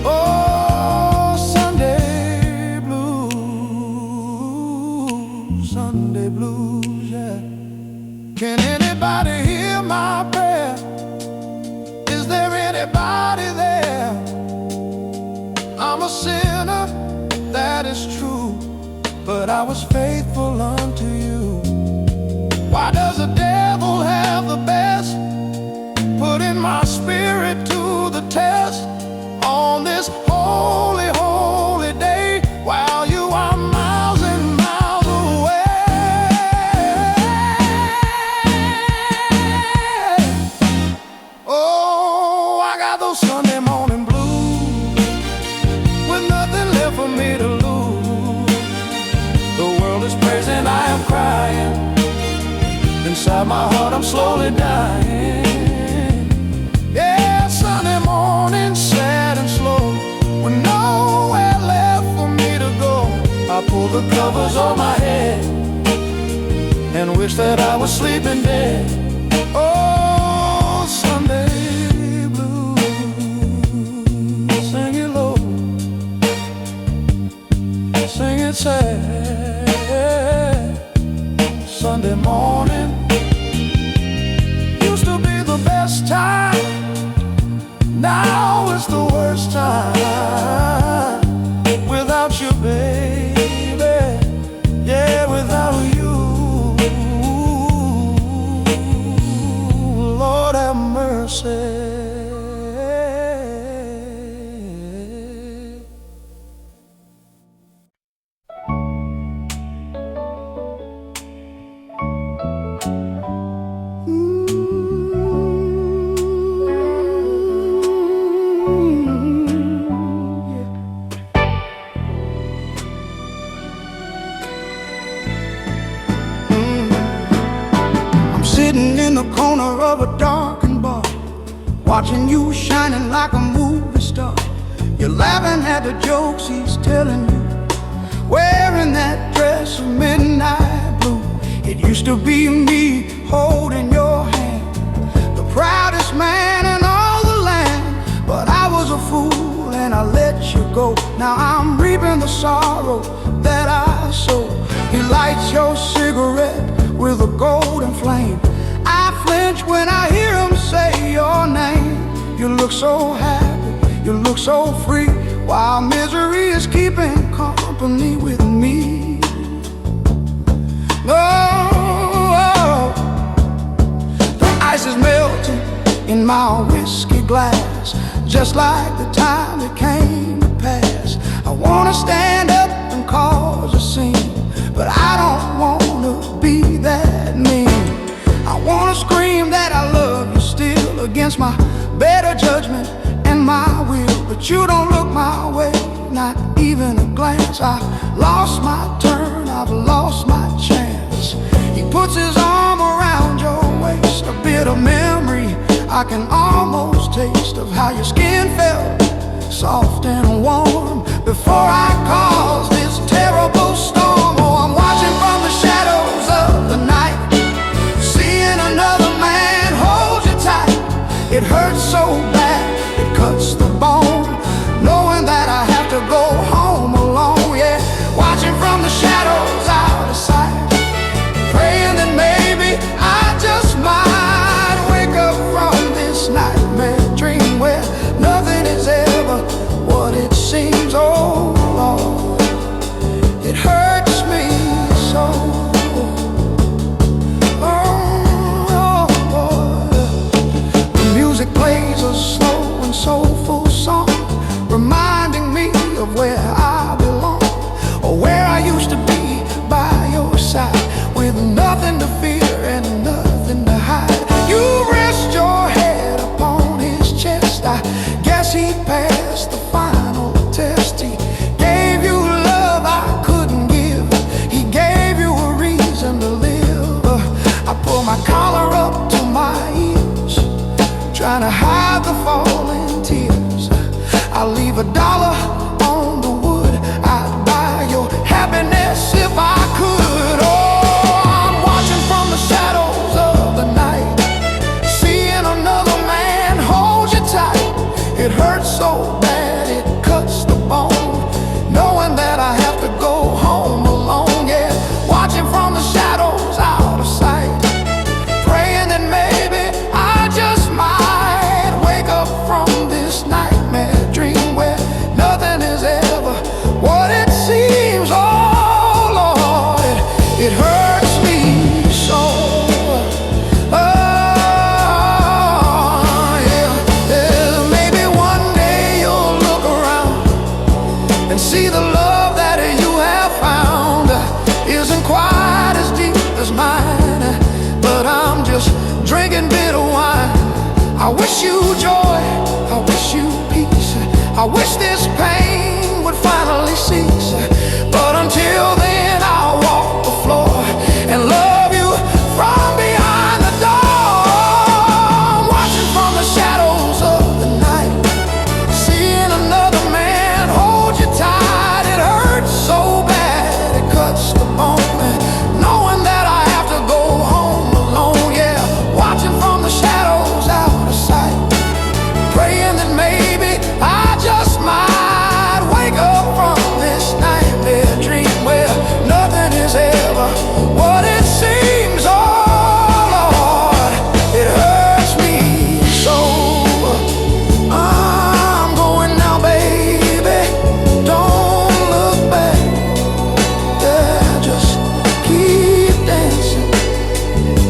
A: Oh, Sunday blues, Sunday blues, yeah. Can anybody hear my prayer? Is there anybody there? I'm a sinner, that is true, but I was faithful unto you. Why does the devil have the best? Putting my spirit to the test on this holy, holy day, while you are miles and miles away. Oh, I got those Sunday morning blues, with nothing left for me to lose. The world is praising, I am crying. Inside my heart I'm slowly dying. Yeah, Sunday morning, sad and slow, with nowhere left for me to go. I pull the covers on my head and wish that I was sleeping dead. Oh, Sunday blues, sing it low, sing it sad. Sunday morning used to be the best time, now it's the worst time. Without you, baby, yeah, without you, Lord have mercy. Sitting in the corner of a darkened bar, watching you shining like a movie star. You're laughing at the jokes he's telling you, wearing that dress of midnight blue. It used to be me holding your hand, the proudest man in all the land. But I was a fool and I let you go. Now I'm reaping the sorrow that I sowed. He lights your cigarette with a golden flame. I flinch when I hear him say your name. You look so happy, you look so free, while misery is keeping company with me. Oh, the ice is melting in my whiskey glass, just like the time it came to pass. I wanna stand up and cause a scene, but I don't wanna be that mean. I wanna scream that I love you still, against my better judgment and my will. But you don't look my way, not even a glance. I lost my turn, I've lost my chance. He puts his arm around your waist, a bit of memory I can almost taste, of how your skin felt, soft and warm, before I caused this terrible storm. Oh, I'm watching from the shadows of the night, seeing another man hold you tight. It hurts so bad, it cuts the bone, knowing that I have to go home alone. Yeah, watching from the shadows out of sight, praying that maybe I just might wake up from this nightmare dream where nothing is ever what it seems. Oh Lord, it hurts. drinking bitter wine. I wish you joy, I wish you peace. I wish this pain would finally cease. But until then I'll walk the floor and love you from behind the door. Watching from the shadows of the night, seeing another man hold you tight. It hurts so bad, it cuts the bone, knowing that I have to go home alone. Yeah, watching from the shadows out of sight, praying that maybe I just might wake up from this nightmare dream where nothing is ever what it seems. Oh Lord, it hurts me so. I'm going now, baby, don't look back. Yeah, just keep dancing,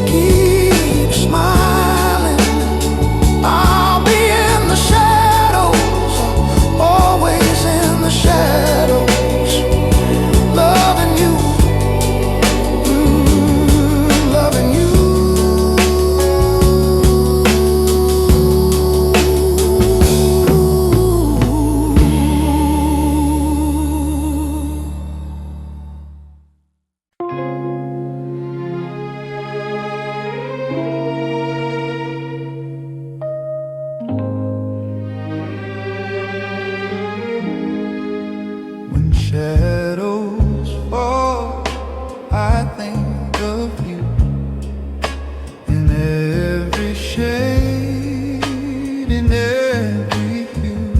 A: keep smiling. I'll be in the shadows, always in the shadows, loving you, loving you. When shadows fall, I think of you in every shade, in every hue.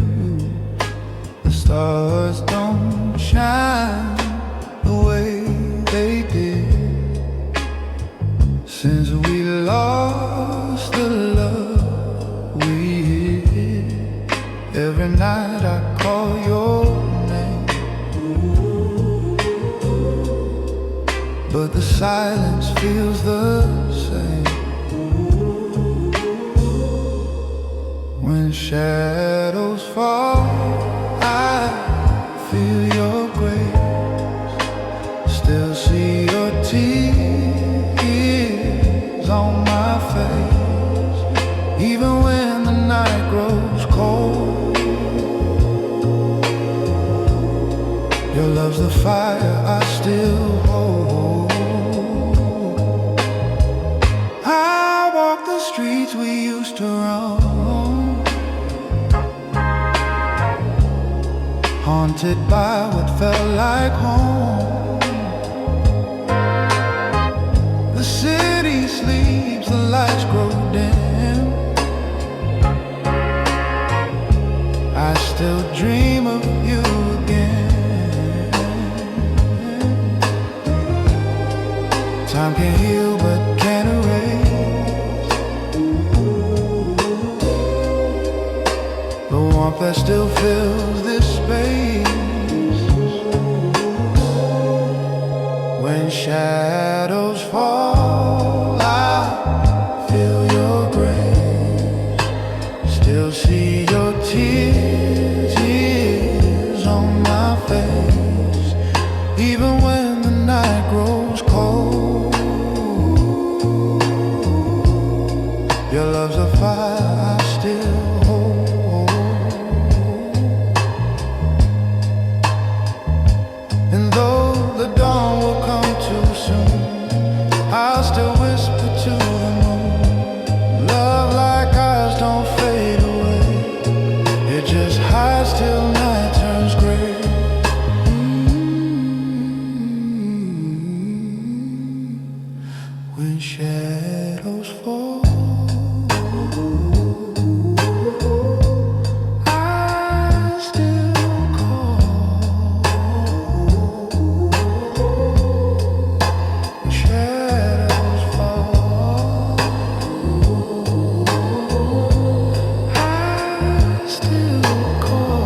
A: The stars don't shine the way they did since we lost the love we hid. Every night I call your name, but the silence feels the same. When shadows fall, I feel your grace, still see your tears on my face. Even when the night grows cold, your love's the fire I still hold. I walk the streets we used to roam, haunted by what felt like home. The city sleeps, the lights grow dim. I still dream of you again. Time can heal but can't erase the warmth that still fills this space. When shadows fall, I feel your grace, still see your tears on my face. Even when the night grows cold, your love's a fire I still hold. And though the dawn will come too soon, I'll still whisper to the moon, love like ours don't fade away. It just hides till night turns gray. When shadows fall, I still call. When shadows fall, I still call.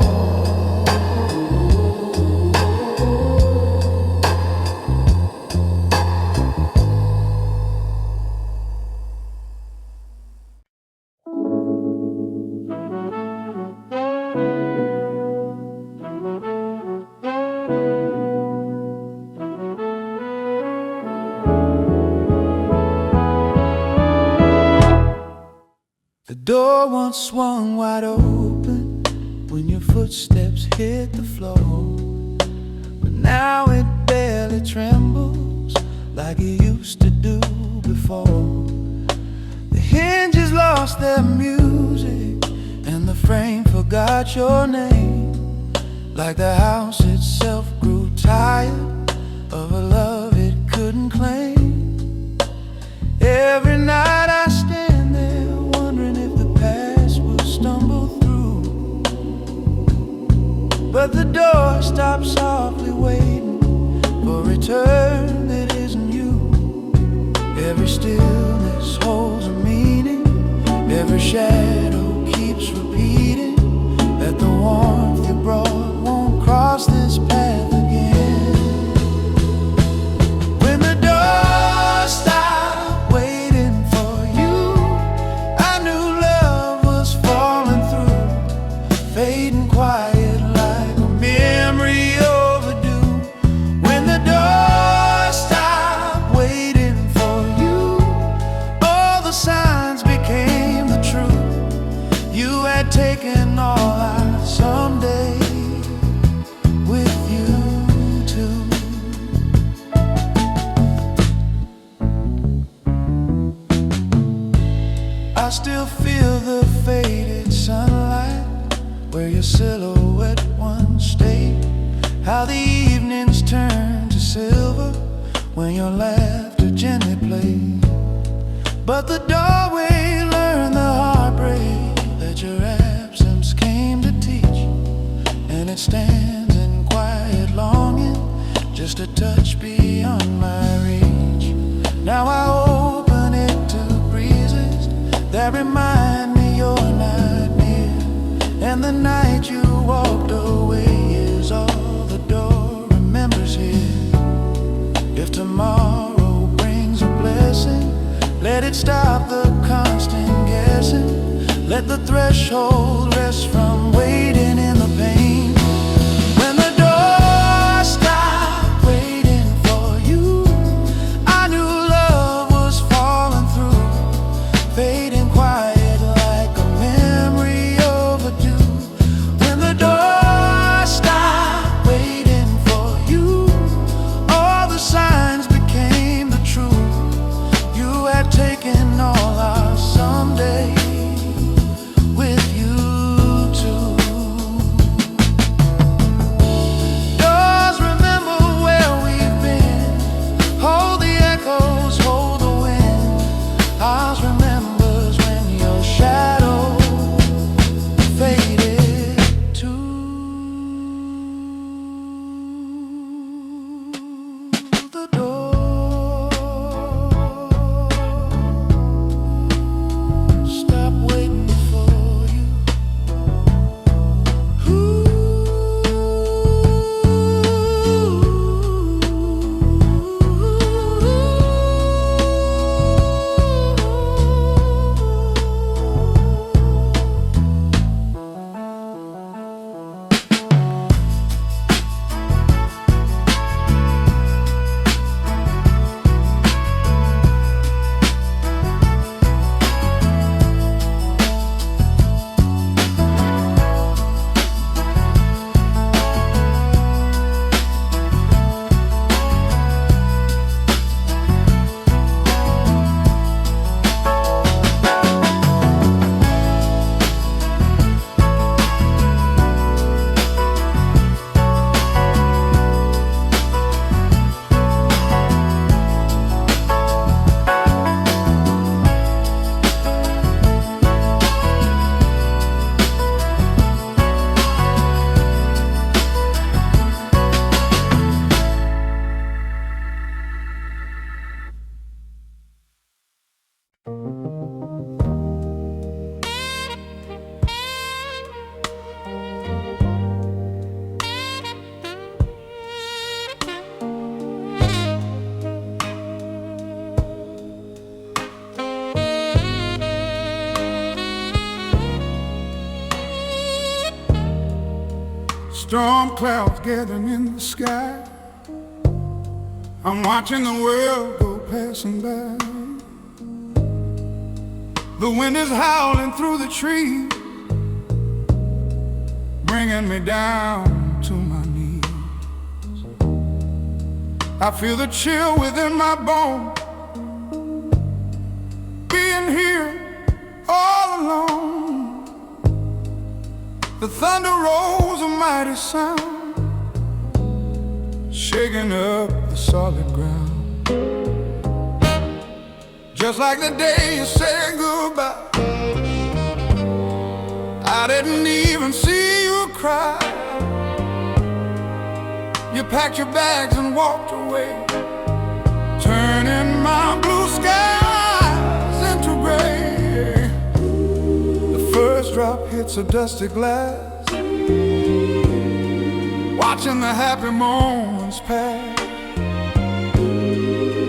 A: The door once swung wide open when your footsteps hit the floor, but now it barely trembles like it used to do before. The hinges lost their music and the frame forgot your name, like the house itself grew tired of a love it couldn't claim. Every night I stand there wondering if the past will stumble through, but the door stops softly waiting for a return that isn't you. Every stillness holds a meaning, every shadow keeps repeating that the warmth you brought won't cross this path again. When the door stopped waiting for you, I knew love was falling through, fading quiet like a memory overdue. When the door stopped waiting for you, all the signs became the truth. You had taken all I someday with you too. I still feel the faded sunlight where your silhouette once stayed, how the evenings turn to silver when your laughter gently played. But the doorway learned the heartbreak that your absence came to teach, and it stands in quiet longing, just a touch beyond my reach. Now I open it to breezes that remind me you're not near, and the night you walked away is all the door remembers here. If tomorrow brings a blessing, let it stop the constant guessing. Let the threshold rest from waiting in the pain. When the door stopped waiting for you, I knew love was falling through, fading quiet like a memory overdue. When the door stopped waiting for you, all the signs became the truth. You had taken all our someday with you too. Doors remember where we've been, hold the echoes, hold the wind. Ours remembers when your shadow faded too. The door stop waiting for you.
C: Storm clouds gathering in the sky, I'm watching the world go passing by. The wind is howling through the trees, bringing me down to my knees. I feel the chill within my bones, being here all alone. The thunder rolls a mighty sound, shaking up the solid ground. Just like the day you said goodbye, I didn't even see you cry. You packed your bags and walked away, turning my blue skies into gray. The first drop hits a dusty glass, watching the happy moments pass.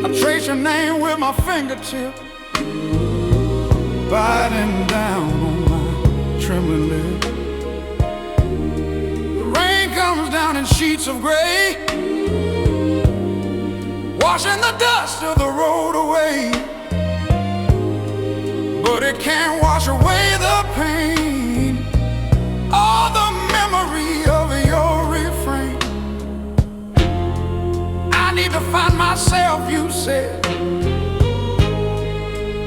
C: I trace your name with my fingertip, biting down on my trembling lip. The rain comes down in sheets of gray, washing the dust of the road away. But it can't wash away the pain, or the memory of your refrain. I need to find myself, you said,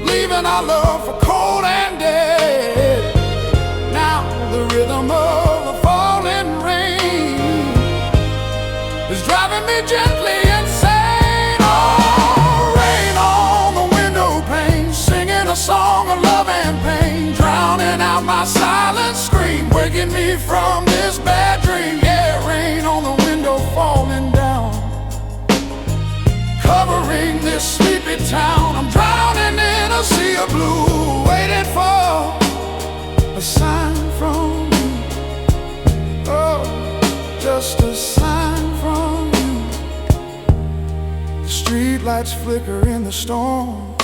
C: leaving our love for cold and dead. Now the rhythm of the falling rain is driving me gently insane. Oh, rain on the window pane, singing a song of love and pain, drowning out my silent scream, waking me from this bad dream. Yeah, rain on the window falling down, covering this sleepy town. I'm drowning in a sea of blue, waiting for a sign from you. Oh, just a sign from you. The street lights flicker in the storm,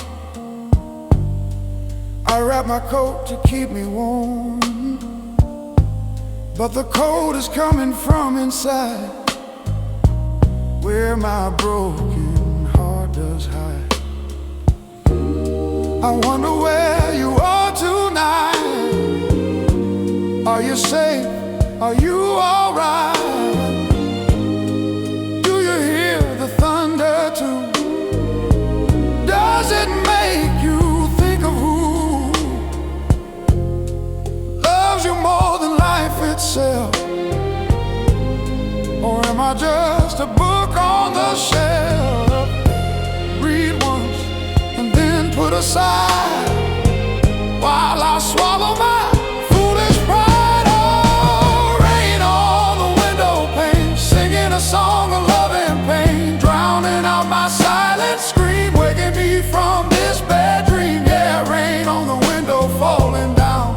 C: I wrap my coat to keep me warm, but the cold is coming from inside, where my broken heart does hide. I wonder where you are tonight. Are you safe? Are you alright? Do you hear the thunder too? Does it make you think of who loves you more than life itself? Or am I just a book on the shelf, read once and then put aside, while I swallow my foolish pride? Oh, rain on the window pane, singing a song of love and pain, drowning out my silent scream, waking me from this bad dream. Yeah, rain on the window falling down,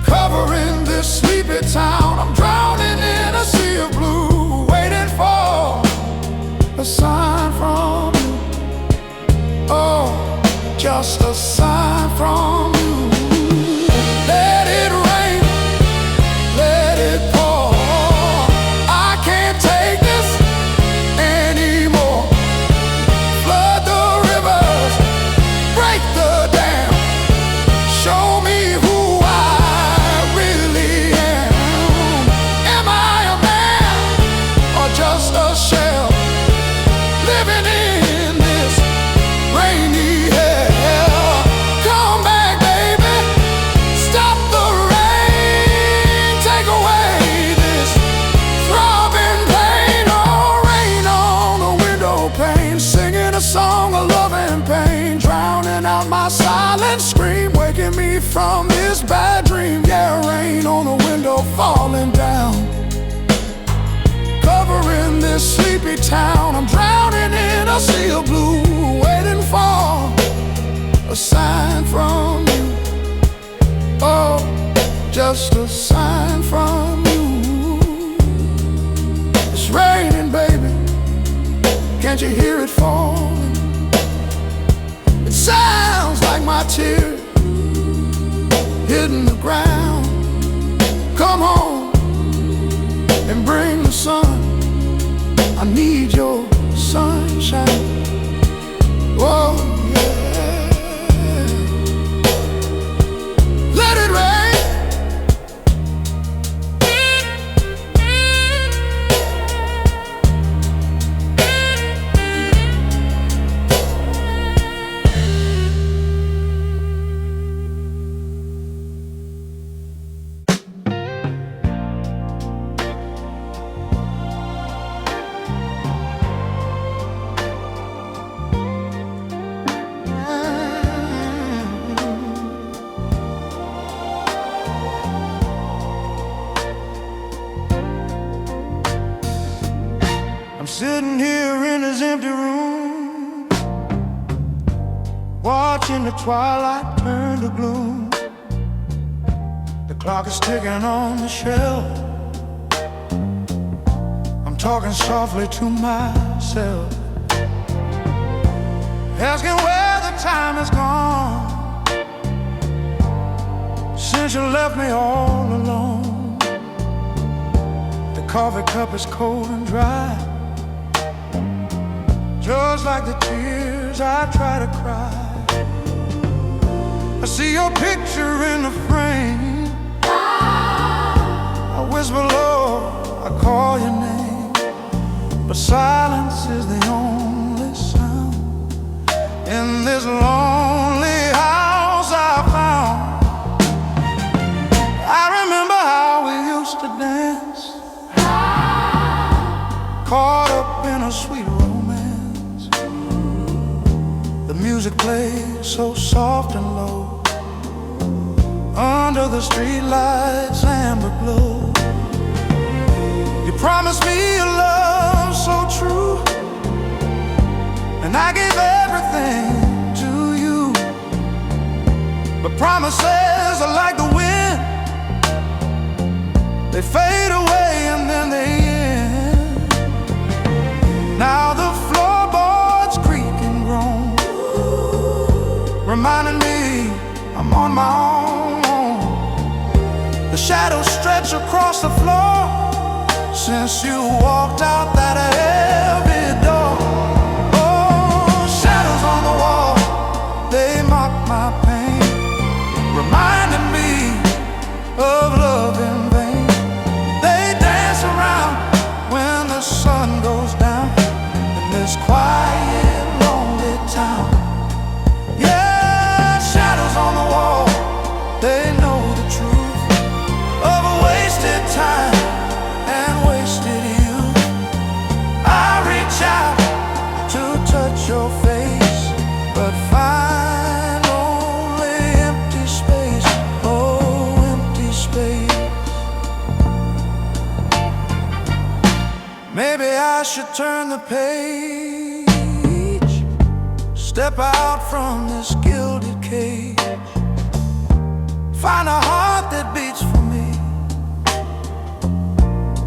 C: covering this sleepy town. I'm drowning in a sea of blue, waiting for a sign from you. Oh, just a sign from you. Let it rain, let it pour. I can't take this anymore. Flood the rivers, break the dam, show me who I really am. Am I a man or just a shell, living in this rainy hell? Come back, baby, stop the rain, take away this throbbing pain. Oh, rain on the window pane, singing a song of love and pain, drowning out my silent scream, waking me from this bad dream. Yeah, rain on the window falling down, covering this sleepy town. I'm drowning in a sea of blue, waiting for a sign from you. Oh, just a sign from you. It's raining, baby, can't you hear it falling? It sounds like my tears hitting the ground. Come home and bring the sun, I need your sunshine. Oh, yeah.
A: watching the twilight turn to gloom. The clock is ticking on the shelf. I'm talking softly to myself, asking where the time has gone since you left me all alone. The coffee cup is cold and dry, just like the tears I try to cry. I see your picture in the frame. I whisper low, I call your name, but silence is the only sound in this lonely house I found. I remember how we used to dance, caught up in a sweet romance. The music plays so soft and low, under the streetlights' amber glow. You promised me a love so true, and I gave everything to you. But promises are like the wind, they fade away and then they end. Now the floorboards creak and groan, reminding me I'm on my own. The shadows stretch across the floor since you walked out that heavy door. Oh, shadows on the wall, they mock my pain, reminding me of love in vain. They dance around when the sun goes down in this quiet, lonely town. Yeah, shadows on the wall, they know the truth of a wasted time and wasted youth. I reach out to touch your face, but find only empty space. Oh, empty space. Maybe I should turn the page, step out from this gilded cage, find a heart that beats for me,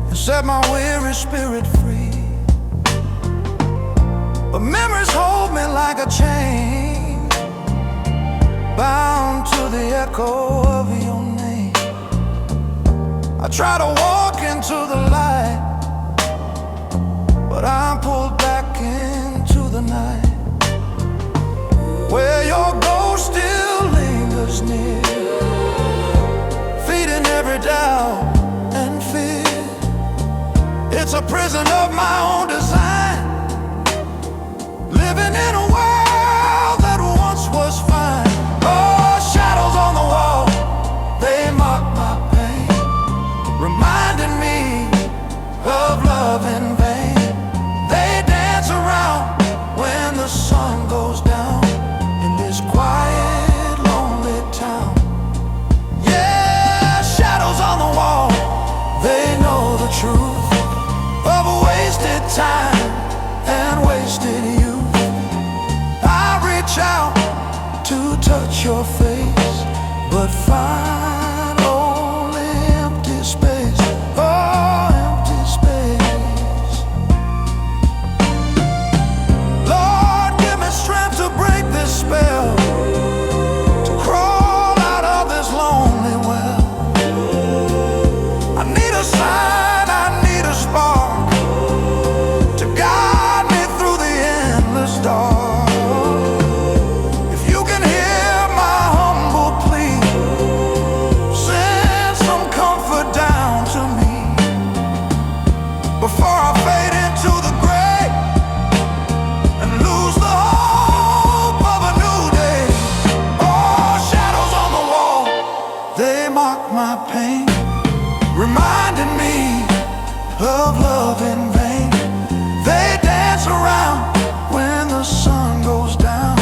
A: and set my weary spirit free. But memories hold me like a chain, bound to the echo of your name. I try to walk into the light, but I'm pulled back into the night, where your ghost still lingers near, feeding every doubt and fear. It's a prison of my own design, living in a world that once was fine. Oh, shadows on the wall, they mock my pain, reminding me of love in vain. They dance around when the sun goes down in this quiet, lonely town. Yeah, shadows on the wall, they know the truth of a wasted time and wasted youth. I reach out to touch your face, but find only empty space. Oh, empty space. Lord, give me strength to break this spell, to crawl out of this lonely well. I need a sign, I need a spark to guide me through the endless dark. If you can hear my humble plea, send some comfort down to me before I fade into the gray and lose the hope of a new day. Oh, shadows on the wall, they mock my pain, reminding me of love in vain. They dance around when the sun goes down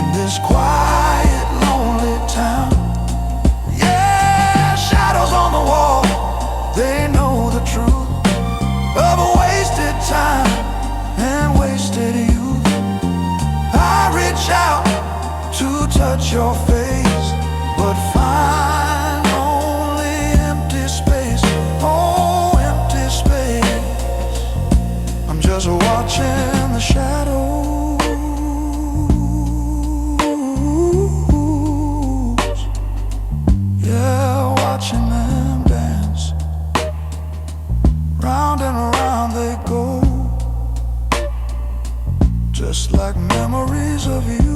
A: in this quiet, lonely town. Yeah, shadows on the wall, they know the truth of a wasted time and wasted youth. I reach out touch your face, but find only empty space. Oh, empty space. I'm just watching the shadows. Yeah, watching them dance. Round and around they go, just like memories of you.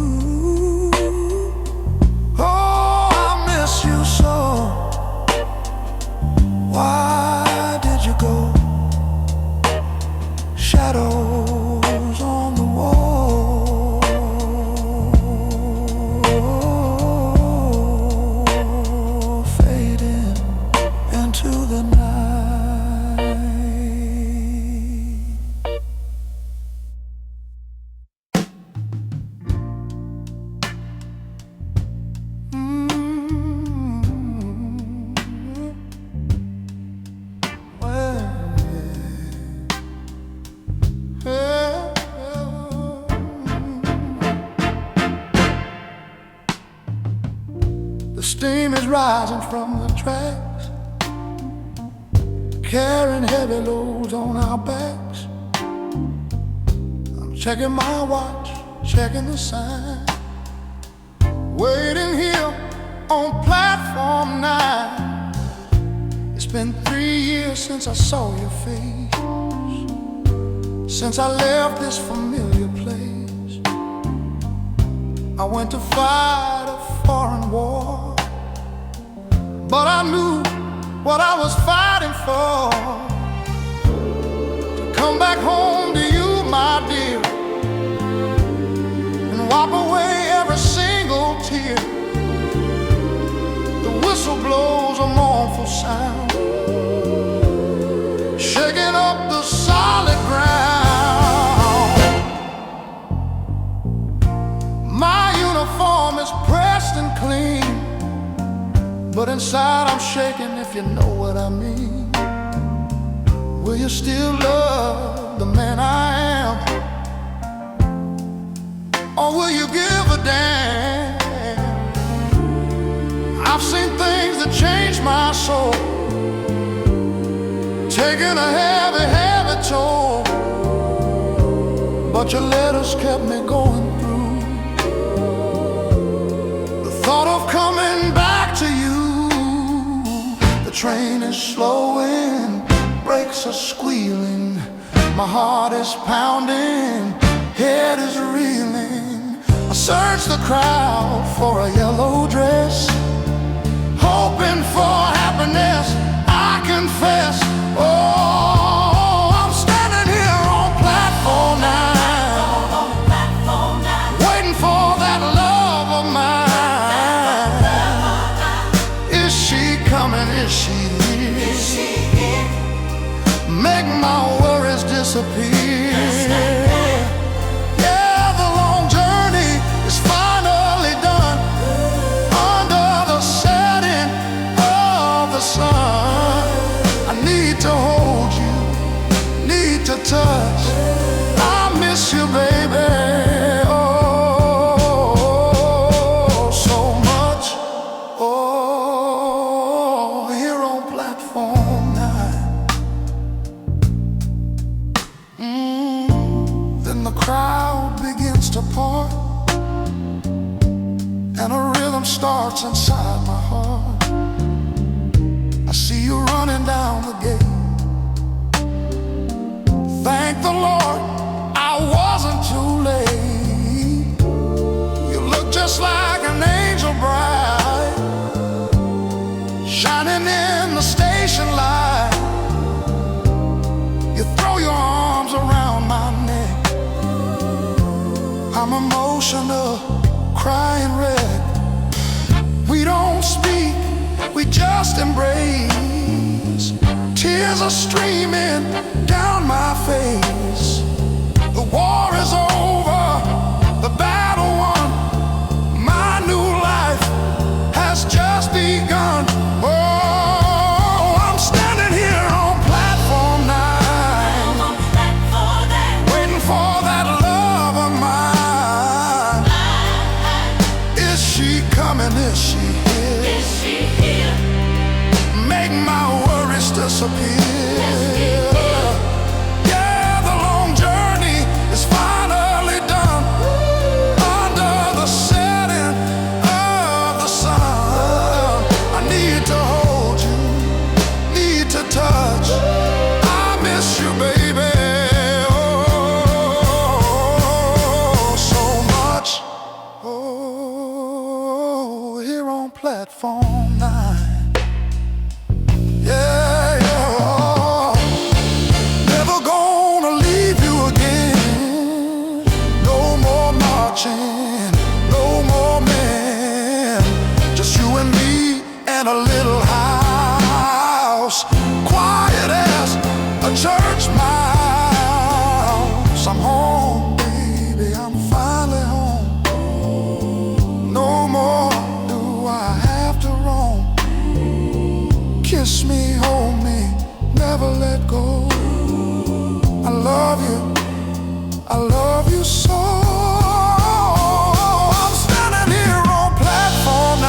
A: Oh, I miss you so. Why did you go? Shadows on the wall, fading into the night. The steam is rising from the tracks, carrying heavy loads on our backs. I'm checking my watch, checking the sign, waiting here on platform 9. It's been 3 years since I saw your face, since I left this familiar place. I went to fight a foreign war, but I knew what I was fighting for. To come back home to you, my dear, and wipe away every single tear. The whistle blows a mournful sound, shaking up the solid ground. My uniform is pressed and clean, but inside I'm shaking, if you know what I mean. Will you still love the man I am? Or will you give a damn? I've seen things that changed my soul, taking a heavy, heavy toll, but your letters kept me going through. The thought of coming back to you. The train is slowing, brakes are squealing, my heart is pounding, head is reeling. I search the crowd for a yellow dress, hoping for happiness. I confess, oh, I'm standing here on platform 9, waiting for that love of mine. Is she coming? Is she here? Make my worries disappear. Yeah, the long journey is finally done, under the setting of the sun. I need to hold you, need to touch. I miss you, baby. Oh, so much. Oh, here on platform 9. Then the crowd begins to part, and a rhythm starts inside my heart. I see you running down the gate. Thank the Lord I wasn't too late. You look just like an angel bride, shining in the station light. You throw your arms around my neck. I'm emotional, crying red. We don't speak, we just embrace. Tears are streaming down my face. The war is over, the battle won. My new life has just begun. Oh, I'm standing here on platform 9, waiting for that love of mine. Is she is she here?
B: Is she here?
A: Make my worries disappear. Yeah, the long journey is finally done. Under the setting of the sun, I need to hold you, need to touch. I miss you, baby, oh, so much. Oh, here on platform 9. Yeah, yeah. Never gonna leave you again. No more marching, no more men. Just you and me and a little house, quiet as a church mouse. I'm home, baby, I'm finally home. No more do I have to roam. Kiss me, hold me, never let go. I love you so. I'm standing here on platform 9,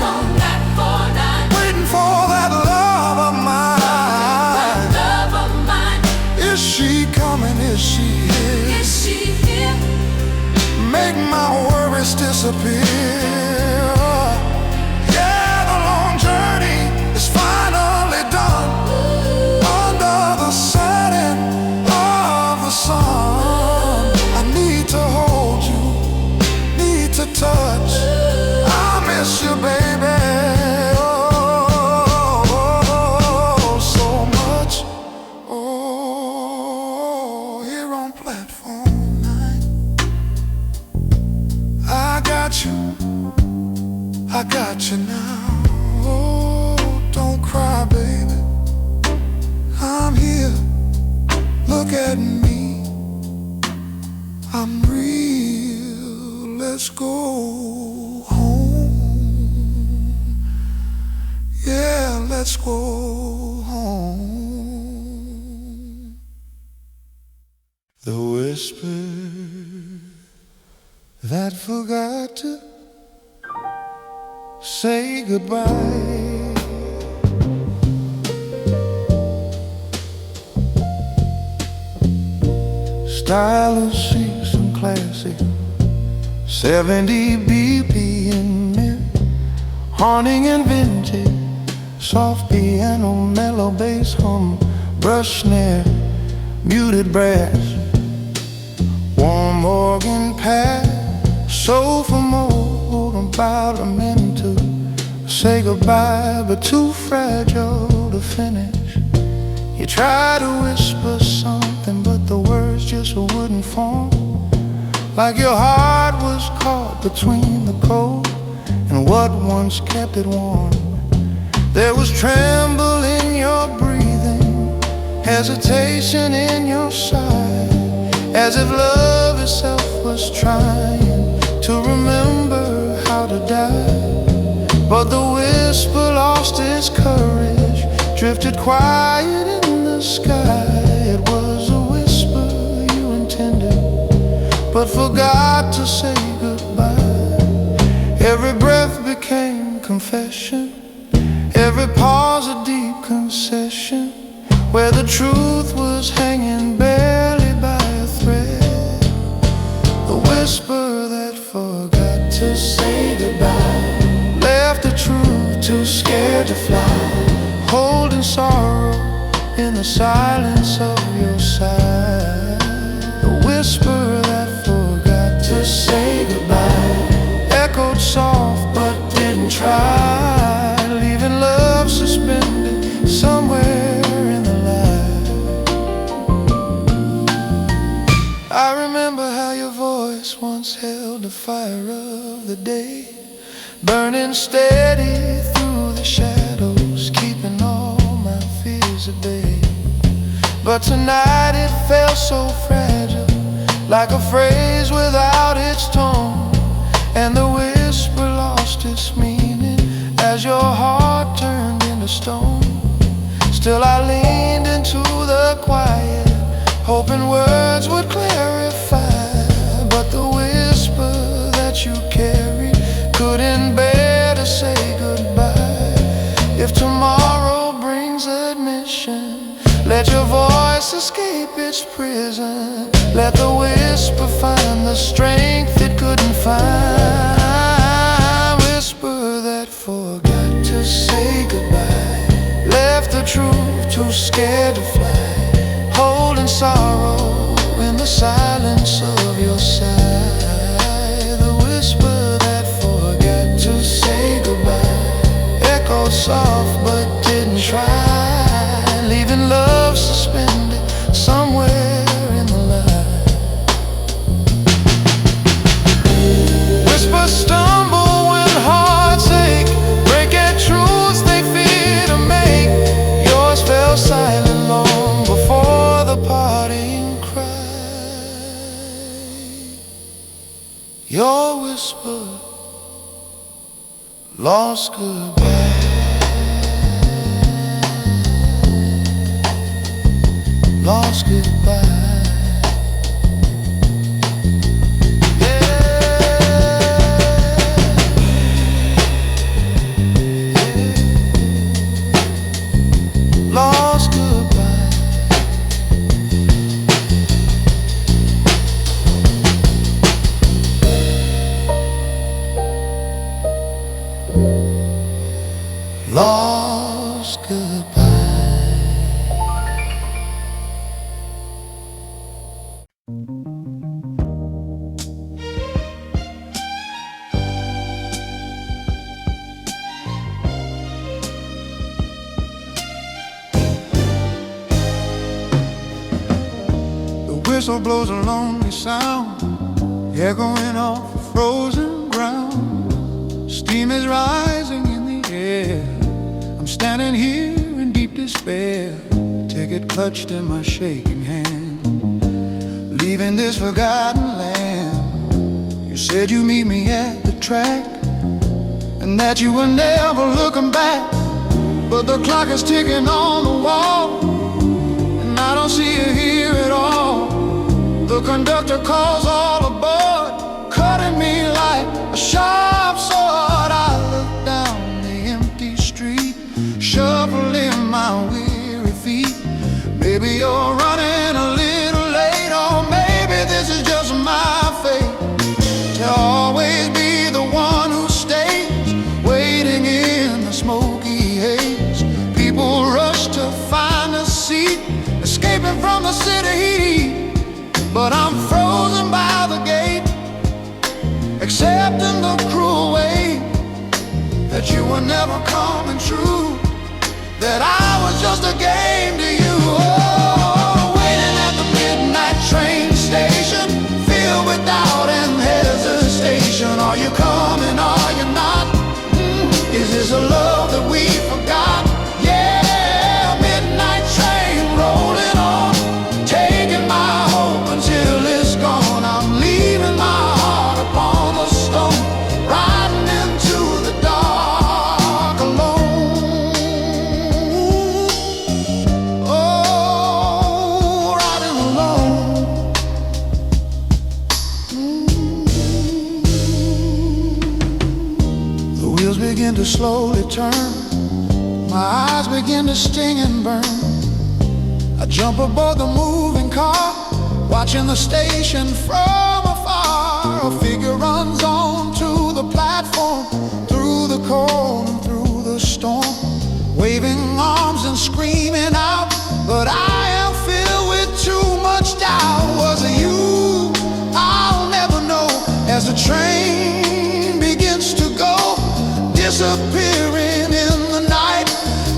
B: On that 4-9,
A: waiting for that love of mine.
B: love of mine.
A: Is she coming? Is she here?
B: Is she here?
A: Make my worries disappear. Yeah, the long journey is finally done. Under the setting of the sun, I need to hold you, need to touch. I miss you, baby, oh, so much. Oh, here on platform 9, I got you now. Oh, don't cry, baby, I'm here. Look at me, I'm real. Let's go home. Yeah, let's go home. The whisper that forgot to say goodbye. Stylish and classy, 70 BPM, haunting and vintage, soft piano, mellow bass hum, brush snare, muted brass, warm organ pad, sofa mode, about a minute to say goodbye, but too fragile to finish. You try to whisper something, but the words just wouldn't form. Like your heart was caught between the cold and what once kept it warm. There was tremble in your breathing, hesitation in your sigh, as if love itself was trying to remember how to die. But the whisper lost its courage, drifted quiet in the sky. It was a whisper you intended, but forgot to say goodbye. Every breath became confession, every pause a deep concession, where the truth was hanging barely by a thread. The whisper that forgot to say goodbye, left the truth too scared to fly, holding sorrow in the silence of your side. The whisper that forgot to say goodbye echoed soft but didn't try, leaving love suspended somewhere in the light. I remember how your voice once held the fire of the day, burning steady through the shadows, keeping all my fears at bay. But tonight it felt so fragile, like a phrase without its tone, and the whisper lost its meaning as your heart turned into stone. Still I leaned into the quiet, hoping words would clarify, but the whisper that you carried couldn't bear Let your voice escape its prison. Let the whisper find the strength it couldn't find. Whisper that forgot to say goodbye, left the truth too scared to fly, holding sorrow in the silence of your sigh. The whisper that forgot to say goodbye echoed soft but didn't try, leaving love suspended somewhere in the line. Whispers stumble when hearts ache, break at truths they fear to make. Yours fell silent long before the parting cry. Your whisper lost goodbye. Lost goodbye. Lost goodbye. Lost goodbye. The whistle blows a lonely sound, echoing off the frozen ground. Steam is rising in the air. I'm standing here in deep despair, ticket clutched in my shaking hand, leaving this forgotten land. You said you'd meet me at the track, and that you were never looking back. But the clock is ticking on the wall, and I don't see you here at all. The conductor calls all aboard, cutting me like a sharp sword. I look down the empty street, shuffling my weary feet. Maybe you're running a little late, or maybe this is just my fate, to always be the one who stays waiting in the smoky haze. People rush to find a seat, escaping from the city heat, but I'm frozen by the gate, accepting the cruel way that you were never coming true, that I was just a game to you. Oh, waiting at the midnight train station, filled with doubt and hesitation. Are you coming, are you not? Is this a love that we forgot? Yeah, midnight train rolling on, taking my hope until it's gone. I'm leaving my heart upon the stone, riding into the dark alone. Oh, riding alone. The wheels begin to slowly turn, my eyes begin to sting and burn. I jump aboard the moving car, watching the station from afar. A figure runs onto the platform, through the cold and through the storm, waving arms and screaming out, but I am filled with too much doubt. Was it you? I'll never know. As the train begins to go, disappearing in the night,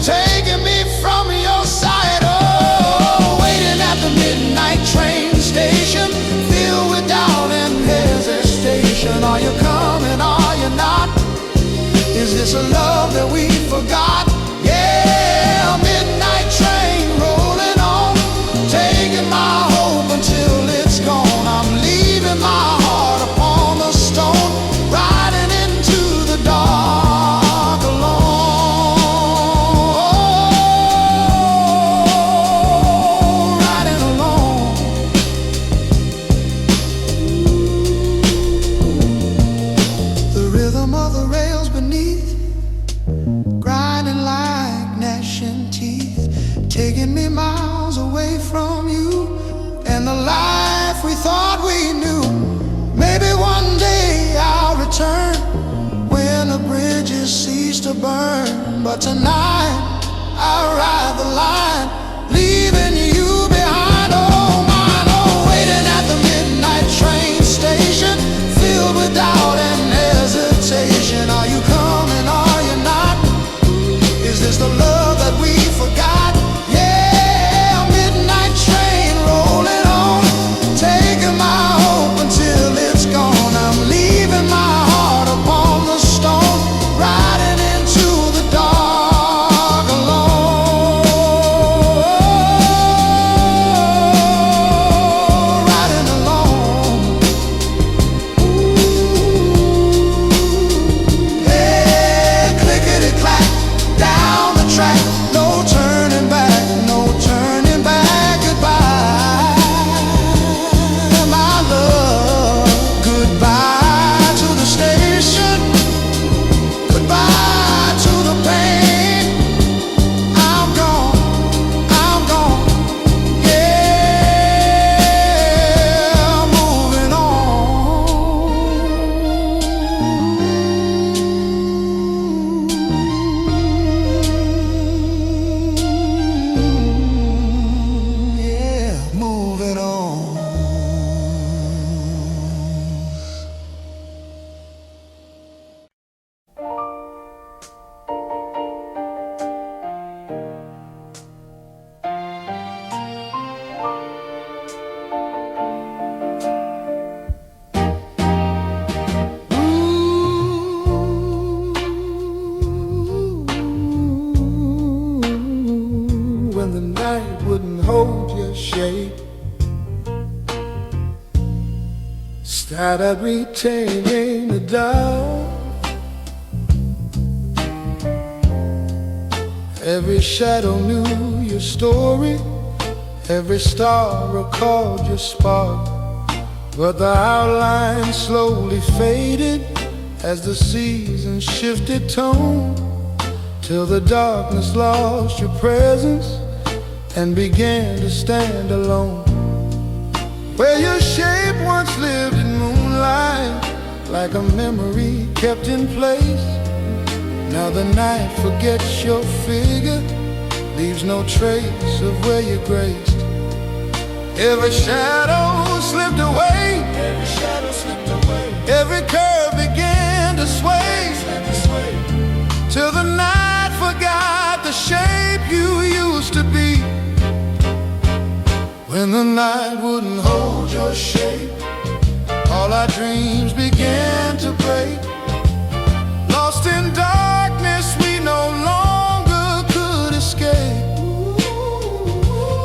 A: taking me from your side. Oh, waiting at the midnight train station, filled with doubt and hesitation. Are you coming, are you not? Is this a love that we forgot? Yeah, midnight train rolling on, taking my hope until it's gone. I'm leaving my heart upon the stone, riding into the dark alone. but tonight I'll ride the line, leaving you behind. Oh mine, oh, waiting at the midnight train station, filled with doubt and hesitation. Are you coming, are you not? Is this the love that we forgot? Yeah, midnight train rolling on, taking my hope until it's gone. I'm leaving my heart upon the stone, riding into the dark alone, riding alone. Hey, clickety-clack, down the track, no turning back, no turning back. Goodbye, my love, goodbye to the station, goodbye to the pain. I'm gone, yeah, moving on, yeah, moving on. When the night wouldn't hold your shape, started retaining the doubt. Every shadow knew your story, every star recalled your spark. But the outline slowly faded as the seasons shifted tone, till the darkness lost your presence and began to stand alone. Where your shape once lived in moonlight, like a memory kept in place, now the night forgets your figure, leaves no trace of where you graced. Every shadow slipped away, every curve began to sway, till the night forgot the shape you used to be. When the night wouldn't hold your shape, all our dreams began to break. Lost in darkness, we no longer could escape.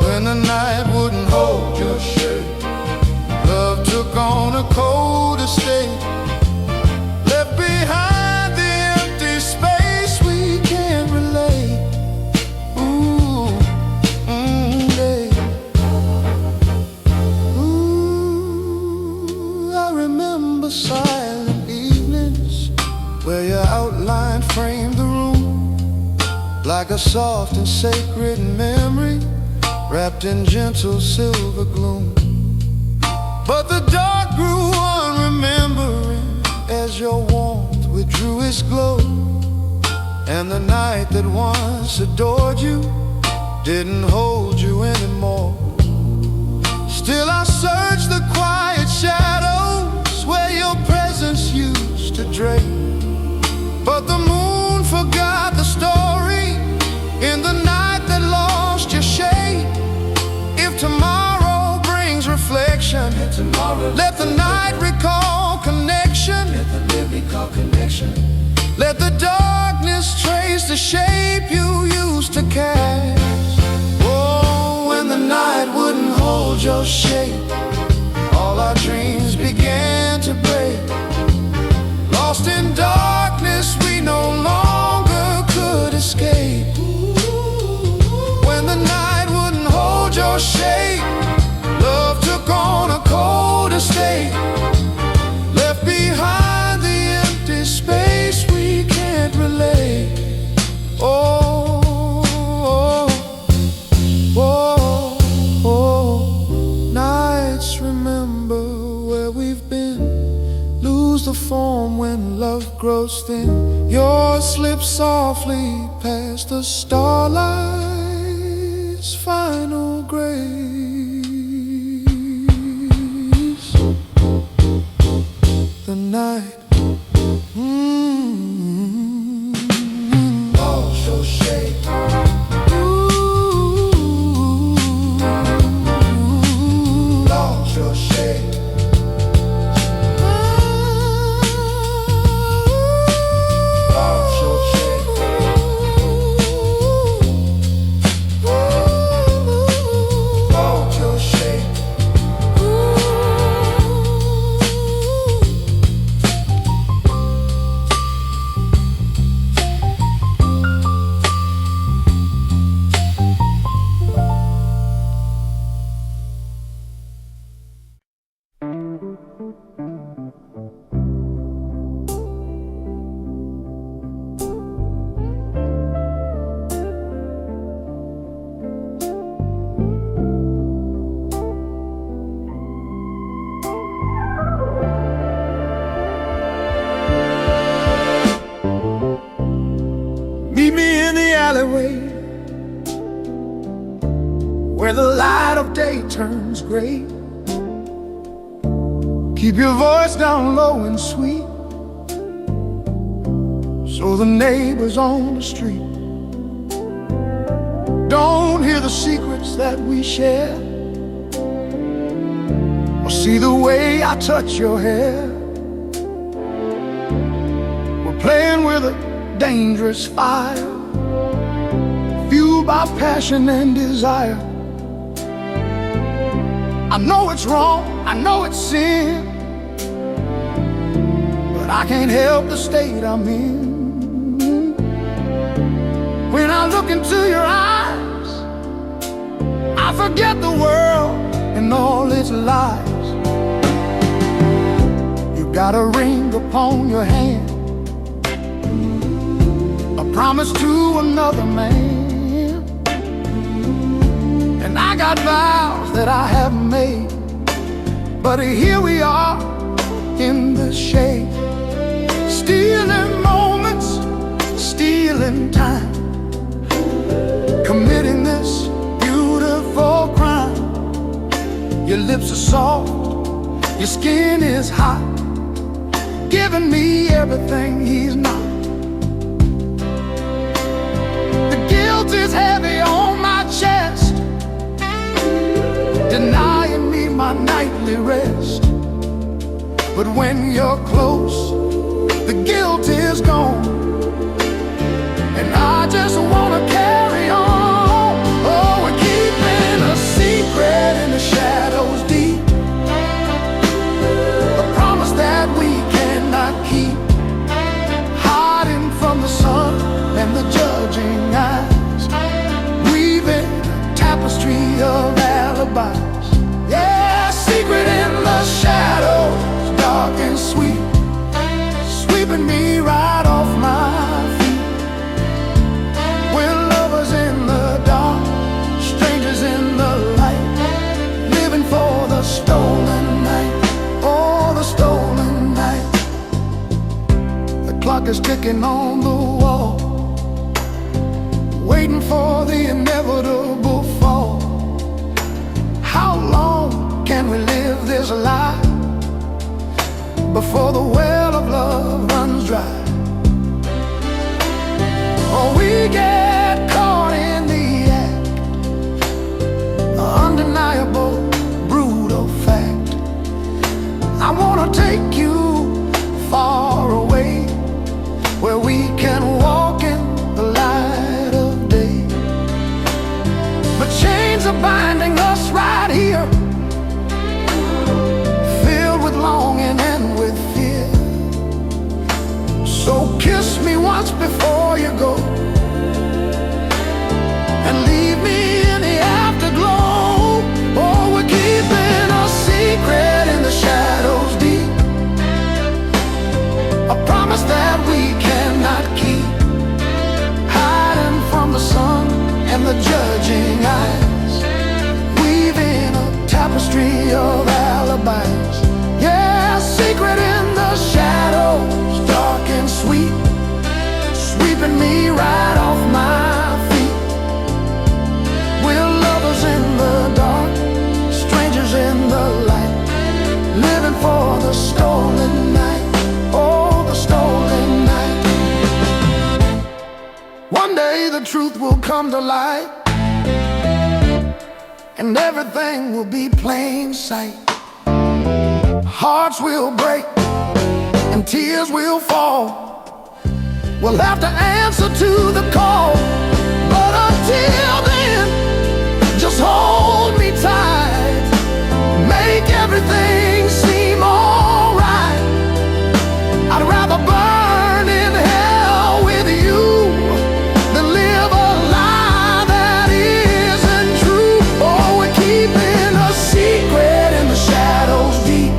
A: When the night wouldn't hold your shape, love took on a colder state, left behind the empty space we can't relate. Ooh, yeah. Ooh, I remember silent evenings where your outline framed the room, like a soft and sacred memory wrapped in gentle silver gloom. But the dark grew unremembering as your warmth withdrew its glow, and the night that once adored you didn't hold you anymore. Still I search the quiet shadows where your presence used to drape, but the moon forgot the story in the night that lost your shade. If tomorrow brings reflection, let the night recall connection. Let the darkness trace the shape you used to cast. Oh, when the night wouldn't hold your shape, all our dreams began to break. Lost in darkness, we no longer could escape. When the night wouldn't hold your shape, love took on a colder state, left behind the empty space we can't relate. Oh, oh, oh, oh. Nights remember where we've been, lose the form warm when love grows thin. Yours slips softly past the starlight's final grace. The night lost your shape. Lost your shape. Lost your shape. Lost your shape. Meet me in the alleyway where the light of day turns gray. Keep your voice down low and sweet, so the neighbors on the street don't hear the secrets that we share, or see the way I touch your hair. We're playing with a dangerous fire, fueled by passion and desire. I know it's wrong, I know it's sin, but I can't help the state I'm in. When I look into your eyes, I forget the world and all its lies. You got a ring upon your hand, a promise to another man, and I got vows that I haven't made, but here we are in the shade, stealing moments, stealing time, committing this beautiful crime. Your lips are soft, your skin is hot, giving me everything he's not. The guilt is heavy on my chest, denying me my nightly rest. But when you're close, the guilt is gone, and I just wanna carry on. Oh, we're keeping a secret in the shadows deep, a promise that we cannot keep, hiding from the sun and the judging eyes, weaving a tapestry of alibis. Yeah, secret in the shadows, dark and sweet, sweeping me right off my feet. We're lovers in the dark, strangers in the light, living for the stolen night, oh, the stolen night. The clock is ticking on the wall, waiting for the inevitable fall. How long can we live this life before the well of love runs dry? Or we get caught in the act, undeniable, brutal fact. I wanna take you far away, where we can walk in the light of day. But chains are binding us right here, filled with longing and with fear. So kiss me once before you go, and leave me in the afterglow. Oh, we're keeping a secret in the shadows deep, a promise that we cannot keep, hiding from the sun and the judging eyes, weaving a tapestry of alibis. Yeah, secret in the shadows, truth will come to light, and everything will be plain sight. Hearts will break and tears will fall. We'll have to answer to the call, but until then, just hold me tight. Make everything seem alright. I'd rather burn in hell with you than live a lie that isn't true. Oh, we're keeping a secret in the shadows deep,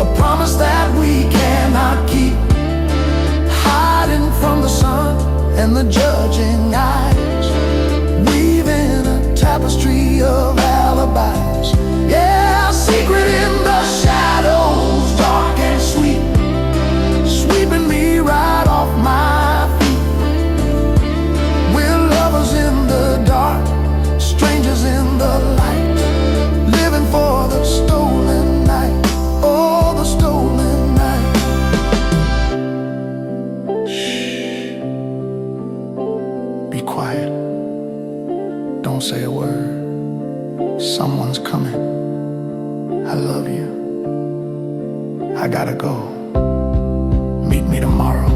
A: a promise that we cannot keep, hiding from the sun and the judging eyes, weaving a tapestry of alibis. Yeah, a secret in the shadows, dark and sweet, sweeping me right off my feet. We're lovers in the dark, strangers in the light, living for the stolen night. Oh, the stolen night. Shh. Be quiet. Don't say a word. Someone's coming. I love you. I gotta go. Meet me tomorrow.